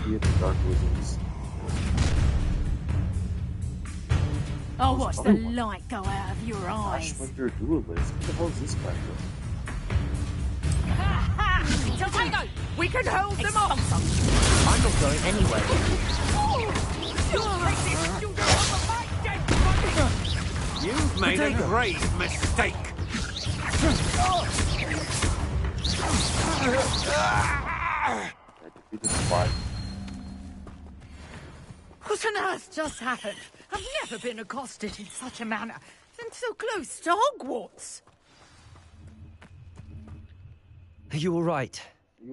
Be the dark wizards. I'll watch the light go out of your eyes. Ashwinder duelist. What the hell is this guy? Tornado! We can hold them off! I'm not going anywhere. You've made a grave mistake. What on earth just happened? I've never been accosted in such a manner, and so close to Hogwarts. Are you all right?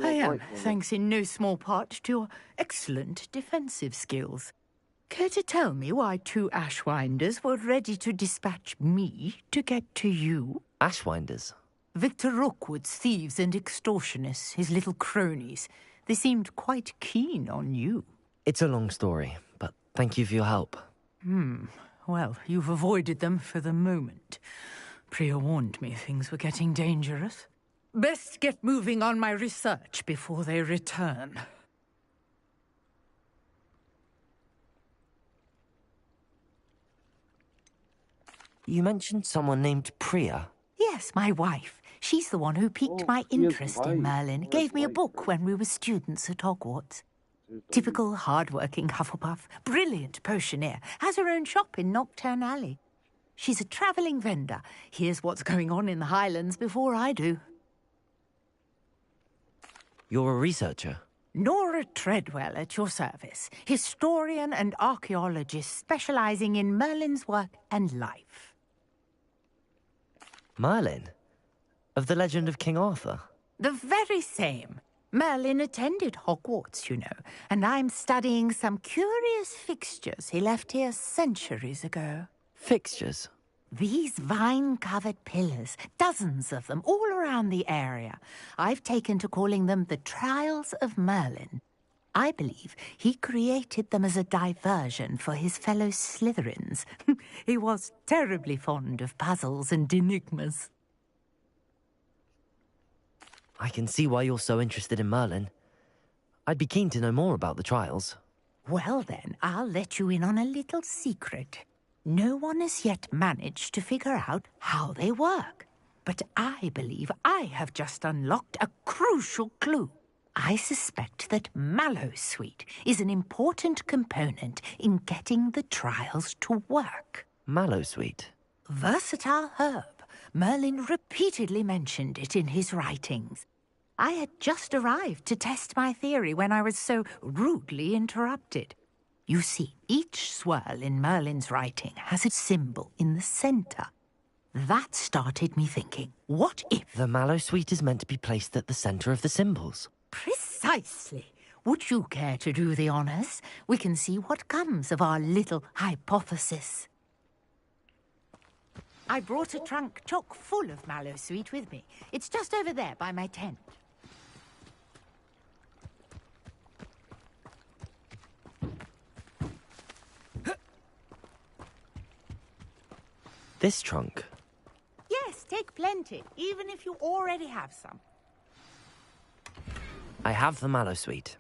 I am, thanks in no small part to your excellent defensive skills. Care to tell me why 2 Ashwinders were ready to dispatch me to get to you? Ashwinders? Victor Rookwood's thieves and extortionists, his little cronies. They seemed quite keen on you. It's a long story, but thank you for your help. Well, you've avoided them for the moment. Priya warned me things were getting dangerous. Best get moving on my research before they return. You mentioned someone named Priya. Yes, my wife. She's the one who piqued my interest in Merlin. Gave me a book when we were students at Hogwarts. Typical hard-working Hufflepuff. Brilliant potioneer. Has her own shop in Nocturne Alley. She's a travelling vendor. Hears what's going on in the Highlands before I do. You're a researcher? Nora Treadwell at your service. Historian and archaeologist specialising in Merlin's work and life. Merlin? Of the legend of King Arthur? The very same. Merlin attended Hogwarts, you know, and I'm studying some curious fixtures he left here centuries ago. Fixtures? These vine-covered pillars, dozens of them, all around the area. I've taken to calling them the Trials of Merlin. I believe he created them as a diversion for his fellow Slytherins. He was terribly fond of puzzles and enigmas. I can see why you're so interested in Merlin. I'd be keen to know more about the trials. Well then, I'll let you in on a little secret. No one has yet managed to figure out how they work. But I believe I have just unlocked a crucial clue. I suspect that Mallowsweet is an important component in getting the trials to work. Mallowsweet? Versatile herb. Merlin repeatedly mentioned it in his writings. I had just arrived to test my theory when I was so rudely interrupted. You see, each swirl in Merlin's writing has a symbol in the centre. That started me thinking, what if... The Mallowsweet is meant to be placed at the centre of the symbols. Precisely. Would you care to do the honours? We can see what comes of our little hypothesis. I brought a trunk chock full of Mallowsweet with me. It's just over there by my tent. This trunk? Yes, take plenty, even if you already have some. I have the Mallowsweet.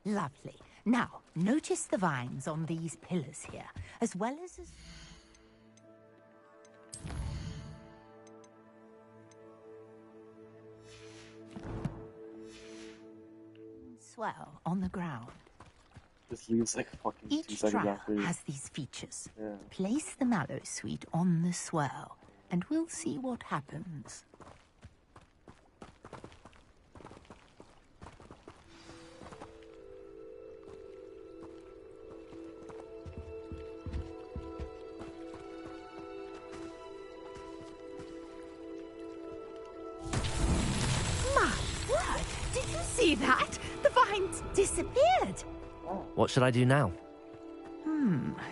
Lovely. Now, notice the vines on these pillars here, as well as... swell on the ground. This leaves like fucking 2 Each seconds trial after. has these features. Yeah. Place the Mallowsweet on the swirl, and we'll see what happens. My word! Did you see that? The vines disappeared! What should I do now?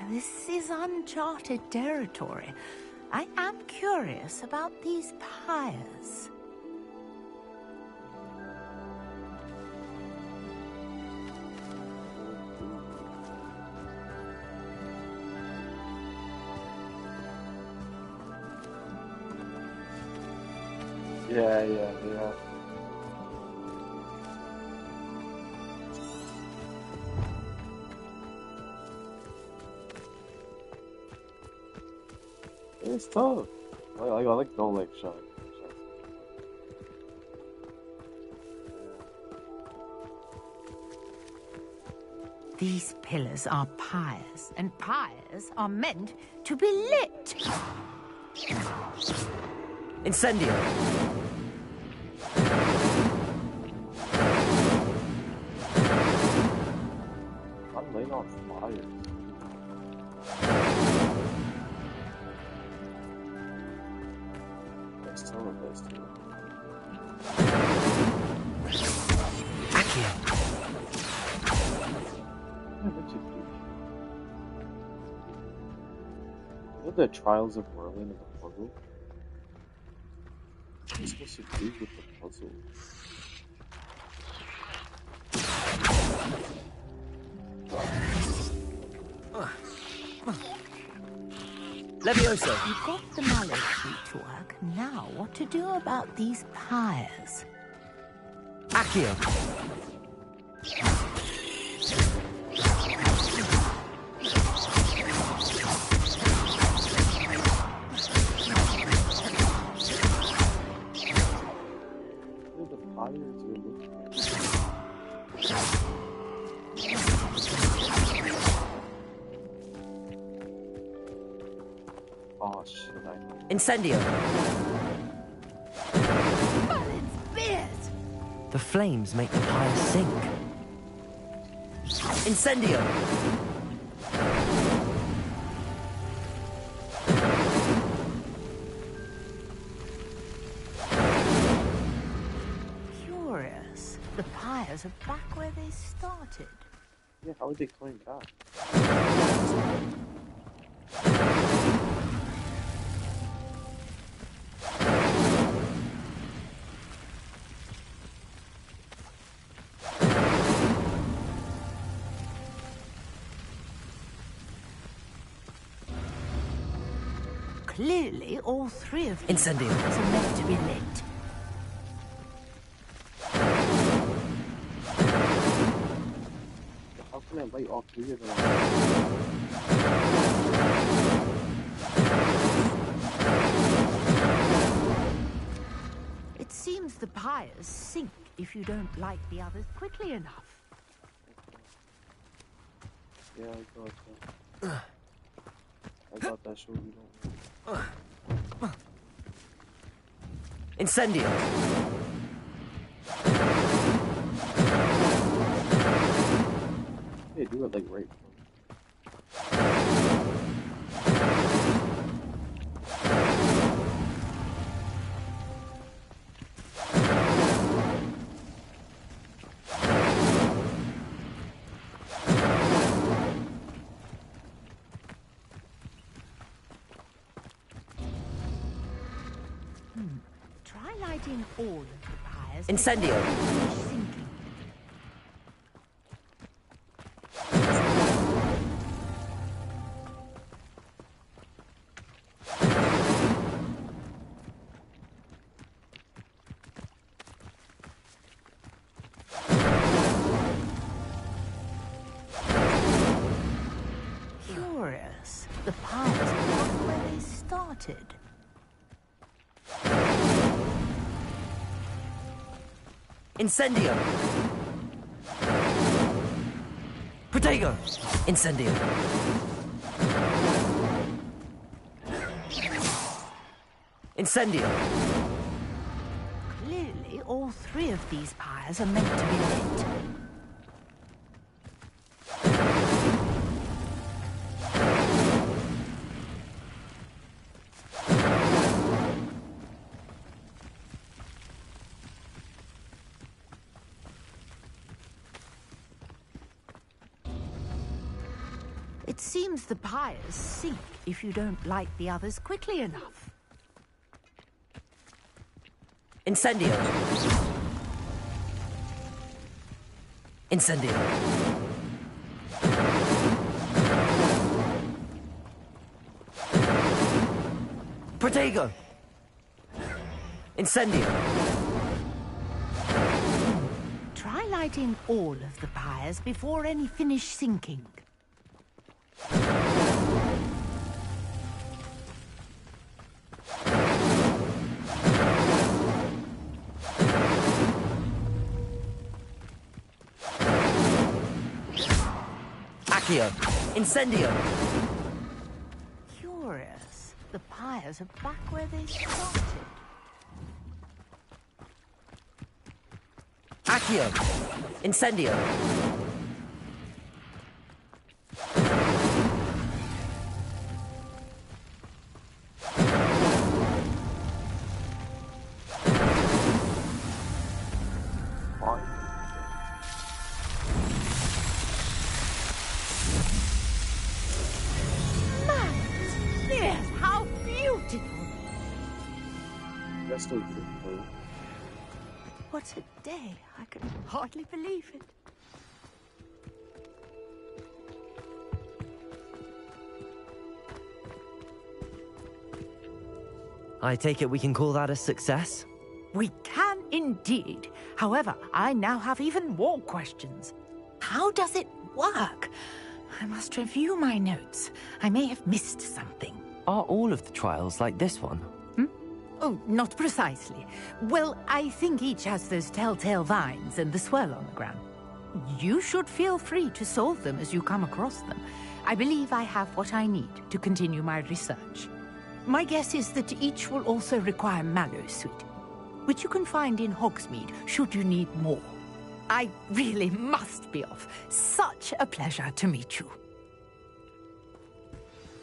This is uncharted territory. I am curious about these pyres. Yeah. It's tough. I like no like shot. These pillars are pyres, and pyres are meant to be lit. Incendio! I'm laying on fire. Let's tell it, let's do it. Accio! What the trials of Merlin and the puzzle? What's supposed to do with the puzzle? Levioso! You've got the mallow sheet to work. Now, what to do about these pyres? Accio! Oh shit, Incendio! Merlin's beard! The flames make the pyre sink. Incendio! Curious. The pyres are back where they started. Yeah, how are they coming back? Clearly, all three of these Incendio. pyres are meant to be lit. How can I light all three of them? It seems the pyres sink if you don't light the others quickly enough. Yeah, I got that. I got that show you don't. Incendio! Yeah, do it like right. Try lighting all of the pyres. Incendio! Sinking. Curious. The pyres are back where they started. Incendio! Protego! Incendio! Incendio! Clearly, all three of these pyres are meant to be lit. It seems the pyres sink if you don't light the others quickly enough. Incendio! Incendio! Protego! Incendio! Try lighting all of the pyres before any finish sinking. Accio! Incendio! Curious. The pyres are back where they started. Accio! Incendio! How beautiful! That's still beautiful. What a day. I can hardly believe it. I take it we can call that a success? We can indeed. However, I now have even more questions. How does it work? I must review my notes. I may have missed something. Are all of the trials like this one? Oh, not precisely. Well, I think each has those telltale vines and the swirl on the ground. You should feel free to solve them as you come across them. I believe I have what I need to continue my research. My guess is that each will also require mallow sweet, which you can find in Hogsmeade should you need more. I really must be off. Such a pleasure to meet you.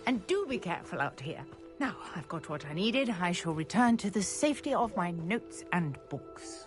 And do be careful out here. Now, I've got what I needed. I shall return to the safety of my notes and books.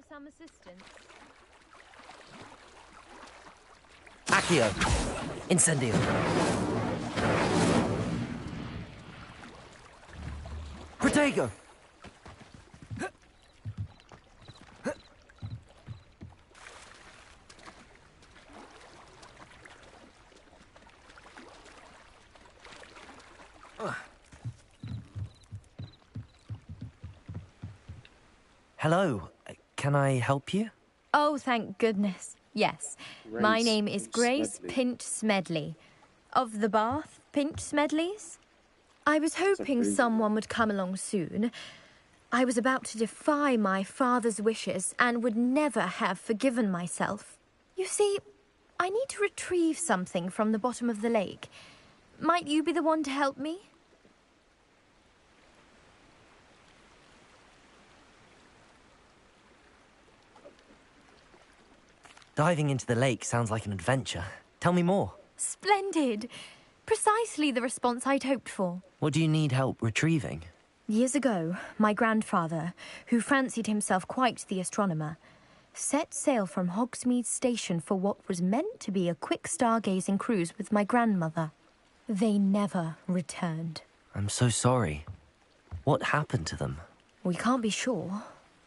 Some assistance. Accio! Incendio! Protego! Hello. Can I help you? Oh, thank goodness. Yes. My name is Grace Smedley. Pinch Smedley. Of the Bath Pinch Smedleys? I was hoping someone would come along soon. I was about to defy my father's wishes and would never have forgiven myself. You see, I need to retrieve something from the bottom of the lake. Might you be the one to help me? Diving into the lake sounds like an adventure. Tell me more. Splendid. Precisely the response I'd hoped for. What do you need help retrieving? Years ago, my grandfather, who fancied himself quite the astronomer, set sail from Hogsmeade Station for what was meant to be a quick stargazing cruise with my grandmother. They never returned. I'm so sorry. What happened to them? We can't be sure.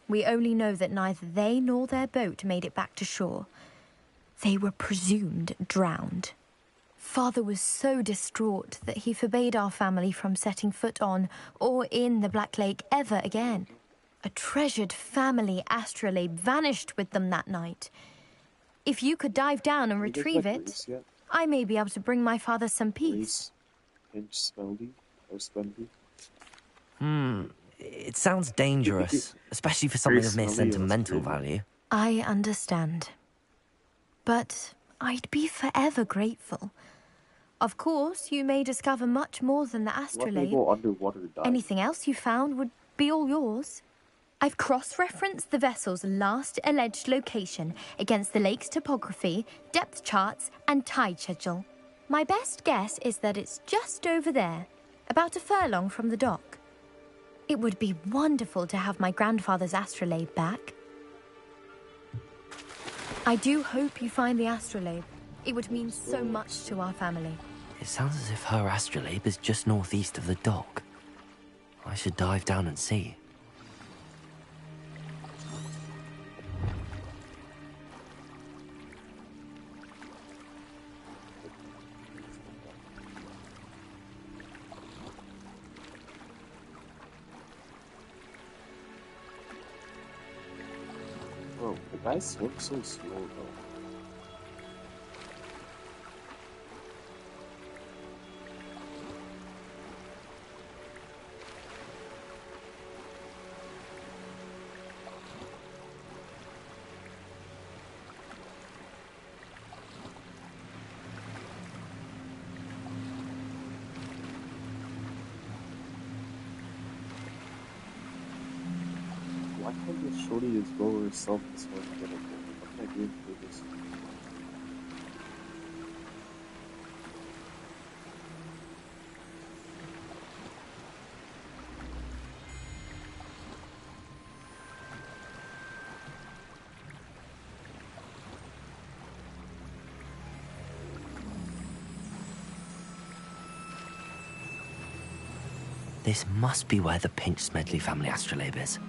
We only know that neither they nor their boat made it back to shore. They were presumed drowned. Father was so distraught that he forbade our family from setting foot on or in the Black Lake ever again. A treasured family astrolabe vanished with them that night. If you could dive down and retrieve it, I may be able to bring my father some peace. Pinch Smedley or Smedley? It sounds dangerous, especially for something of mere sentimental value. I understand. But I'd be forever grateful. Of course, you may discover much more than the astrolabe. Go underwater to die. Anything else you found would be all yours. I've cross-referenced the vessel's last alleged location against the lake's topography, depth charts, and tide schedule. My best guess is that it's just over there, about a furlong from the dock. It would be wonderful to have my grandfather's astrolabe back. I do hope you find the astrolabe. It would mean so much to our family. It sounds as if her astrolabe is just northeast of the dock. I should dive down and see. Bro, the guy swims so slow though. Why can't the shorty just go herself this way and get it? What can I do for this? This must be where the Pinch Smedley family astrolabe is.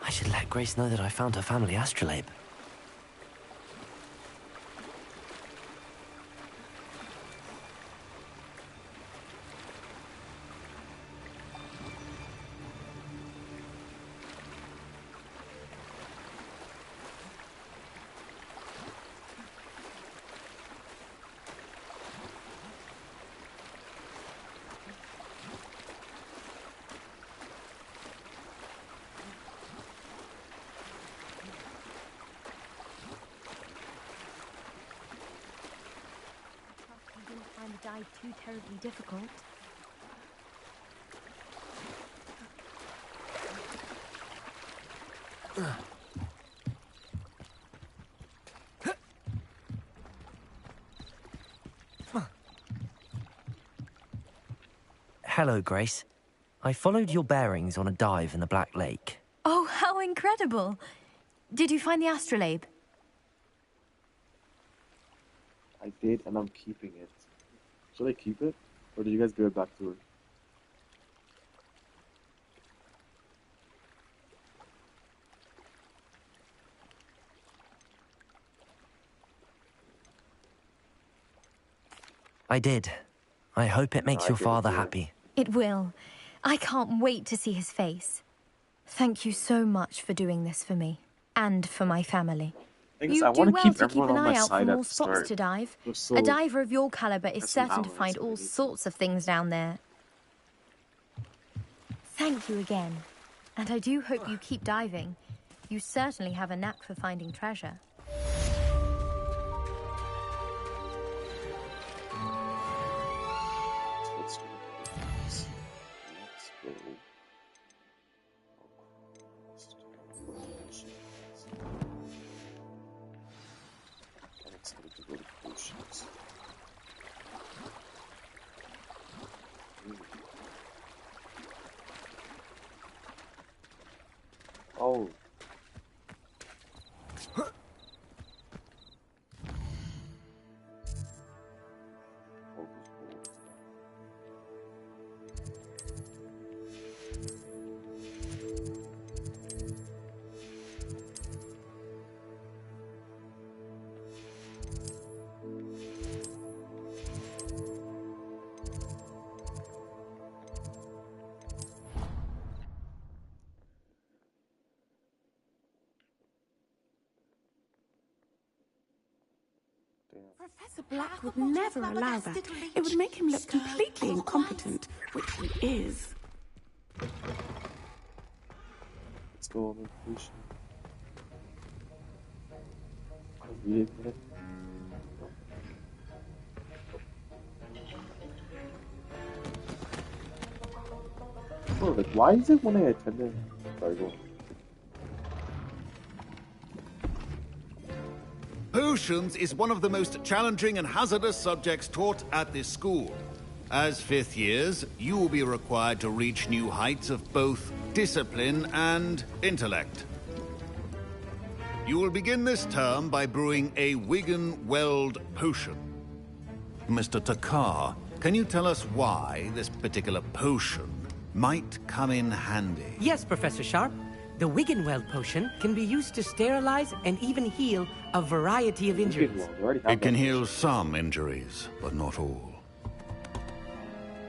I should let Grace know that I found her family astrolabe. Dive too terribly difficult. Hello, Grace. I followed your bearings on a dive in the Black Lake. Oh, how incredible! Did you find the astrolabe? I did, and I'm keeping it. Should I keep it? Or did you guys give it back to her? I did. I hope it makes your father happy. It will. I can't wait to see his face. Thank you so much for doing this for me. And for my family. I You do want to well keep to keep everyone an on my eye out side for at more the spots start. to dive. So A diver of your caliber is that's some certain to hours find I all need to- sorts of things down there. Thank you again. And I do hope you keep diving. You certainly have a knack for finding treasure. Let's do this. Let's go. I'm excited to go to potions. Oh. Professor Black would never allow that. It would make him look completely incompetent, which he is. Let's go on vacation. Read it. Oh, like, why is it when I attended? Sorry, go on. Potions is one of the most challenging and hazardous subjects taught at this school. As fifth years, you will be required to reach new heights of both discipline and intellect. You will begin this term by brewing a Wigan-Weld potion. Mr. Takar, can you tell us why this particular potion might come in handy? Yes, Professor Sharp. The Wigan-Weld potion can be used to sterilize and even heal a variety of injuries. It can heal some injuries, but not all.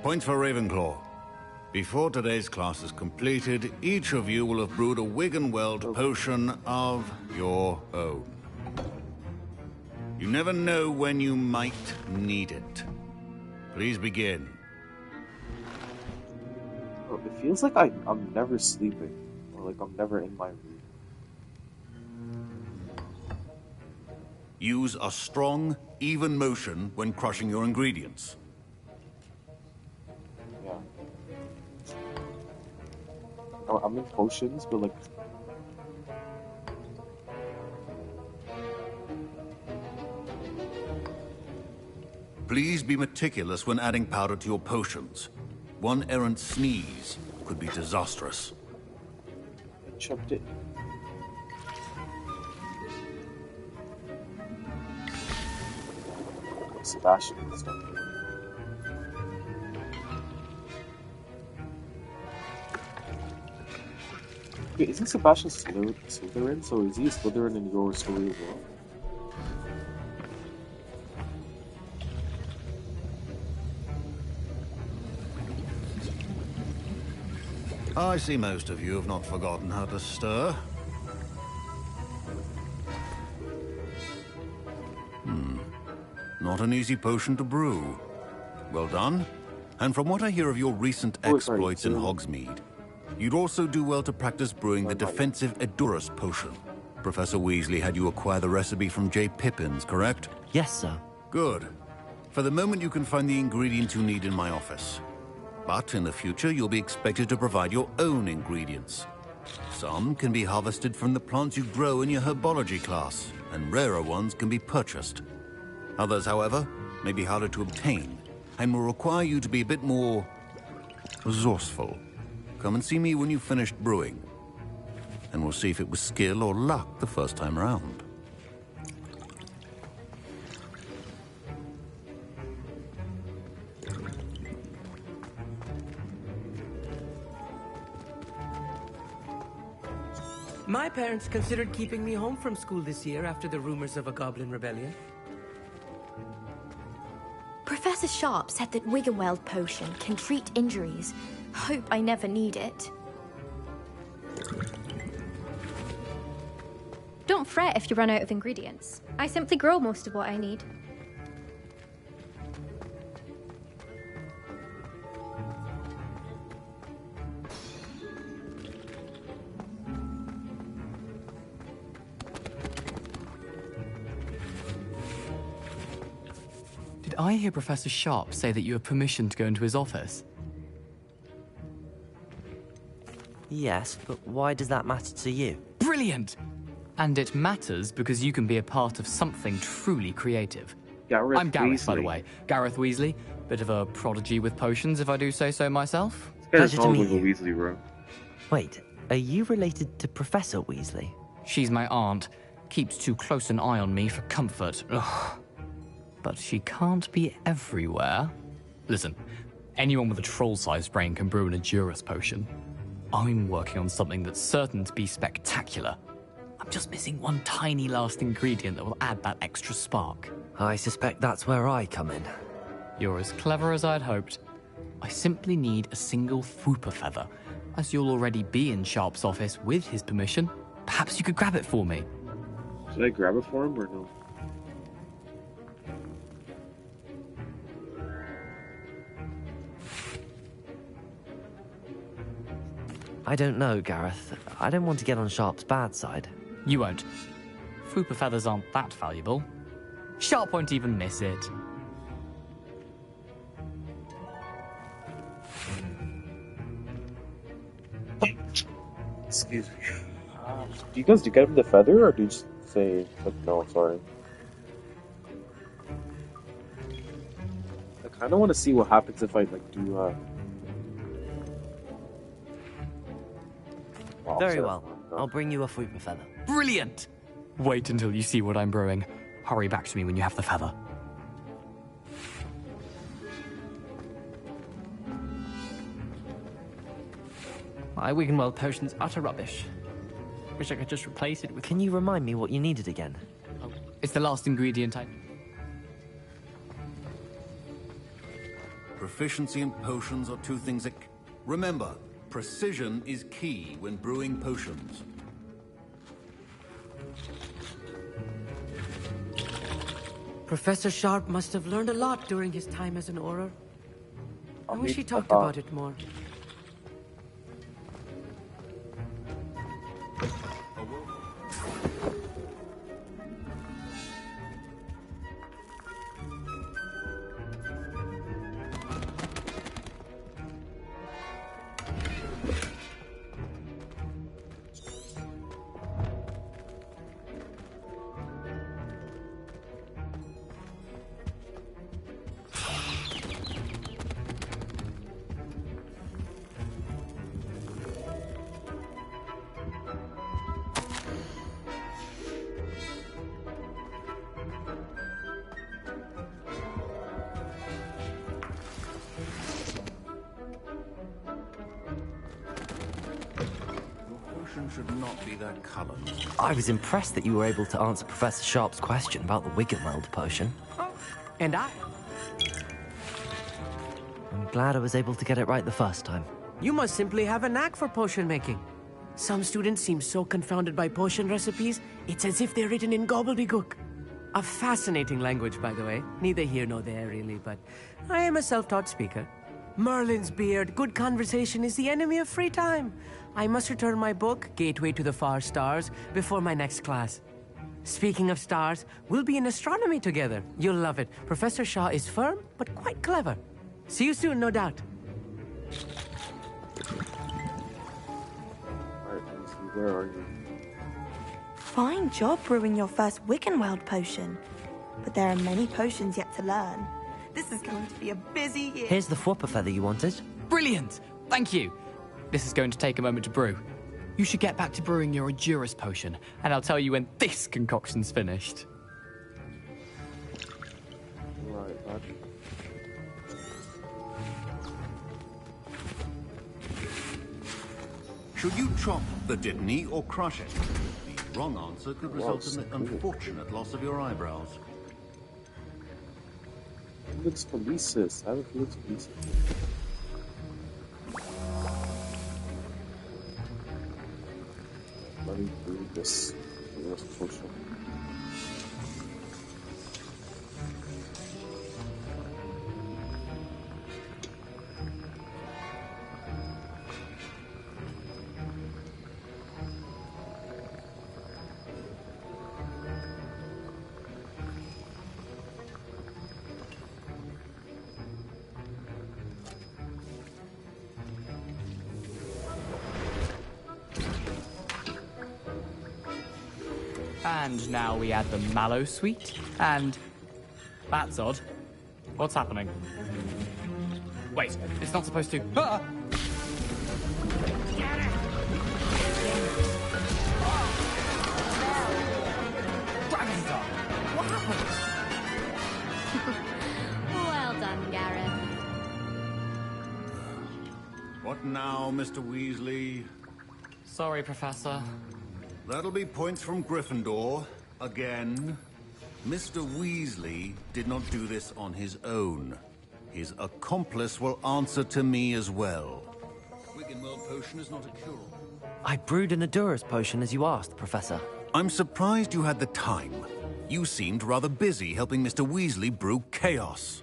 Point for Ravenclaw. Before today's class is completed, each of you will have brewed a Wigan-Weld potion of your own. You never know when you might need it. Please begin. Oh, it feels like I'm never sleeping. Like I'm never in my room. Use a strong, even motion when crushing your ingredients. Yeah. Oh, I'm in potions, but like... Please be meticulous when adding powder to your potions. One errant sneeze could be disastrous. Chucked it. Sebastian and stuff. Wait, isn't Sebastian Slytherin? So is he a Slytherin in your story as well? I see most of you have not forgotten how to stir. Not an easy potion to brew. Well done. And from what I hear of your recent exploits in Hogsmeade, you'd also do well to practice brewing the defensive Edurus potion. Professor Weasley had you acquire the recipe from J. Pippins, correct? Yes, sir. Good. For the moment, you can find the ingredients you need in my office. But in the future, you'll be expected to provide your own ingredients. Some can be harvested from the plants you grow in your herbology class, and rarer ones can be purchased. Others, however, may be harder to obtain, and will require you to be a bit more resourceful. Come and see me when you've finished brewing, and we'll see if it was skill or luck the first time around. My parents considered keeping me home from school this year after the rumors of a goblin rebellion. Professor Sharp said that Wigan-Weld potion can treat injuries. Hope I never need it. Don't fret if you run out of ingredients. I simply grow most of what I need. Did I hear Professor Sharp say that you have permission to go into his office? Yes, but why does that matter to you? Brilliant! And it matters because you can be a part of something truly creative. I'm Gareth, by the way. Gareth Weasley. Bit of a prodigy with potions, if I do say so myself. Pleasure to meet you. Weasley, bro. Wait, Are you related to Professor Weasley? She's my aunt. Keeps too close an eye on me for comfort. Ugh. But she can't be everywhere. Listen, anyone with a troll-sized brain can brew an Edurus potion. I'm working on something that's certain to be spectacular. I'm just missing one tiny last ingredient that will add that extra spark. I suspect that's where I come in. You're as clever as I'd hoped. I simply need a single Fwooper feather. As you'll already be in Sharp's office with his permission, perhaps you could grab it for me. Should I grab it for him or no? I don't know, Gareth. I don't want to get on Sharp's bad side. You won't. Fwooper feathers aren't that valuable. Sharp won't even miss it. Excuse me. Do you guys get him the feather, or do you just say, like, no, sorry? I kind of want to see what happens if I, like, do, Very well. I'll bring you a Fwooper feather. Brilliant! Wait until you see what I'm brewing. Hurry back to me when you have the feather. My Wiggenweld potion's utter rubbish. Wish I could just replace it with... Can you remind me what you needed again? Oh, it's the last ingredient I... Proficiency and potions are two things that... Remember, precision is key when brewing potions. Professor Sharp must have learned a lot during his time as an Auror. I wish he talked about it more. Should not be that colour. I was impressed that you were able to answer Professor Sharp's question about the Wiggenweld potion. And I? I'm glad I was able to get it right the first time. You must simply have a knack for potion making. Some students seem so confounded by potion recipes, it's as if they're written in gobbledygook. A fascinating language, by the way. Neither here nor there, really, but I am a self-taught speaker. Merlin's beard, good conversation is the enemy of free time. I must return my book, Gateway to the Far Stars, before my next class. Speaking of stars, we'll be in astronomy together. You'll love it. Professor Shaw is firm, but quite clever. See you soon, no doubt. Alright, Lucy, where are you? Fine job brewing your first Wiggenweld potion. But there are many potions yet to learn. This is going to be a busy year. Here's the Fwooper feather you wanted. Brilliant! Thank you. This is going to take a moment to brew. You should get back to brewing your Edurus potion, and I'll tell you when this concoction's finished. Right, bud. Should you chop the Dittany or crush it? The wrong answer could result in the unfortunate loss of your eyebrows. Felix Felicis. I have a Felix Felicis. Let me brew this potion. And now we add the mallow sweet, and... That's odd. What's happening? Wait, it's not supposed to... Ah! What now, Mr. Weasley? Sorry, Professor. That'll be points from Gryffindor. Again. Mr. Weasley did not do this on his own. His accomplice will answer to me as well. Wiggenweld potion is not a cure-all. I brewed an Adurus potion as you asked, Professor. I'm surprised you had the time. You seemed rather busy helping Mr. Weasley brew chaos.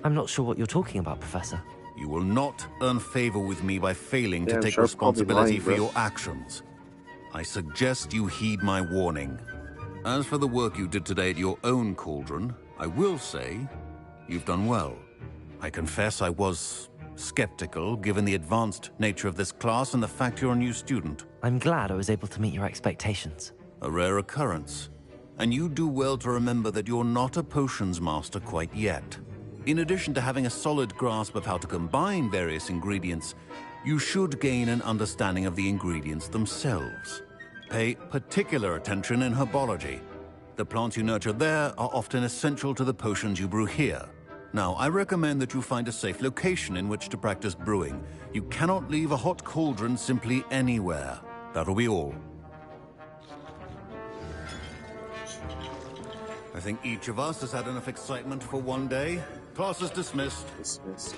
I'm not sure what you're talking about, Professor. You will not earn favor with me by failing to take responsibility for your actions. I suggest you heed my warning. As for the work you did today at your own cauldron, I will say you've done well. I confess I was skeptical, given the advanced nature of this class and the fact you're a new student. I'm glad I was able to meet your expectations. A rare occurrence. And you do well to remember that you're not a potions master quite yet. In addition to having a solid grasp of how to combine various ingredients, you should gain an understanding of the ingredients themselves. Pay particular attention in herbology. The plants you nurture there are often essential to the potions you brew here. Now, I recommend that you find a safe location in which to practice brewing. You cannot leave a hot cauldron simply anywhere. That'll be all. I think each of us has had enough excitement for one day. Class is dismissed. Dismissed.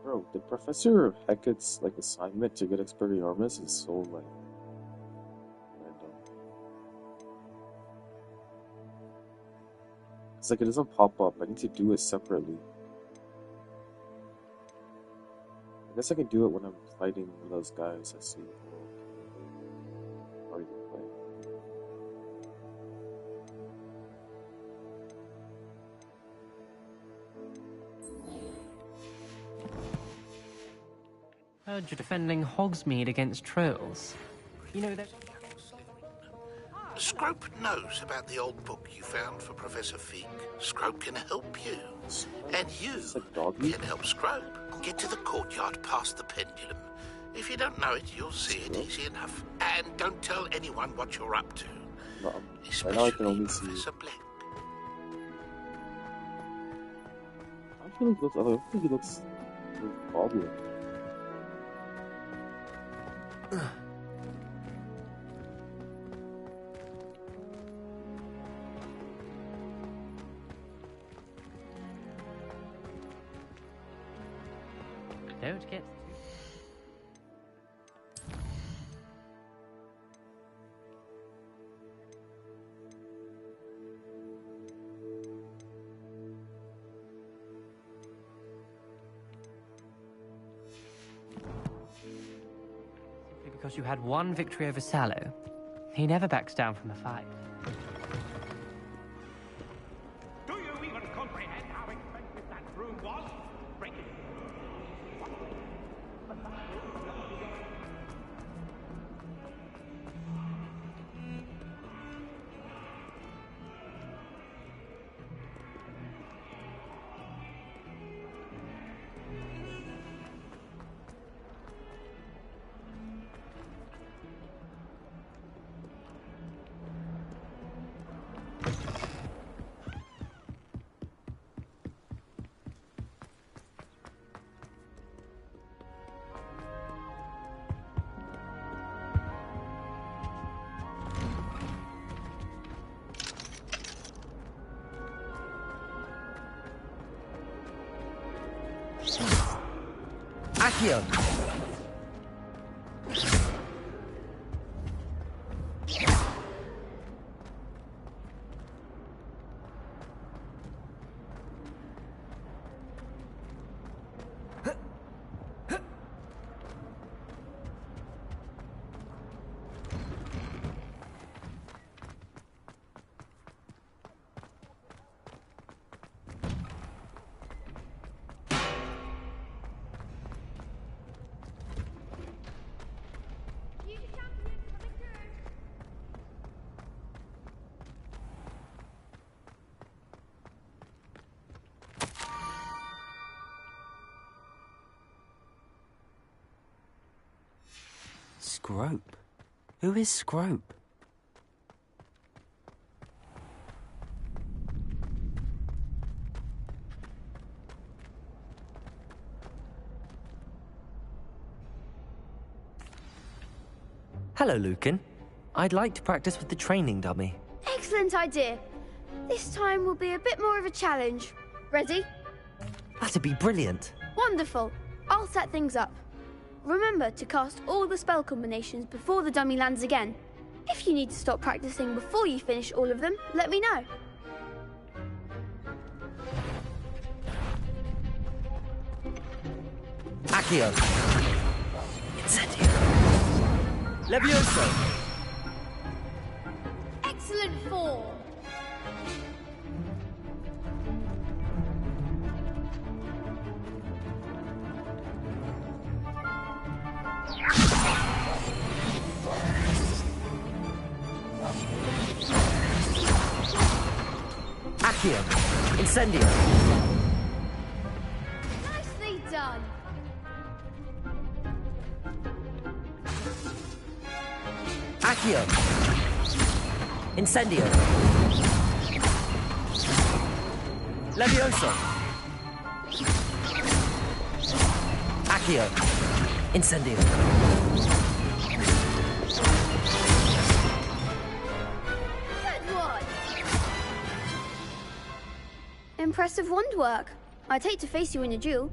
Bro, the Professor Hecat's like assignment to get Expelliarmus is so like random. It's like it doesn't pop up. I need to do it separately. I guess I can do it when I'm fighting one of those guys I see. Already been playing. Heard you're defending Hogsmeade against trolls. You know that... Scrope knows about the old book you found for Professor Fig. Scrope can help you. And you can help Scrope. Get to the courtyard past the pendulum. If you don't know it, you'll see it easy enough. And don't tell anyone what you're up to. Right now I can only see... Professor Black. I feel like I don't think he looks a problem. Don't get... Because you had one victory over Sallow. He never backs down from a fight. Do you even comprehend how expensive that room was? Break it. Accio! Scrope? Who is Scrope? Hello, Lucan. I'd like to practice with the training dummy. Excellent idea. This time will be a bit more of a challenge. Ready? That'd be brilliant. Wonderful. I'll set things up. Remember to cast all the spell combinations before the dummy lands again. If you need to stop practicing before you finish all of them, let me know. Accio. Incendio. Levioso. Excellent form. Accio. Incendio. Nicely done. Accio. Incendio. Levioso. Accio. Incendio. Good one. Impressive wand work. I'd hate to face you in a duel.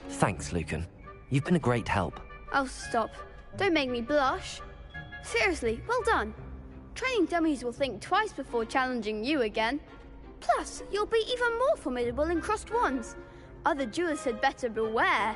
Thanks, Lucan. You've been a great help. Oh, stop. Don't make me blush. Seriously, well done. Training dummies will think twice before challenging you again. Plus, you'll be even more formidable in crossed wands. Other duelists had better beware.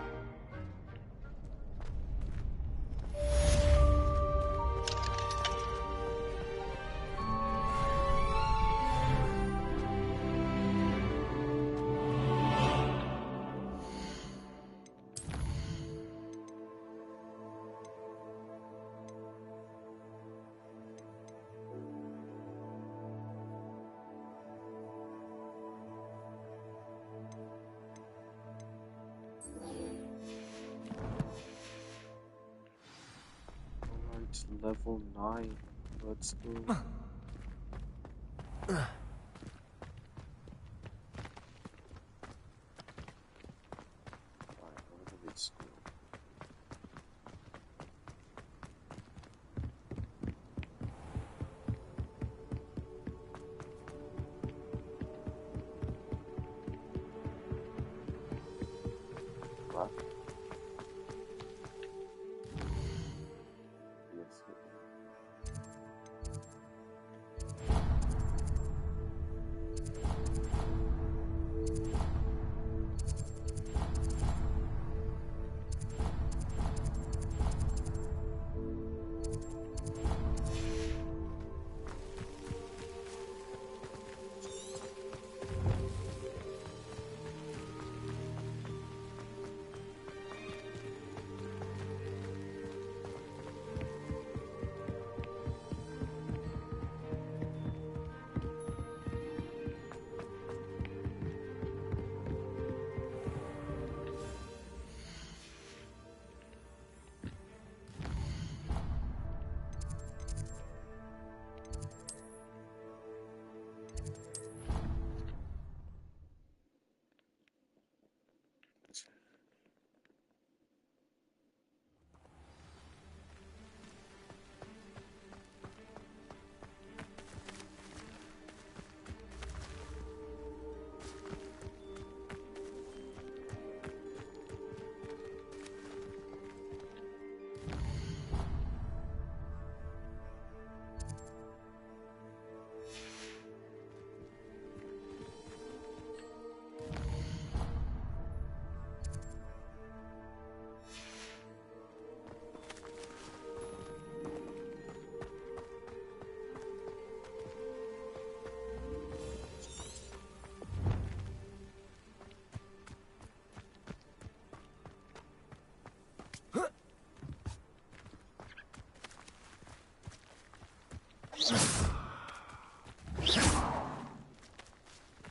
Level 9. Let's go.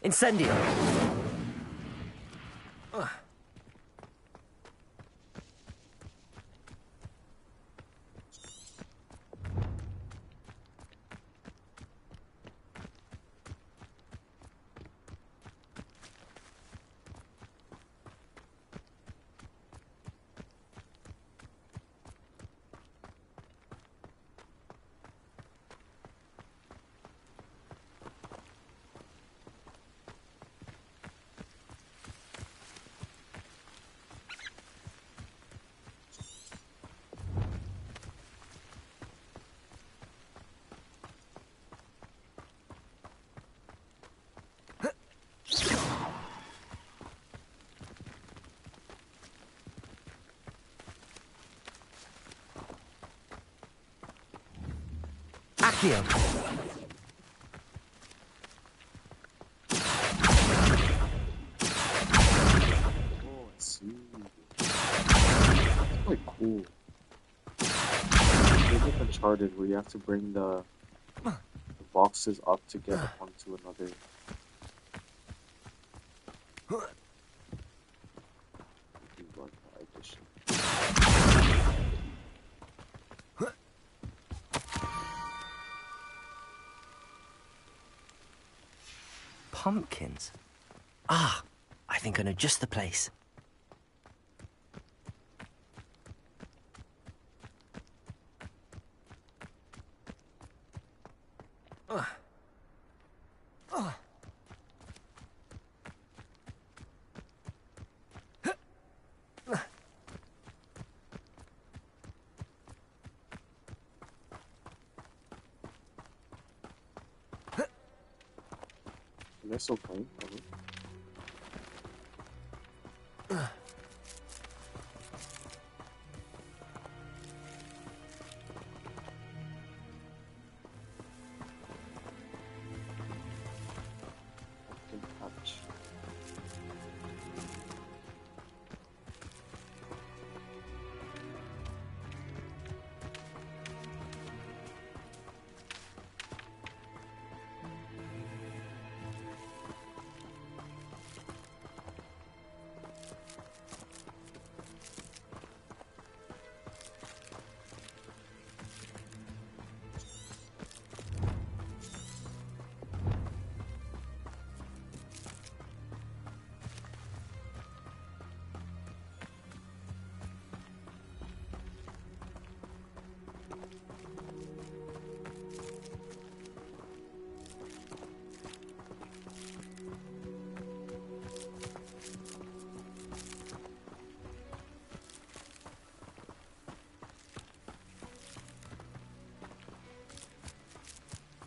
Incendio. Accio. Oh, I see. That's quite cool. It's like Uncharted where you have to bring the boxes up to get onto another. Pumpkins? Ah, I think I know just the place. They're so plain.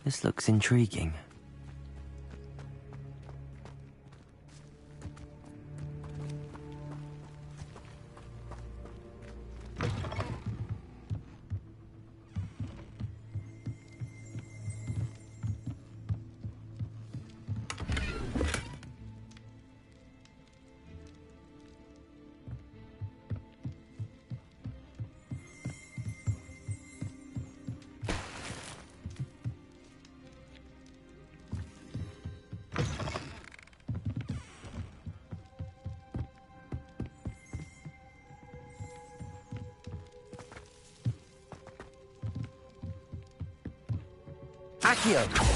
This looks intriguing. Accio.